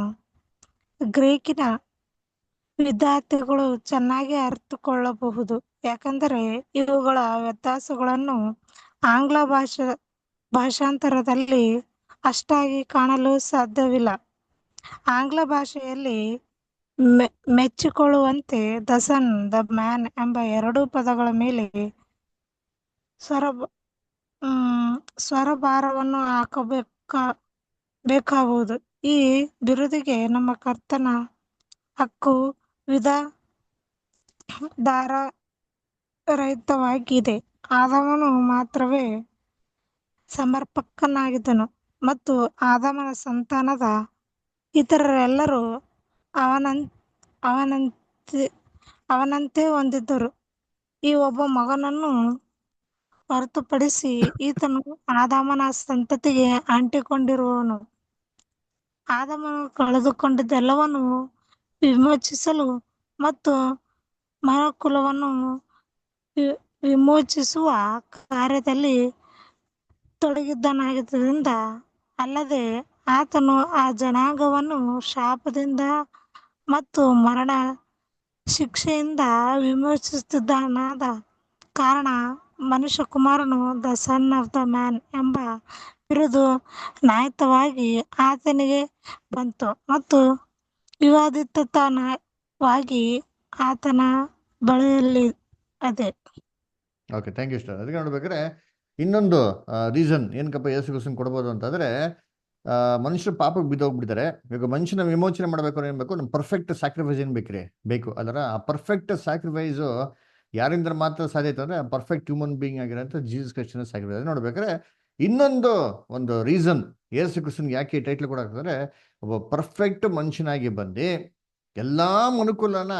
ಗ್ರೀಕಿನ ವಿದ್ಯಾರ್ಥಿಗಳು ಚೆನ್ನಾಗಿ ಅರ್ಥಕೊಳ್ಳಬಹುದು. ಯಾಕಂದರೆ ಇವುಗಳ ವ್ಯತ್ಯಾಸಗಳನ್ನು ಆಂಗ್ಲ ಭಾಷಾಂತರದಲ್ಲಿ ಅಷ್ಟಾಗಿ ಕಾಣಲು ಸಾಧ್ಯವಿಲ್ಲ. ಆಂಗ್ಲ ಭಾಷೆಯಲ್ಲಿ ಮೆಚ್ಚಿಕೊಳ್ಳುವಂತೆ ದ ಸನ್, ದ ಮ್ಯಾನ್ ಎಂಬ ಎರಡೂ ಪದಗಳ ಮೇಲೆ ಸ್ವರಭಾರವನ್ನು ಬೇಕಾಗುವುದು. ಈ ಬಿರುದಿಗೆ ನಮ್ಮ ಕರ್ತನ ಹಕ್ಕು ವಿಧಾರಹಿತವಾಗಿದೆ. ಆದಾಮನು ಮಾತ್ರವೇ ಸಮರ್ಪಕನಾಗಿದ್ದನು ಮತ್ತು ಆದಾಮನ ಸಂತಾನದ ಇತರರೆಲ್ಲರೂ ಅವನಂತೆ ಹೊಂದಿದ್ದರು. ಈ ಒಬ್ಬ ಮಗನನ್ನು ಹೊರತುಪಡಿಸಿ ಈತನು ಆದಾಮನ ಸಂತತಿಗೆ ಅಂಟಿಕೊಂಡಿರುವವನು. ಆದಾಮನು ಕಳೆದುಕೊಂಡಿದ್ದೆಲ್ಲವನ್ನು ವಿಮೋಚಿಸಲು ಮತ್ತು ಮಾನವಕುಲವನ್ನು ವಿಮೋಚಿಸುವ ಕಾರ್ಯದಲ್ಲಿ ತೊಡಗಿದ್ದನಾಗಿದ್ದರಿಂದ ಅಲ್ಲದೆ ಆತನು ಆ ಜನಾಂಗವನ್ನು ಶಾಪದಿಂದ ಮತ್ತು ಮರಣ ಶಿಕ್ಷೆಯಿಂದ ವಿಮೋಚಿಸುತ್ತಿದ್ದಾನಾದ ಕಾರಣ ಮನುಷ್ಯಕುಮಾರನು the son of the man ಎಂಬ ಬಿರುದು ನ್ಯಾಯಯುತವಾಗಿ ಆತನಿಗೆ ಬಂತು ಮತ್ತು ವಿವಾದಿತವಾಗಿ ಆತನ ಬಳಿಯಲ್ಲಿ ಅದೇ. Okay, thank you star. ಅದಕ್ಕೆ ನೋಡ್ಬೇಕಾದ್ರೆ ಇನ್ನೊಂದು ರೀಸನ್ ಏನಕ್ಕಪ್ಪ ಯೇಸು ಕ್ರಿಸ್ತನ್ ಕೊಡ್ಬೋದು ಅಂತಂದ್ರೆ, ಮನುಷ್ಯರು ಪಾಪಕ್ಕೆ ಬಿದ್ದೋಗ್ಬಿಡ್ತಾರೆ. ಇವಾಗ ಮನುಷ್ಯನ ವಿಮೋಚನೆ ಮಾಡ್ಬೇಕು ಏನ್ ಬೇಕು? ನಮ್ಮ ಪರ್ಫೆಕ್ಟ್ ಸ್ಯಾಕ್ರಿಫೈಸ್ ಏನ್ ಬೇಕ್ರಿ? ಬೇಕು. ಅದರ ಆ ಪರ್ಫೆಕ್ಟ್ ಸ್ಯಾಕ್ರಿಫೈಸು ಯಾರಿಂದ ಮಾತ್ರ ಸಾಧ್ಯ ಆಯ್ತು ಅಂದ್ರೆ ಪರ್ಫೆಕ್ಟ್ ಹ್ಯೂಮನ್ ಬೀಯಿಂಗ್ ಆಗಿರೋಂಥ ಜೀಸಸ್ ಕ್ರಿಸ್ಟನ ಸ್ಯಾಕ್ರಿಫೈಸ್. ನೋಡ್ಬೇಕಾದ್ರೆ ಇನ್ನೊಂದು ಒಂದು ರೀಸನ್ ಯೇಸು ಕ್ರಿಸ್ತನ್ಗೆ ಯಾಕೆ ಈ ಟೈಟ್ಲ್ ಕೊಡಾಕ್ತಂದ್ರೆ, ಒಬ್ಬ ಪರ್ಫೆಕ್ಟ್ ಮನುಷ್ಯನಾಗಿ ಬಂದು ಎಲ್ಲಾ ಮನುಕುಲನ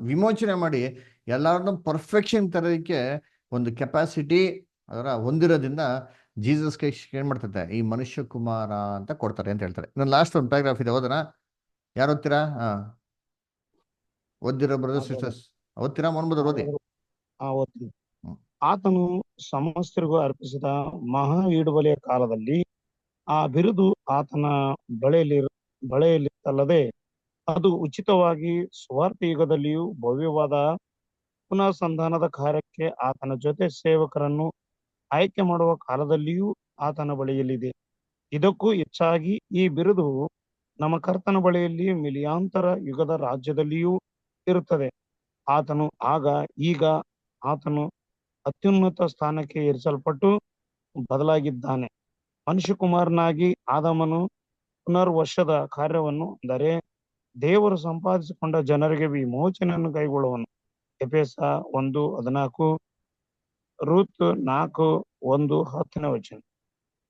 ವಿಮೋಚನೆ ಮಾಡಿ ಎಲ್ಲರನ್ನೂ ಪರ್ಫೆಕ್ಷನ್ ತರೋದಕ್ಕೆ ಒಂದು ಕೆಪಾಸಿಟಿ ಅದರ ಹೊಂದಿರೋದ್ರಿಂದ ಜೀಸಸ್ ಕ್ರೈಸ್ಟ್ ಏನ್ ಮಾಡ್ತದೆ, ಈ ಮನುಷ್ಯ ಕುಮಾರ ಅಂತ ಕೊಡ್ತಾರೆ ಅಂತ ಹೇಳ್ತಾರೆ. ಇನ್ನೊಂದು ಲಾಸ್ಟ್ ಒಂದು ಪ್ಯಾರಾಗ್ರಾಫ್ ಇದೆ, ಓದೋಣ. ಯಾರು ಓದ್ತೀರಾ? ಓದ್ದಿರೋ ಬ್ರದರ್ಸ್ ಸಿಸ್ಟರ್ಸ್ ಓದ್ತೀರಾ? ಮೊನ್ಬುದು ಓದಿ. ಆತನು ಸಮಸ್ತರಿಗೂ ಅರ್ಪಿಸಿದ ಮಹಾ ಈಡುಬಲಿಯ ಕಾಲದಲ್ಲಿ ಆ ಬಿರುದು ಆತನ ಬಳೆಯಲ್ಲಿತ್ತಲ್ಲದೆ ಅದು ಉಚಿತವಾಗಿ ಸುವಾರ್ಥ ಯುಗದಲ್ಲಿಯೂ ಭವ್ಯವಾದ ಪುನಃಸಂಧಾನದ ಕಾರ್ಯಕ್ಕೆ ಆತನ ಜೊತೆ ಸೇವಕರನ್ನು ಆಯ್ಕೆ ಮಾಡುವ ಕಾಲದಲ್ಲಿಯೂ ಆತನ ಬಳಿಯಲ್ಲಿದೆ. ಇದಕ್ಕೂ ಹೆಚ್ಚಾಗಿ ಈ ಬಿರುದು ನಮ್ಮ ಕರ್ತನ ಬಳಿಯಲ್ಲಿ ಮಿಲಿಯಾಂತರ ಯುಗದ ರಾಜ್ಯದಲ್ಲಿಯೂ ಇರುತ್ತದೆ. ಈಗ ಆತನು ಅತ್ಯುನ್ನತ ಸ್ಥಾನಕ್ಕೆ ಏರಿಸಲ್ಪಟ್ಟು ಬದಲಾಗಿದ್ದಾನೆ. ಮನುಷ್ಯಕುಮಾರನಾಗಿ ಆದಾಮನು ಪುನರ್ವಶದ ಕಾರ್ಯವನ್ನು ಅಂದರೆ ದೇವರು ಸಂಪಾದಿಸಿಕೊಂಡ ಜನರಿಗೆ ವಿಮೋಚನೆಯನ್ನು ಕೈಗೊಳ್ಳುವನು. ಎಫೆಸ 1:14, Ruth 4:1-10.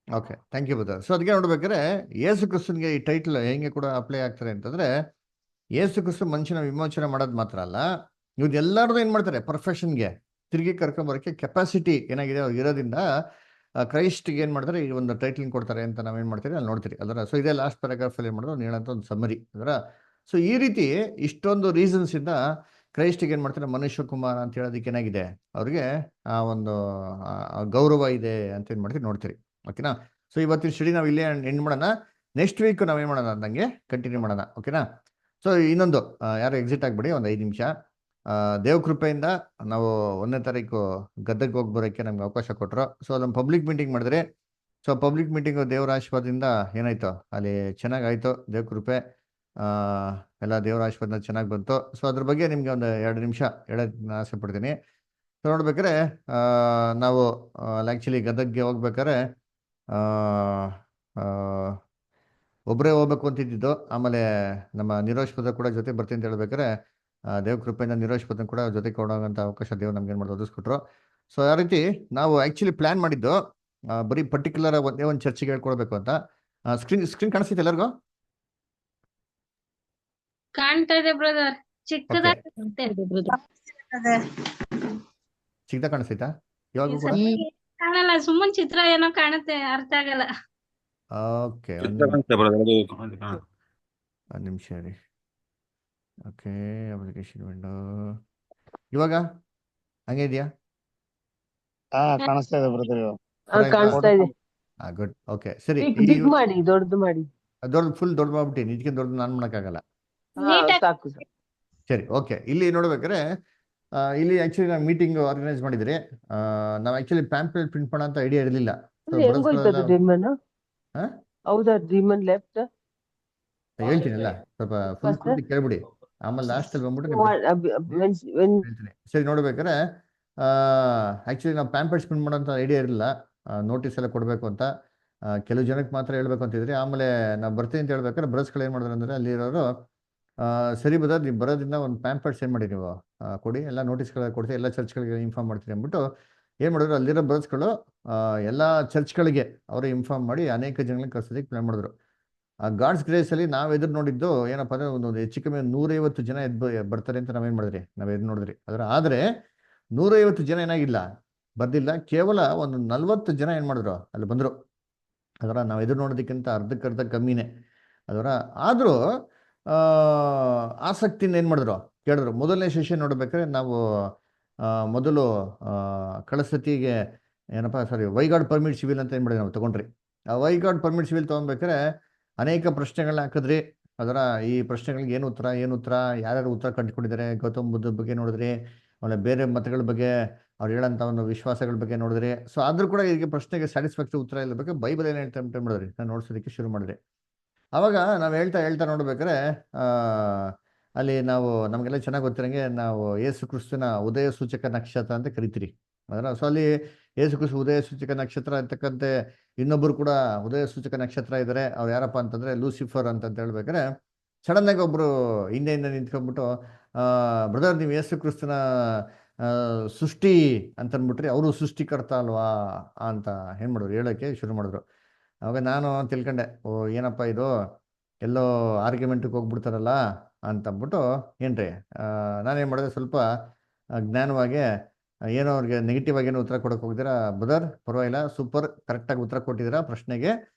Okay, thank you brother. So ಅದಕ್ಕೆ ನೋಡ್ಬೇಕಾದ್ರೆ ಯೇಸು ಕ್ರಿಸ್ತನ್ಗೆ ಈ ಟೈಟ್ಲ್ ಹೆಂಗೆ ಕೂಡ ಅಪ್ಲೈ ಆಗ್ತಾರೆ ಅಂತಂದ್ರೆ, ಯೇಸು ಕ್ರಿಸ್ತ ಮನುಷ್ಯನ ವಿಮೋಚನೆ ಮಾಡೋದು ಮಾತ್ರ ಅಲ್ಲ, ಇವ್ರು ಎಲ್ಲರದು ಏನ್ ಮಾಡ್ತಾರೆ, ಪರ್ಫೆಕ್ಷನ್ಗೆ ತಿರುಗಿ ಕರ್ಕೊಂಬರೋಕ್ಕೆ ಕೆಪಾಸಿಟಿ ಏನಾಗಿದೆ ಅವ್ರಿಗೆ ಇರೋದ್ರಿಂದ ಕ್ರೈಸ್ಟ್ಗೆ ಏನ್ ಮಾಡ್ತಾರೆ, ಈ ಒಂದು ಟೈಟ್ಲಿಂಗ್ ಕೊಡ್ತಾರೆ ಅಂತ ನಾವೇನ್ ಮಾಡ್ತೀವಿ ಅಲ್ಲಿ ನೋಡ್ತೀರಿ ಅದರ. ಸೊ ಇದೇ ಲಾಸ್ಟ್ ಪ್ಯಾರಾಗ್ರಾಫ್ ಅಲ್ಲಿ ಏನ್ ಮಾಡೋದು, ಅವ್ನು ಹೇಳೋಂಥ ಒಂದು ಸಮ್ಮರಿ ಅದರ. ಸೊ ಈ ರೀತಿ ಇಷ್ಟೊಂದು ರೀಸನ್ಸ್ ಇಂದ ಕ್ರೈಸ್ಟಿಗೆ ಏನ್ ಮಾಡ್ತಾರೆ, ಮನುಷ್ಯ ಕುಮಾರ ಅಂತ ಹೇಳೋದಕ್ಕೆ ಏನಾಗಿದೆ, ಅವ್ರಿಗೆ ಆ ಒಂದು ಗೌರವ ಇದೆ ಅಂತ ಏನ್ ಮಾಡ್ತೀವಿ ನೋಡ್ತೀರಿ. ಓಕೆನಾ? ಸೊ ಇವತ್ತಿನ ಸ್ಟಡಿ ನಾವು ಇಲ್ಲೇ ಎಂಡ್ ಮಾಡೋಣ. ನೆಕ್ಸ್ಟ್ ವೀಕ್ ನಾವೇನ್ ಮಾಡೋಣ ಅಂದಂಗೆ ಕಂಟಿನ್ಯೂ ಮಾಡೋಣ. ಓಕೆನಾ? ಸೊ ಇನ್ನೊಂದು ಯಾರು ಎಕ್ಸಿಟ್ ಆಗ್ಬಿಡಿ, ಒಂದು 5 ನಿಮಿಷ. ದೇವ ಕೃಪೆಯಿಂದ ನಾವು 1ನೇ ತಾರೀಕು ಗದ್ದೆಗೆ ಹೋಗಿ ಬರೋಕ್ಕೆ ನಮ್ಗೆ ಅವಕಾಶ ಕೊಟ್ಟರು. ಸೊ ಅದೊಂದು ಪಬ್ಲಿಕ್ ಮೀಟಿಂಗ್ ಮಾಡಿದ್ರೆ, ಸೊ ಪಬ್ಲಿಕ್ ಮೀಟಿಂಗು ದೇವರ ಆಶೀರ್ವಾದದಿಂದ ಏನಾಯ್ತು, ಅಲ್ಲಿ ಚೆನ್ನಾಗಾಯ್ತು. ದೇವ ಕೃಪೆ ಎಲ್ಲ ದೇವರ ಆಶೀರ್ವಾದ ಚೆನ್ನಾಗಿ ಬಂತು. ಸೊ ಅದ್ರ ಬಗ್ಗೆ ನಿಮ್ಗೆ ಒಂದು 2 ನಿಮಿಷ ಹೇಳೋದನ್ನ ಆಸೆ ಪಡ್ತೀನಿ. ಸೊ ನೋಡ್ಬೇಕಾದ್ರೆ ನಾವು ಆ್ಯಕ್ಚುಲಿ ಗದಗ್ಗೆ ಹೋಗ್ಬೇಕಾದ್ರೆ ಒಬ್ಬರೇ ಹೋಗ್ಬೇಕು ಅಂತಿದ್ದು. ಆಮೇಲೆ ನಮ್ಮ ನಿರೋಶ್ ಪದ ಕೂಡ ಜೊತೆ ಬರ್ತೀನಿ ಅಂತ ಹೇಳ್ಬೇಕಾರೆ ದೇವ ಕೃಪೆಯಿಂದ ನಿರೋಶ್ ಪದನ್ ಕೂಡ ಜೊತೆಗೆ ಕೊಡೋಂಥ ಅವಕಾಶ ದೇವ್ರು ನಮ್ಗೆ ಏನು ಮಾಡೋದು ಒದಗಿಸ್ಕೊಟ್ರು. ಸೊ ಆ ರೀತಿ ನಾವು ಆ್ಯಕ್ಚುಲಿ ಪ್ಲ್ಯಾನ್ ಮಾಡಿದ್ದು ಬರೀ ಪರ್ಟಿಕ್ಯುಲರ್ ಒಂದೇ ಒಂದು ಚರ್ಚಿಗೆ ಹೇಳ್ಕೊಡ್ಬೇಕು ಅಂತ. ಸ್ಕ್ರೀನ್ ಕಾಣಿಸ್ತಿತ್ತು ಎಲ್ಲರಿಗೂ? ಕಾಣ್ತಾ ಇದೆ ಬ್ರದರ್, ಚಿಕ್ಕದಾಗಿ ಚಿಕ್ಕದಾಗ ಕಾಣಿಸ್ತೈತಾ ಇವಾಗ ಕೂಡ? ಕಾಣಲ್ಲ, ಸುಮ್ಮನೆ ಚಿತ್ರ ಏನೋ ಕಾಣುತ್ತೆ, ಅರ್ಥ ಆಗಲ್ಲ. ಓಕೆ, ಒಂದು ನಿಮಿಷ ರೀ. ಓಕೆ, ಅಪ್ಲಿಕೇಶನ್ ವಿಂಡೋ ಇವಾಗ ಹಂಗೆ ಇದೆಯಾ? ಕಾಣಿಸ್ತಾ ಇದೆ ಬ್ರದರ್. ಕಾಣಿಸ್ತಾ ಇದೆ. ಗುಡ್. ಓಕೆ, ಸರಿ. ಬಿಗ್ ಮಾಡಿ, ದೊಡ್ಡದು ಮಾಡಿ. ದೊಡ್ಡ ಫುಲ್ ದೊಡ್ಡ ಮಾಡ್ಬಿಟ್ಟು ಇದಕ್ಕೆ ದೊಡ್ಡ ನಾನು ಮಾಡೋಕ್ಕಾಗಲ್ಲ. ಸಾಕು. ಸರಿ, ಓಕೆ. ಇಲ್ಲಿ ನೋಡ್ಬೇಕಾದ್ರೆ ಇಲ್ಲಿ ಆಕ್ಚುಲಿ ನಾವು ಮೀಟಿಂಗ್ ಆರ್ಗನೈಸ್ ಮಾಡಿದ್ರಿ. ನಾವು ಆಕ್ಚುಲಿ ಪ್ಯಾಂಪ್ಲೆಟ್ ಪ್ರಿಂಟ್ ಮಾಡೋ ಅಂತ ಐಡಿಯಾ ಇರಲಿಲ್ಲ. ಹೌದಾ ಡಿಮನ್ ಲೆಫ್ಟ್ ಹೇಳ್ತೀನಲ್ಲ, ಸ್ವಲ್ಪ ಫುಲ್ Pastor? ಪೂರ್ತಿ ಕೇಳ್ಬಿಡಿ, ಆಮೇಲೆ ಲಾಸ್ಟಲ್ಲಿ ಬಂದ್ಬಿಟ್ಟು ಹೇಳ್ತೀನಿ. ಸರಿ, ನೋಡ್ಬೇಕಾದ್ರೆ ಆ್ಯಕ್ಚುಲಿ ನಾವು ಪ್ಯಾಂಪರ್ಸ್ ಪ್ರಿಂಟ್ ಮಾಡೋಂಥ ಐಡಿಯಾ ಇರಲಿಲ್ಲ, ನೋಟಿಸ್ ಎಲ್ಲ ಕೊಡಬೇಕು ಅಂತ. ಕೆಲವು ಜನಕ್ಕೆ ಮಾತ್ರ ಹೇಳ್ಬೇಕು ಅಂತಿದ್ರಿ. ಆಮೇಲೆ ನಾವು ಬರ್ತೀನಿ ಅಂತ ಹೇಳ್ಬೇಕಾದ್ರೆ ಬ್ರಸ್ಗಳು ಏನು ಮಾಡಿದ್ರು ಅಂದರೆ ಅಲ್ಲಿರೋರು, ಸರಿ ಬರೋದು ನೀವು ಬರೋದ್ರಿಂದ ಒಂದು ಪ್ಯಾಂಪರ್ಸ್ ಏನು ಮಾಡಿ ನೀವು ಕೊಡಿ, ಎಲ್ಲ ನೋಟಿಸ್ಗಳು ಕೊಡ್ತೀವಿ, ಎಲ್ಲ ಚರ್ಚ್ಗಳಿಗೆ ಇನ್ಫಾರ್ಮ್ ಮಾಡ್ತೀರಿ ಅಂದ್ಬಿಟ್ಟು ಏನು ಮಾಡಿದ್ರು, ಅಲ್ಲಿರೋ ಬ್ರಸ್ಗಳು ಎಲ್ಲ ಚರ್ಚ್ಗಳಿಗೆ ಅವರೇ ಇನ್ಫಾರ್ಮ್ ಮಾಡಿ ಅನೇಕ ಜನಗಳಿಗೆ ಕಳ್ಸೋದಕ್ಕೆ ಪ್ಲಾನ್ ಮಾಡಿದ್ರು. ಆ ಗಾಡ್ಸ್ ಗ್ರೇಸಲ್ಲಿ ನಾವು ಎದುರು ನೋಡಿದ್ದು ಏನಪ್ಪ ಅಂದರೆ ಒಂದು ಹೆಚ್ಚು ಕಮ್ಮಿ 150 ಜನ ಬರ್ತಾರೆ ಅಂತ ನಾವೇನು ಮಾಡಿದ್ರಿ, ನಾವು ಎದುರು ನೋಡಿದ್ರಿ. ಆದರೆ 150 ಜನ ಏನಾಗಿಲ್ಲ, ಬರ್ದಿಲ್ಲ, ಕೇವಲ ಒಂದು 40 ಜನ ಏನು ಮಾಡಿದ್ರು ಅಲ್ಲಿ ಬಂದರು. ನಾವು ಎದುರು ನೋಡೋದಕ್ಕಿಂತ ಅರ್ಧಕ್ಕರ್ಧ ಕಮ್ಮಿನೇ. ಆದರೂ ಆಸಕ್ತಿಯಿಂದ ಏನು ಮಾಡಿದ್ರು, ಕೇಳಿದ್ರು. ಮೊದಲನೇ ಸೆಷನ್ ನೋಡ್ಬೇಕಾದ್ರೆ ನಾವು ಮೊದಲು ಕಳಸತಿಗೆ ವೈಗಾಡ್ ಪರ್ಮಿಟ್ ಸಿವಿಲ್ ಅಂತ ಏನು ಮಾಡಿದ್ವಿ ನಾವು ತೊಗೊಂಡ್ರಿ. ಆ ವೈಗಾಡ್ ಪರ್ಮಿಟ್ ಸಿವಿಲ್ ತೊಗೊಬೇಕಾದ್ರೆ ಅನೇಕ ಪ್ರಶ್ನೆಗಳನ್ನ ಹಾಕಿದ್ರಿ. ಈ ಪ್ರಶ್ನೆಗಳಿಗೆ ಏನು ಉತ್ತರ ಯಾರ್ಯಾರು ಉತ್ತರ ಕಂಡುಕೊಂಡಿದ್ದಾರೆ, ಗೌತಮ್ ಬುದ್ಧ ಬಗ್ಗೆ ನೋಡಿದ್ರಿ, ಆಮೇಲೆ ಬೇರೆ ಮತಗಳ ಬಗ್ಗೆ ಅವ್ರು ಹೇಳೋಂಥ ಒಂದು ವಿಶ್ವಾಸಗಳ ಬಗ್ಗೆ ನೋಡಿದ್ರಿ. ಸೊ ಆದರೂ ಕೂಡ ಈಗ ಪ್ರಶ್ನೆಗೆ ಸ್ಯಾಟಿಸ್ಫ್ಯಾಕ್ಟರಿ ಉತ್ತರ ಇಲ್ಲಬೇಕು, ಬೈಬಲ್ ಏನು ಹೇಳ್ತಾ ಮಾಡಿದ್ರಿ, ನಾನು ನೋಡ್ಸೋದಕ್ಕೆ ಶುರು ಮಾಡಿದ್ರಿ. ಆವಾಗ ನಾವು ಹೇಳ್ತಾ ನೋಡ್ಬೇಕಾದ್ರೆ ಅಲ್ಲಿ ನಾವು ನಮಗೆಲ್ಲ ಚೆನ್ನಾಗಿ ಗೊತ್ತಿರಂಗೆ ನಾವು ಯೇಸು ಕ್ರಿಸ್ತನ ಉದಯ ಸೂಚಕ ನಕ್ಷತ್ರ ಅಂತ ಕರಿತೀರಿ. ಸೊ ಅಲ್ಲಿ ಯೇಸು ಕ್ರಿಸ್ತ ಉದಯ ಸೂಚಕ ನಕ್ಷತ್ರ ಅಂತಕ್ಕಂತೆ ಇನ್ನೊಬ್ಬರು ಕೂಡ ಉದಯ ಸೂಚಕ ನಕ್ಷತ್ರ ಇದ್ದಾರೆ. ಅವ್ರು ಯಾರಪ್ಪ ಅಂತಂದ್ರೆ ಲೂಸಿಫರ್ ಅಂತ ಹೇಳ್ಬೇಕಾದ್ರೆ ಸಡನ್ ಆಗಿ ಒಬ್ರು ಹಿಂದೆಯಿಂದ ನಿಂತ್ಕೊಂಡ್ಬಿಟ್ಟು, ಬ್ರದರ್ ನೀವು ಯೇಸು ಕ್ರಿಸ್ತನ ಸೃಷ್ಟಿ ಅಂತಂದ್ಬಿಟ್ರಿ, ಅವರು ಸೃಷ್ಟಿಕರ್ತ ಅಲ್ವಾ ಅಂತ ಏನು ಮಾಡಿದ್ರು, ಹೇಳೋಕ್ಕೆ ಶುರು ಮಾಡಿದ್ರು. ಅವಾಗ ನಾನು ತಿಳ್ಕೊಂಡೆ, ಓ ಏನಪ್ಪ ಇದು, ಎಲ್ಲೋ ಆರ್ಗ್ಯುಮೆಂಟಿಗೆ ಹೋಗ್ಬಿಡ್ತಾರಲ್ಲ ಅಂತಂದ್ಬಿಟ್ಟು ಏನ್ರಿ ನಾನೇನು ಮಾಡಿದೆ, ಸ್ವಲ್ಪ ಜ್ಞಾನವಾಗಿ ಏನೋ ಅವ್ರಿಗೆ ನೆಗೆಟಿವ್ ಆಗಿ ಏನೋ ಉತ್ತರ ಕೊಡೋಕೆ ಹೋಗಿದ್ದೀರಾ, ಬ್ರದರ್ ಪರವಾಗಿಲ್ಲ, ಸೂಪರ್, ಕರೆಕ್ಟಾಗಿ ಉತ್ತರ ಕೊಟ್ಟಿದ್ದೀರಾ, ಪ್ರಶ್ನೆಗೆ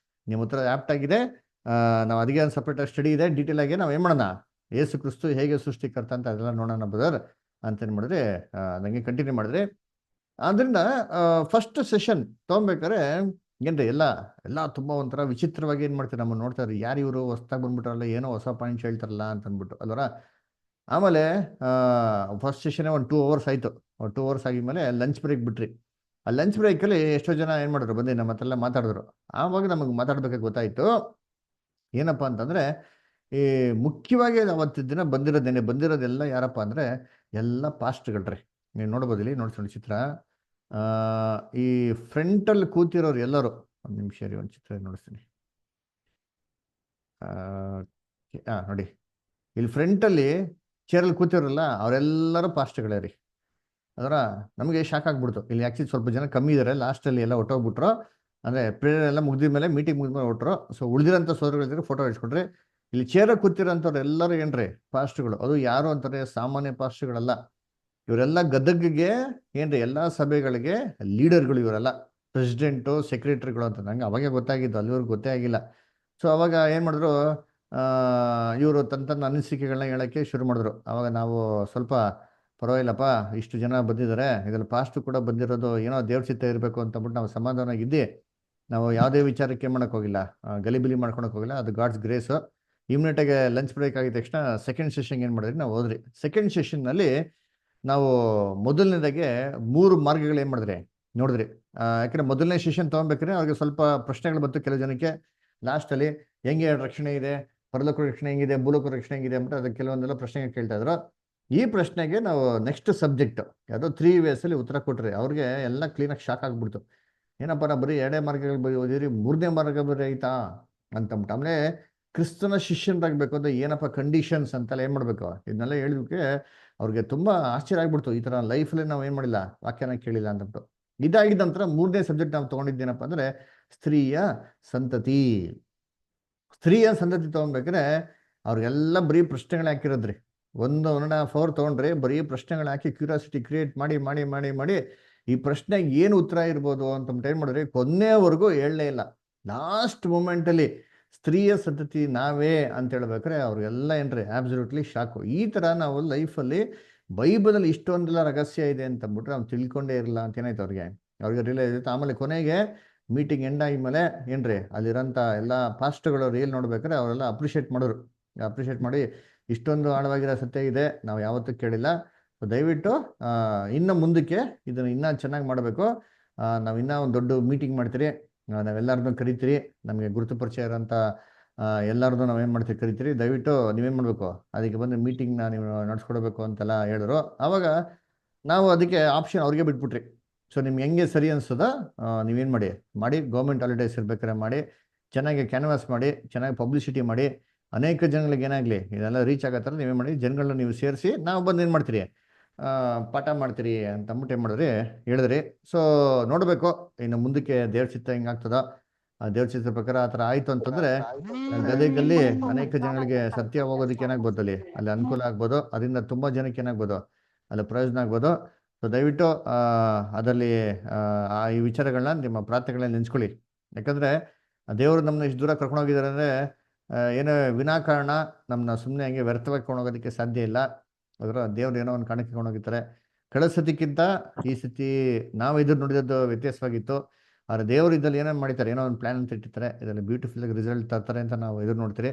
ನಿಮ್ಮ ಉತ್ತರ ಆ್ಯಪ್ಟ್ ಆಗಿದೆ. ನಾವು ಅದಕ್ಕೆ ಒಂದು ಸಪ್ರೇಟಾಗಿ ಸ್ಟಡಿ ಇದೆ, ಡೀಟೇಲ್ ಆಗಿ ನಾವು ಏನು ಮಾಡೋಣ, ಯೇಸು ಕ್ರಿಸ್ತು ಹೇಗೆ ಸೃಷ್ಟಿಕರ್ತ ಅಂತ ಅದೆಲ್ಲ ನೋಡೋಣ ಬ್ರದರ್ ಅಂತೇನು ಮಾಡಿದ್ರೆ ನನಗೆ ಕಂಟಿನ್ಯೂ ಮಾಡಿದ್ರೆ. ಆದ್ದರಿಂದ ಫಸ್ಟ್ ಸೆಷನ್ ತೊಗೊಬೇಕಾದ್ರೆ ಏನ್ರಿ ಎಲ್ಲ ತುಂಬ ಒಂಥರ ವಿಚಿತ್ರವಾಗಿ ಏನು ಮಾಡ್ತಾರೆ, ನಮ್ಮ ನೋಡ್ತಾರೆ, ಯಾರು ಇವರು ಹೊಸ್ದಾಗಿ ಬಂದ್ಬಿಟ್ರಲ್ಲ, ಏನೋ ಹೊಸ ಪಾಯಿಂಟ್ಸ್ ಹೇಳ್ತಾರಲ್ಲ ಅಂತಂದ್ಬಿಟ್ಟು ಅಲ್ವರ. ಆಮೇಲೆ ಫಸ್ಟ್ ಸೆಷನ್ ಒಂದು 2 hours ಆಯಿತು. 2 hours ಆಗಿದ್ಮೇಲೆ ಲಂಚ್ ಬ್ರೇಕ್ ಬಿಟ್ರಿ. ಆ ಲಂಚ್ ಬ್ರೇಕಲ್ಲಿ ಎಷ್ಟೋ ಜನ ಏನು ಮಾಡಿದ್ರು, ಬಂದು ನಮ್ಮ ಹತ್ರ ಎಲ್ಲ ಮಾತಾಡಿದ್ರು. ಆವಾಗ ನಮಗೆ ಮಾತಾಡ್ಬೇಕಾಗಿ ಗೊತ್ತಾಯಿತು ಏನಪ್ಪ ಅಂತಂದರೆ, ಈ ಮುಖ್ಯವಾಗಿ ಅವತ್ತಿನ ದಿನ ಬಂದಿರೋದೆಲ್ಲ ಯಾರಪ್ಪ ಅಂದರೆ ಎಲ್ಲ ಪಾಸ್ಟ್ಗಳ್ರಿ. ನೀವು ನೋಡ್ಬೋದು, ಇಲ್ಲಿ ನೋಡ್ಸೋಣ ಚಿತ್ರ. ಈ ಫ್ರಂಟಲ್ಲಿ ಕೂತಿರೋರು ಎಲ್ಲರೂ, ಒಂದು ನಿಮಿಷ ರೀ, ಒಂದು ಚಿತ್ರ ನೋಡಿಸ್ತೀನಿ. ನೋಡಿ, ಇಲ್ಲಿ ಫ್ರಂಟಲ್ಲಿ ಚೇರಲ್ಲಿ ಕೂತಿರೋಲ್ಲ ಅವರೆಲ್ಲರೂ ಪಾಸ್ಟ್ಗಳೇ ರೀ. ನಮಗೆ ಶಾಕ್ ಆಗ್ಬಿಡ್ತು. ಇಲ್ಲಿ ಆ್ಯಕ್ಚುಲಿ ಸ್ವಲ್ಪ ಜನ ಕಮ್ಮಿ ಇದ್ದಾರೆ, ಲಾಸ್ಟಲ್ಲಿ ಎಲ್ಲ ಹೊಟ್ಟೋಗ್ಬಿಟ್ರು. ಅಂದರೆ ಪ್ರೇಯರ್ ಎಲ್ಲ ಮುಗಿದ್ಮೇಲೆ ಮೀಟಿಂಗ್ ಮುಗಿದ್ಮೇಲೆ ಹೊಟ್ಟರು. So ಉಳಿದಿರೋಂಥ ಸೋದರಗಳಿದ್ರೆ photo ಇಟ್ಕೊಂಡ್ರಿ. ಇಲ್ಲಿ ಚೇರಾಗಿ ಕೂತಿರೋಂಥವ್ರು ಎಲ್ಲರೂ ಏನ್ರಿ ಪಾಸ್ಟ್ಗಳು. ಅದು ಯಾರು ಅಂತಾರೆ, ಸಾಮಾನ್ಯ ಪಾಸ್ಟ್ಗಳಲ್ಲ. ಇವರೆಲ್ಲ ಗದಗಿಗೆ ಏನ್ರಿ ಎಲ್ಲ ಸಭೆಗಳಿಗೆ ಲೀಡರ್ಗಳು, ಇವರೆಲ್ಲ ಪ್ರೆಸಿಡೆಂಟು, ಸೆಕ್ರೆಟರಿಗಳು ಅಂತ ನಂಗೆ ಅವಾಗೇ ಗೊತ್ತಾಗಿದ್ದು, ಅಲ್ಲಿವರೆಗೂ ಗೊತ್ತೇ ಆಗಿಲ್ಲ. ಸೊ ಅವಾಗ ಏನು ಮಾಡಿದ್ರು, ಇವರು ತನ್ನ ಅನಿಸಿಕೆಗಳನ್ನ ಹೇಳೋಕ್ಕೆ ಶುರು ಮಾಡಿದ್ರು. ಅವಾಗ ನಾವು ಸ್ವಲ್ಪ ಪರವಾಗಿಲ್ಲಪ್ಪ, ಇಷ್ಟು ಜನ ಬಂದಿದ್ದಾರೆ, ಇದರಲ್ಲಿ ಪಾಸ್ಟು ಕೂಡ ಬಂದಿರೋದು, ಏನೋ ದೇವ್ರ ಚಿತ್ತ ಇರಬೇಕು ಅಂತಂದ್ಬಿಟ್ಟು ನಾವು ಸಮಾಧಾನವಾಗಿದ್ದು ನಾವು ಯಾವುದೇ ವಿಚಾರಕ್ಕೆ ಮಾಡೋಕೆ ಹೋಗಿಲ್ಲ, ಗಲಿಬಿಲಿ ಮಾಡ್ಕೊಳಕ್ಕೆ ಹೋಗಿಲ್ಲ. ಅದು ಗಾಡ್ಸ್ ಗ್ರೇಸು. ಇಮ್ಮಿಡಿಯೇಟಾಗಿ ಲಂಚ್ ಬ್ರೇಕ್ ಆಗಿದ ತಕ್ಷಣ ಸೆಕೆಂಡ್ ಸೆಷನ್ ಏನು ಮಾಡಿದ್ರಿ, ನಾವು ಹೋದ್ರಿ. ಸೆಕೆಂಡ್ ಸೆಷನ್ನಲ್ಲಿ ನಾವು ಮೊದಲನೇದಾಗೆ 3 ಮಾರ್ಗಗಳು ಏನು ಮಾಡಿದ್ರಿ ನೋಡಿದ್ರಿ. ಯಾಕಂದರೆ ಮೊದಲನೇ ಸೆಷನ್ ತೊಗೊಬೇಕಾದ್ರೆ ಅವ್ರಿಗೆ ಸ್ವಲ್ಪ ಪ್ರಶ್ನೆಗಳು ಬಂತು ಕೆಲವು ಜನಕ್ಕೆ. ಲಾಸ್ಟಲ್ಲಿ ಹೆಂಗೆ ರಕ್ಷಣೆ ಇದೆ, ಪರಲೋಕ ರಕ್ಷಣೆ ಹೆಂಗಿದೆ, ಭೂಲೋಕ ರಕ್ಷಣೆ ಹೆಂಗಿದೆ ಅಂದ್ಬಿಟ್ಟು ಅದಕ್ಕೆ ಕೆಲವೊಂದೆಲ್ಲ ಪ್ರಶ್ನೆಗೆ ಕೇಳ್ತಾ ಇದ್ರು. ಈ ಪ್ರಶ್ನೆಗೆ ನಾವು ನೆಕ್ಸ್ಟ್ ಸಬ್ಜೆಕ್ಟ್ ಯಾವುದೋ 3 ways ಉತ್ತರ ಕೊಟ್ರಿ. ಅವ್ರಿಗೆ ಎಲ್ಲ ಕ್ಲೀನಾಗಿ ಶಾಕ್ ಆಗಿಬಿಡ್ತು. ಏನಪ್ಪ ನಾ ಬರೀ 2 ಮಾರ್ಗಗಳು ಬರೀ ಓದಿರಿ, 3ನೇ ಮಾರ್ಗ ಬರೀ ಆಯ್ತಾ ಅಂತಂದ್ಬಿಟ್ಟು. ಆಮೇಲೆ ಕ್ರಿಸ್ತನ ಶಿಷ್ಯರಾಗಬೇಕು ಅಂದರೆ ಏನಪ್ಪ ಕಂಡೀಷನ್ಸ್ ಅಂತೆಲ್ಲ ಏನು ಮಾಡಬೇಕು, ಇದನ್ನೆಲ್ಲ ಹೇಳಿದಕ್ಕೆ ಅವ್ರಿಗೆ ತುಂಬ ಆಶ್ಚರ್ಯ ಆಗ್ಬಿಡ್ತು. ಈ ಥರ ಲೈಫಲ್ಲಿ ನಾವು ಏನು ಮಾಡಿಲ್ಲ, ವಾಕ್ಯನ ಕೇಳಿಲ್ಲ ಅಂತಂದ್ಬಿಟ್ಟು. ಇದಾಗಿದ್ದ ನಂತರ 3ನೇ ಸಬ್ಜೆಕ್ಟ್ ನಾವು ತೊಗೊಂಡಿದ್ದೇನಪ್ಪ ಅಂದರೆ ಸ್ತ್ರೀಯ ಸಂತತಿ. ಸ್ತ್ರೀಯ ಸಂತತಿ ತೊಗೊಬೇಕಾದ್ರೆ ಅವ್ರಿಗೆಲ್ಲ ಬರೀ ಪ್ರಶ್ನೆಗಳು ಹಾಕಿರೋದ್ರಿ. 1.5 hour ತೊಗೊಂಡ್ರೆ ಬರೀ ಪ್ರಶ್ನೆಗಳು ಹಾಕಿ ಕ್ಯೂರಿಯಾಸಿಟಿ ಕ್ರಿಯೇಟ್ ಮಾಡಿ ಮಾಡಿ ಮಾಡಿ ಮಾಡಿ ಈ ಪ್ರಶ್ನೆಗೆ ಏನು ಉತ್ತರ ಇರ್ಬೋದು ಅಂತ ಏನು ಮಾಡಿದ್ರಿ, ಕೊನೆಯವರೆಗೂ ಹೇಳಲೇ ಇಲ್ಲ. ಲಾಸ್ಟ್ ಮೂಮೆಂಟಲ್ಲಿ ಸ್ತ್ರೀಯ ಸಂತತಿ ನಾವೇ ಅಂತ ಹೇಳ್ಬೇಕಾರೆ ಅವ್ರಿಗೆಲ್ಲ ಏನ್ರಿ ಆಬ್ಸಲ್ಯೂಟ್ಲಿ ಶಾಕು. ಈ ಥರ ನಾವು ಲೈಫಲ್ಲಿ ಬೈಬಲಲ್ಲಿ ಇಷ್ಟೊಂದೆಲ್ಲ ರಹಸ್ಯ ಇದೆ ಅಂತಂದ್ಬಿಟ್ರೆ ನಾವು ತಿಳ್ಕೊಂಡೇ ಇರಲ್ಲ ಅಂತ ಏನಾಯ್ತು ಅವ್ರಿಗೆ ರಿಲೈಸ್ ಆಯಿತು. ಆಮೇಲೆ ಕೊನೆಗೆ ಮೀಟಿಂಗ್ ಎಂಡ್ ಆಗಿದ್ಮೇಲೆ ಏನ್ರಿ ಅಲ್ಲಿರೋಂಥ ಎಲ್ಲ ಪಾಸ್ಟ್ಗಳು ರೀಲ್ ನೋಡ್ಬೇಕಾದ್ರೆ ಅವರೆಲ್ಲ ಅಪ್ರಿಷಿಯೇಟ್ ಮಾಡಿ ಇಷ್ಟೊಂದು ಆಳವಾಗಿರೋ ಸತ್ಯ ಇದೆ, ನಾವು ಯಾವತ್ತೂ ಕೇಳಿಲ್ಲ. ದಯವಿಟ್ಟು ಇನ್ನು ಮುಂದಕ್ಕೆ ಇದನ್ನು ಇನ್ನೂ ಚೆನ್ನಾಗಿ ಮಾಡಬೇಕು, ನಾವು ಇನ್ನೂ ಒಂದು ದೊಡ್ಡ ಮೀಟಿಂಗ್ ಮಾಡ್ತೀರಿ, ನಾವೆಲ್ಲರನ್ನೂ ಕರಿತೀರಿ. ನಮಗೆ ಗುರುತು ಪರಿಚಯ ಇರೋಂಥ ಎಲ್ಲರನ್ನೂ ನಾವೇನು ಮಾಡ್ತೀವಿ ಕರಿತೀರಿ. ದಯವಿಟ್ಟು ನೀವೇನು ಮಾಡಬೇಕು, ಅದಕ್ಕೆ ಬಂದು ಮೀಟಿಂಗ್ನ ನೀವು ನಡ್ಸ್ಕೊಡ್ಬೇಕು ಅಂತೆಲ್ಲ ಹೇಳಿದ್ರು. ಆವಾಗ ನಾವು ಅದಕ್ಕೆ ಆಪ್ಷನ್ ಅವ್ರಿಗೆ ಬಿಟ್ಬಿಟ್ರಿ. ಸೊ ನಿಮ್ಗೆ ಹೆಂಗೆ ಸರಿ ಅನಿಸ್ತದೋ ನೀವೇನು ಮಾಡಿ ಗೌರ್ಮೆಂಟ್ ಹಾಲಿಡೇಸ್ ಇರ್ಬೇಕಾದ್ರೆ ಮಾಡಿ, ಚೆನ್ನಾಗಿ ಕ್ಯಾನ್ವಾಸ್ ಮಾಡಿ, ಚೆನ್ನಾಗಿ ಪಬ್ಲಿಸಿಟಿ ಮಾಡಿ, ಅನೇಕ ಜನಗಳಿಗೆ ಏನಾಗಲಿ ಇದೆಲ್ಲ ರೀಚ್ ಆಗೋ ಥರ ನೀವೇನು ಮಾಡಿ ಜನಗಳನ್ನ ನೀವು ಸೇರಿಸಿ ನಾವು ಬಂದು ಏನು ಮಾಡ್ತೀರಿ ಪಾಠ ಮಾಡ್ತೀರಿ ಅಂತ ಅಂದ್ಬಿಟ್ಟು ಏನು ಮಾಡಿದ್ರಿ ಹೇಳಿದ್ರಿ. ಸೊ ನೋಡಬೇಕು ಇನ್ನು ಮುಂದಕ್ಕೆ ದೇವ್ರ ಚಿತ್ತ ಹೆಂಗಾಗ್ತದೋ, ಆ ದೇವ್ರ ಚಿತ್ರ ಪ್ರಕಾರ ಆ ಥರ ಆಯಿತು ಅಂತಂದರೆ ಗದಗಲ್ಲಿ ಅನೇಕ ಜನಗಳಿಗೆ ಸತ್ಯ ಹೋಗೋದಕ್ಕೆ ಏನಾಗ್ಬೋದು, ಅಲ್ಲಿ ಅನುಕೂಲ ಆಗ್ಬೋದು. ಅದರಿಂದ ತುಂಬ ಜನಕ್ಕೆ ಏನಾಗ್ಬೋದು, ಅಲ್ಲಿ ಪ್ರಯೋಜನ ಆಗ್ಬೋದು. ಸೊ ದಯವಿಟ್ಟು ಅದರಲ್ಲಿ ಈ ವಿಚಾರಗಳನ್ನ ನಿಮ್ಮ ಪ್ರಾರ್ಥನೆಗಳಲ್ಲಿ ನೆನೆಸ್ಕೊಳ್ಳಿ. ಯಾಕಂದರೆ ದೇವರು ನಮ್ಮನ್ನ ಇಷ್ಟು ದೂರ ಕರ್ಕೊಂಡು ಹೋಗಿದ್ದಾರೆ ಅಂದರೆ ಏನೋ ವಿನಾಕಾರಣ ನಮ್ಮನ್ನ ಸುಮ್ಮನೆ ಹಂಗೆ ವ್ಯರ್ಥವಾಗಿ ಹೋಗೋದಕ್ಕೆ ಸಾಧ್ಯ ಇಲ್ಲ. ಅದರ ದೇವ್ರು ಏನೋ ಒಂದು ಕಾರಣಕ್ಕೆ ಹೋಗಿರ್ತಾರೆ. ಕಳೆದ ಸತಿಕ್ಕಿಂತ ಈ ಸತಿ ನಾವು ಎದುರು ನೋಡಿದ್ದು ವ್ಯತ್ಯಾಸವಾಗಿತ್ತು. ಆದರೆ ದೇವರು ಇದ್ದಲ್ಲಿ ಏನೇನು ಮಾಡಿದ್ದಾರೆ, ಏನೋ ಒಂದು ಪ್ಲ್ಯಾನ್ ಅಂತ ಇಟ್ಟಿರ್ತಾರೆ, ಇದರಲ್ಲಿ ಬ್ಯೂಟಿಫುಲ್ ಆಗಿ ರಿಸಲ್ಟ್ ತರ್ತಾರೆ ಅಂತ ನಾವು ಎದುರು ನೋಡ್ತೀರಿ.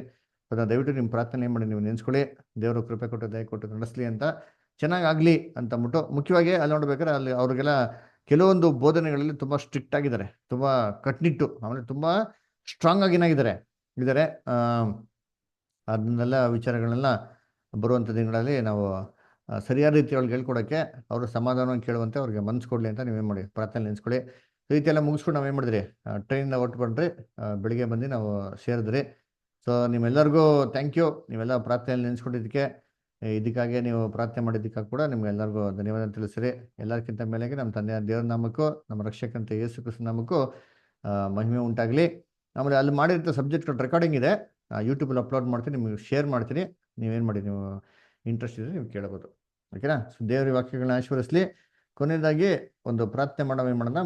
ಅದನ್ನು ದಯವಿಟ್ಟು ನಿಮ್ಮ ಪ್ರಾರ್ಥನೆ ಏನು ಮಾಡಿ ನೀವು ನೆನೆಸ್ಕೊಳ್ಳಿ. ದೇವರು ಕೃಪೆ ಕೊಟ್ಟು ದಯ ಕೊಟ್ಟು ನಡೆಸಲಿ ಅಂತ, ಚೆನ್ನಾಗಾಗಲಿ ಅಂತಂದ್ಬಿಟ್ಟು. ಮುಖ್ಯವಾಗಿ ಅಲ್ಲಿ ನೋಡ್ಬೇಕಾದ್ರೆ ಅಲ್ಲಿ ಅವ್ರಿಗೆಲ್ಲ ಕೆಲವೊಂದು ಬೋಧನೆಗಳಲ್ಲಿ ತುಂಬ ಸ್ಟ್ರಿಕ್ಟ್ ಆಗಿದ್ದಾರೆ, ತುಂಬ ಕಟ್ನಿಟ್ಟು, ಆಮೇಲೆ ತುಂಬ ಸ್ಟ್ರಾಂಗ್ ಆಗಿ ಏನಾಗಿದ್ದಾರೆ ಅದನ್ನೆಲ್ಲ ವಿಚಾರಗಳನ್ನೆಲ್ಲ ಬರುವಂಥ ದಿನಗಳಲ್ಲಿ ನಾವು ಸರಿಯಾದ ರೀತಿಯೊಳಗೆ ಹೇಳ್ಕೊಡೋಕ್ಕೆ ಅವರು ಸಮಾಧಾನವಾಗಿ ಕೇಳುವಂತೆ ಅವ್ರಿಗೆ ಮನಸ್ಸು ಕೊಡಲಿ ಅಂತ ನೀವೇನು ಮಾಡಿ ಪ್ರಾರ್ಥನೆ ನೆನೆಸ್ಕೊಳ್ಳಿ. ಈ ರೀತಿ ಎಲ್ಲ ಮುಗಿಸ್ಕೊಂಡು ನಾವೇನು ಮಾಡಿದ್ರಿ ಟ್ರೈನಿಂದ ಹೊರಟುಕೊಂಡ್ರಿ, ಬೆಳಿಗ್ಗೆ ಬಂದು ನಾವು ಸೇರಿದ್ರಿ. ಸೊ ನಿಮ್ಮೆಲ್ಲರಿಗೂ ಥ್ಯಾಂಕ್ ಯು. ನೀವೆಲ್ಲ ಪ್ರಾರ್ಥನೆಯಲ್ಲಿ ನೆನೆಸ್ಕೊಂಡಿದ್ದಕ್ಕೆ, ಇದಕ್ಕಾಗಿ ನೀವು ಪ್ರಾರ್ಥನೆ ಮಾಡಿದ್ದಕ್ಕಾಗಿ ಕೂಡ ನಿಮ್ಗೆಲ್ಲರಿಗೂ ಧನ್ಯವಾದ ತಿಳಿಸಿರಿ. ಎಲ್ಲರಿಗಿಂತ ಮೇಲೆಗೆ ನಮ್ಮ ತಂದೆಯ ದೇವರ ನಾಮಕ್ಕೂ ನಮ್ಮ ರಕ್ಷಕಂತ ಯೇಸು ಕ್ರಿಸ್ತನ ನಾಮಕ್ಕೂ ಮಹಿಮೆ ಉಂಟಾಗಲಿ. ಆಮೇಲೆ ಅಲ್ಲಿ ಮಾಡಿರೋ ಸಬ್ಜೆಕ್ಟ್ ರೆಕಾರ್ಡಿಂಗ್ ಇದೆ, ಯೂಟ್ಯೂಬಲ್ಲಿ ಅಪ್ಲೋಡ್ ಮಾಡ್ತೀನಿ, ನಿಮಗೆ ಶೇರ್ ಮಾಡ್ತೀನಿ. ನೀವೇನು ಮಾಡಿ, ನೀವು ಇಂಟ್ರೆಸ್ಟ್ ಇದ್ದರೆ ನೀವು ಕೇಳ್ಬೋದು. ಓಕೆನಾ? ಸೊ ದೇವರ ವಾಕ್ಯಗಳನ್ನ ಆಶೀರ್ವದಿಸಲಿ. ಕೊನೆಯದಾಗಿ ಒಂದು ಪ್ರಾರ್ಥನೆ ಮಾಡೋಣ, ಏನು ಮಾಡೋಣ.